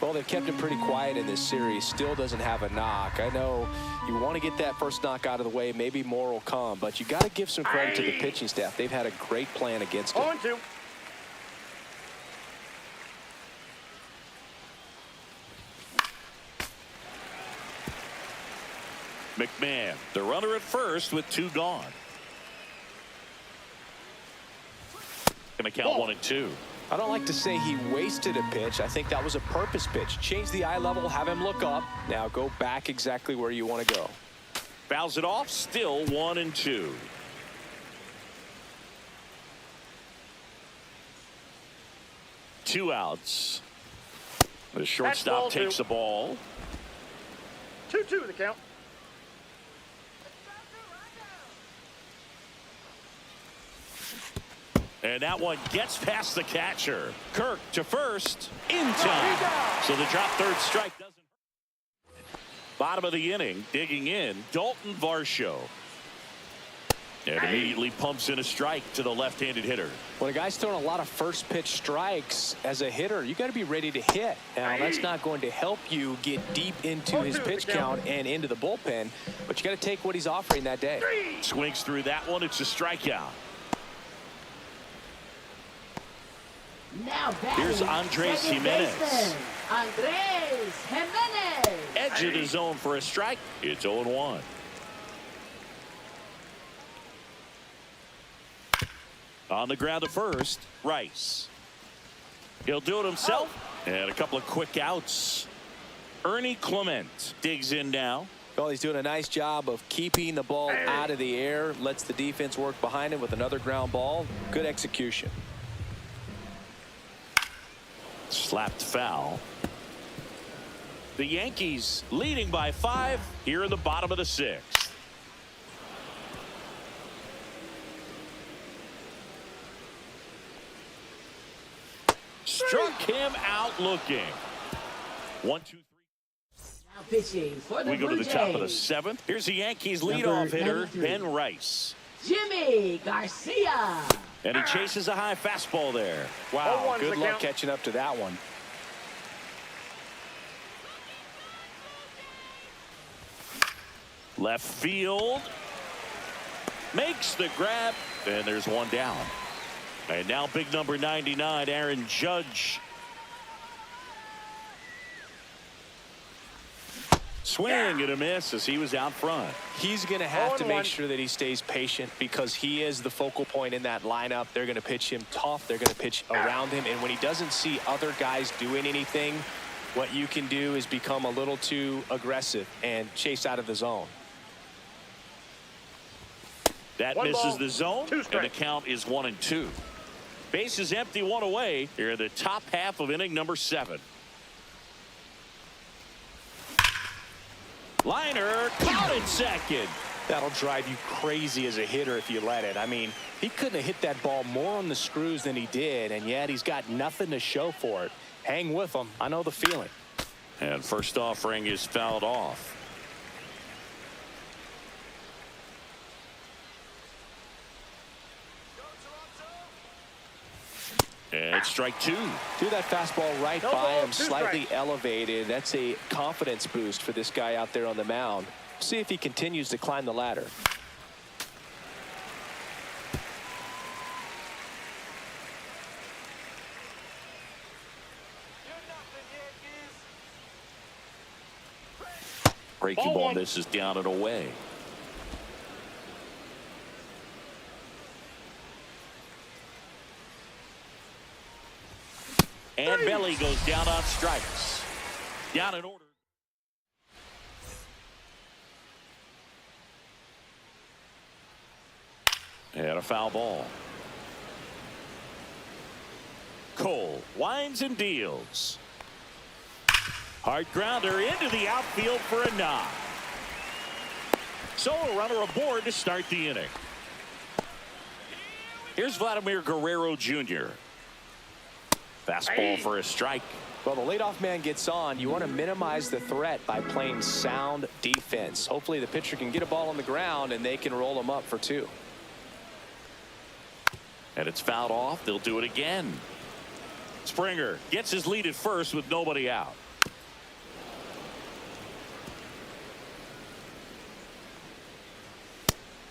Well, they've kept it pretty quiet in this series. Still doesn't have a knock. I know you want to get that first knock out of the way. Maybe more will come, but you got to give some credit to the pitching staff. They've had a great plan against it. 0-2. McMahon, the runner at first with 2 gone. Gonna count 1-2. I don't like to say he wasted a pitch. I think that was a purpose pitch. Change the eye level, have him look up. Now go back exactly where you want to go. Fouls it off, still 1-2. Two outs. The shortstop takes the ball. 2-2 the count. And that one gets past the catcher. Kirk to first in time. So the drop third strike doesn't hurt. Bottom of the inning, digging in, Dalton Varsho. And immediately pumps in a strike to the left-handed hitter. When a guy's throwing a lot of first pitch strikes as a hitter, you got to be ready to hit. Now that's not going to help you get deep into his pitch count and into the bullpen, but you got to take what he's offering that day. Swings through that one. It's a strikeout. Now batting. Here's Andres second Jimenez. baseman, Andres Jimenez. Edge of the zone for a strike. It's 0-1. On the ground to first, Rice. He'll do it himself. And a couple of quick outs. Ernie Clement digs in now. Well, he's doing a nice job of keeping the ball out of the air. Lets the defense work behind him with another ground ball. Good execution. Slapped foul. The Yankees leading by 5 here in the bottom of the 6th. struck him out looking. 1, 2, 3. Now pitching for the We go to Blue the top of the Jays, 7th. Here's the Yankees Number leadoff hitter, 93. Ben Rice. Jimmy Garcia. And he chases a high fastball there. Wow, 0-1's good the luck count. catching up to that one. Left field. Makes the grab. And there's one down. And now big number 99, Aaron Judge. Swing and a miss as he was out front. He's going to have to 0-1. make sure that he stays patient because he is the focal point in that lineup. They're going to pitch him tough. They're going to pitch around him. And when he doesn't see other guys doing anything, what you can do is become a little too aggressive and chase out of the zone. That One misses ball, the zone, 2 and the strikes. count is 1-2. Base is empty, 1 away. Here in the top half of inning number 7. Liner caught at second. That'll drive you crazy as a hitter if you let it. I mean, he couldn't have hit that ball more on the screws than he did, and yet he's got nothing to show for it. Hang with him. I know the feeling. And first offering is fouled off. And strike 2. Do that fastball right No by ball, him, 2 slightly strikes. elevated. That's a confidence boost for this guy out there on the mound. See if he continues to climb the ladder. Breaking Ball ball 1. misses down and away. And Belly goes down on strikes. Down in order. And a foul ball. Cole winds and deals. Hard grounder into the outfield for a knock. So a runner aboard to start the inning. Here's Vladimir Guerrero Jr. Fastball for a strike. Well, the leadoff man gets on. You want to minimize the threat by playing sound defense. Hopefully the pitcher can get a ball on the ground and they can roll him up for 2. And it's fouled off. They'll do it again. Springer gets his lead at first with nobody out.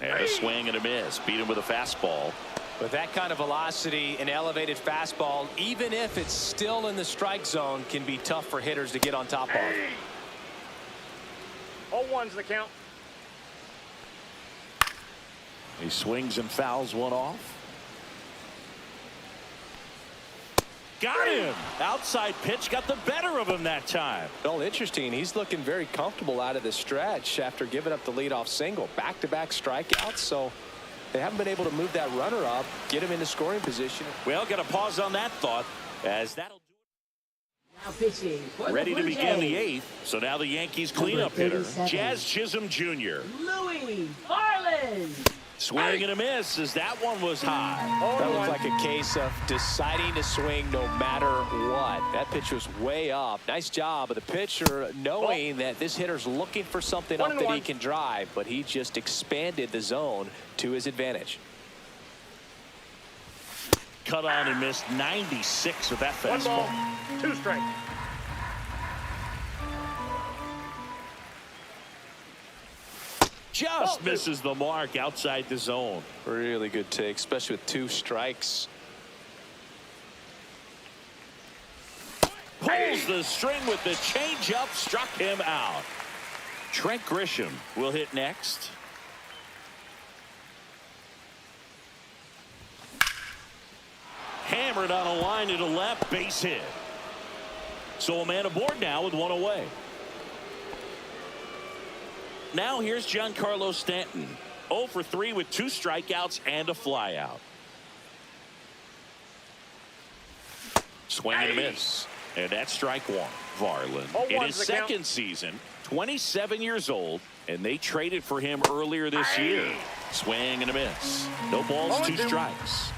And a swing and a miss. Beat him with a fastball. With that kind of velocity, an elevated fastball, even if it's still in the strike zone, can be tough for hitters to get on top of. 0-1's the count. He swings and fouls one off. Got him. Outside pitch got the better of him that time. Well, interesting. He's looking very comfortable out of the stretch after giving up the leadoff single. Back-to-back strikeouts, so they haven't been able to move that runner up, get him into scoring position. Well, got to pause on that thought, as that'll do Now pitching for it. Ready the to Blue begin Jays, the 8th. So now the Yankees cleanup Number hitter, 37. Jazz Chisholm Jr. Louis Varland. Swing and a miss as that one was high. That looks 0-1. like a case of deciding to swing no matter what. That pitch was way up. Nice job of the pitcher knowing that this hitter's looking for something up that he 1-1. can drive, but he just expanded the zone to his advantage. Cut on and missed 96 with that 1 ball, fastball. 2 strikes. Just Ball 2. misses the mark outside the zone. Really good take, especially with 2 strikes. Pulls the string with the changeup, struck him out. Trent Grisham will hit next. Hammered on a line to the left, base hit. So a man aboard now with 1 away. Now here's Giancarlo Stanton. 0 for 3 with 2 strikeouts and a flyout. Swing and a miss. And that's strike 1. Varland 0-1's in his the count. second season, 27 years old, and they traded for him earlier this year. Swing and a miss. No balls, 2 0-2. strikes.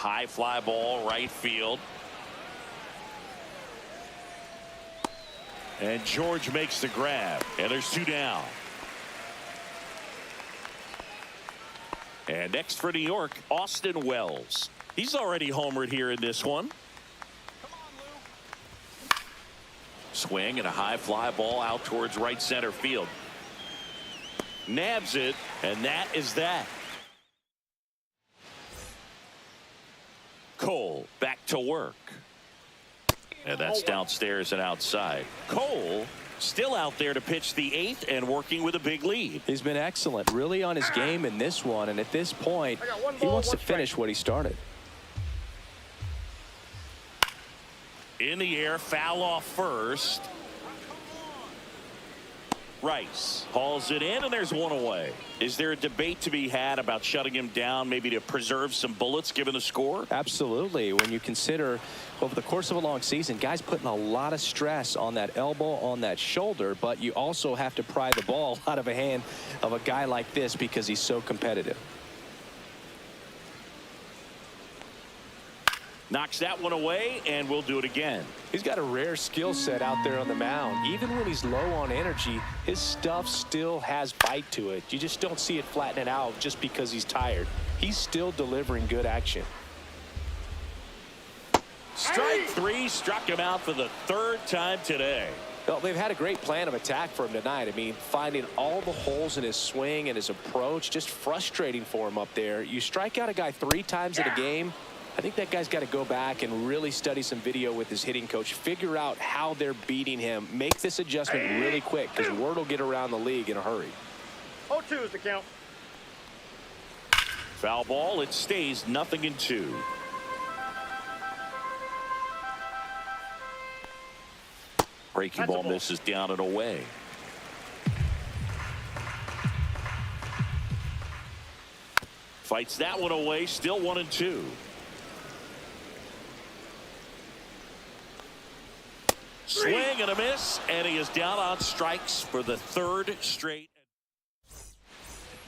high fly ball right field. And George makes the grab, and there's 2 down. And next for New York, Austin Wells. He's already homered here in this one. Swing and a high fly ball out towards right center field. Nabs it, and that is that. Cole back to work. And that's downstairs and outside. Cole still out there to pitch the 8th and working with a big lead. He's been excellent, really on his game in this one, and at this point he wants to finish what he started. In the air, foul off first. Rice hauls it in, and there's 1 away. Is there a debate to be had about shutting him down, maybe to preserve some bullets given the score? Absolutely. When you consider over the course of a long season, guys putting a lot of stress on that elbow, on that shoulder, but you also have to pry the ball out of a hand of a guy like this because he's so competitive. Knocks that one away, and we'll do it again. He's got a rare skill set out there on the mound. Even when he's low on energy, his stuff still has bite to it. You just don't see it flattening out just because he's tired. He's still delivering good action. Strike 3, struck him out for the 3rd time today. Well, they've had a great plan of attack for him tonight. I mean, finding all the holes in his swing and his approach, just frustrating for him up there. You strike out a guy 3 times in a game, I think that guy's got to go back and really study some video with his hitting coach, figure out how they're beating him, make this adjustment really quick because word will get around the league in a hurry. 0-2 is the count. Foul ball, it stays 0-2. Breaking ball misses down and away. Fights that one away, still 1-2. Swing and a miss, and he is down on strikes for the 3rd straight.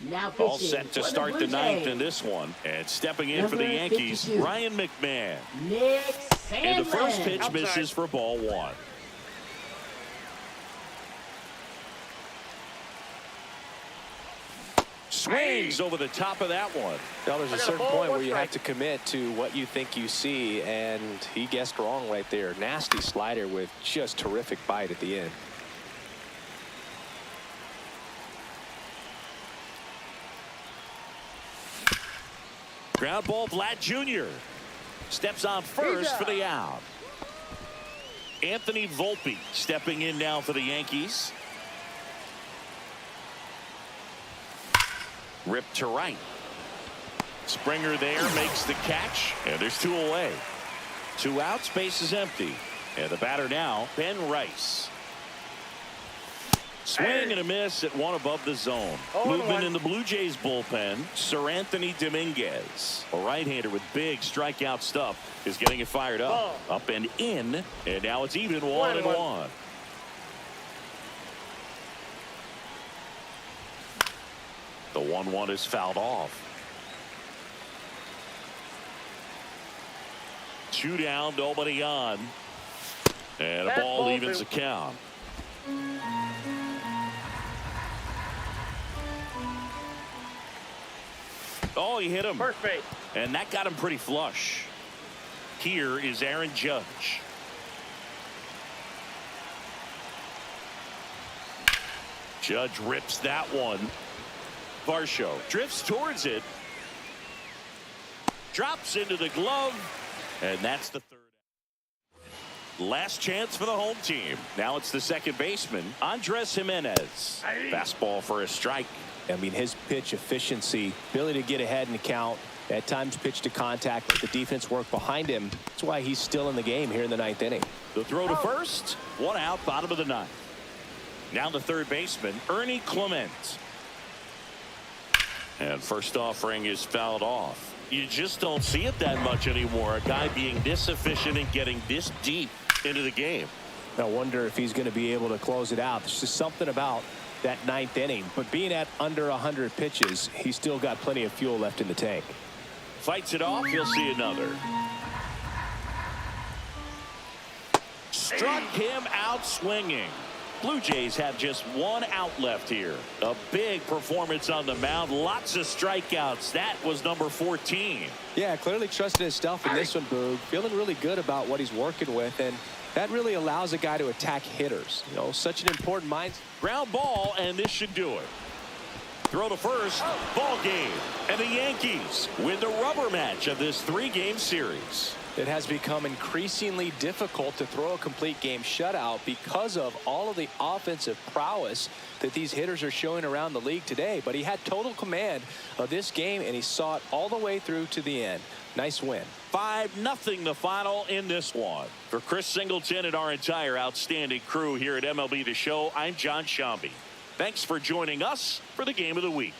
Now All set to start the 9th in this one. And stepping in for the Yankees, 52. Ryan McMahon. Nick And the first Sandlin. pitch misses for ball 1. Swings over the top of that one. Now, there's a certain point where you have to commit to what you think you see, and he guessed wrong right there. Nasty slider with just terrific bite at the end. Ground ball, Vlad Jr. steps on first for the out. Anthony Volpe stepping in now for the Yankees. Ripped to right. Springer there makes the catch, and there's 2 away. 2 outs, base is empty. And the batter now, Ben Rice. Swing and a miss at 1 above the zone. Movement in the Blue Jays bullpen, Sir Anthony Dominguez, a right-hander with big strikeout stuff, is getting it fired up. Up and in, and now it's even 1-1. The 1-1 is fouled off. 2 down, nobody on. And a ball evens the count. Oh, he hit him. First base. And that got him pretty flush. Here is Aaron Judge. Judge rips that one. Varsho drifts towards it. Drops into the glove. And that's the 3rd. Last chance for the home team. Now it's the second baseman, Andres Jimenez. Fastball for a strike. I mean, his pitch efficiency, ability to get ahead in the count, at times pitch to contact, let the defense work behind him. That's why he's still in the game here in the 9th inning. The throw to first, 1 out, bottom of the 9th. Now the third baseman, Ernie Clement. And first offering is fouled off. You just don't see it that much anymore. A guy being this efficient and getting this deep into the game. I wonder if he's going to be able to close it out. There's just something about that 9th inning. But being at under 100 pitches, he's still got plenty of fuel left in the tank. Fights it off. He'll see another. Struck him out swinging. Blue Jays have just one out left here. A big performance on the mound. Lots of strikeouts. That was number 14. Yeah, clearly trusted his stuff in this one, Boog. Feeling really good about what he's working with, and that really allows a guy to attack hitters. You know, such an important mind. Ground ball, and this should do it. Throw to first. Ball game. And the Yankees win the rubber match of this 3-game series. It has become increasingly difficult to throw a complete game shutout because of all of the offensive prowess that these hitters are showing around the league today. But he had total command of this game, and he saw it all the way through to the end. Nice win. 5-0 the final in this one. For Chris Singleton and our entire outstanding crew here at MLB The Show, I'm John Shambi. Thanks for joining us for the Game of the Week.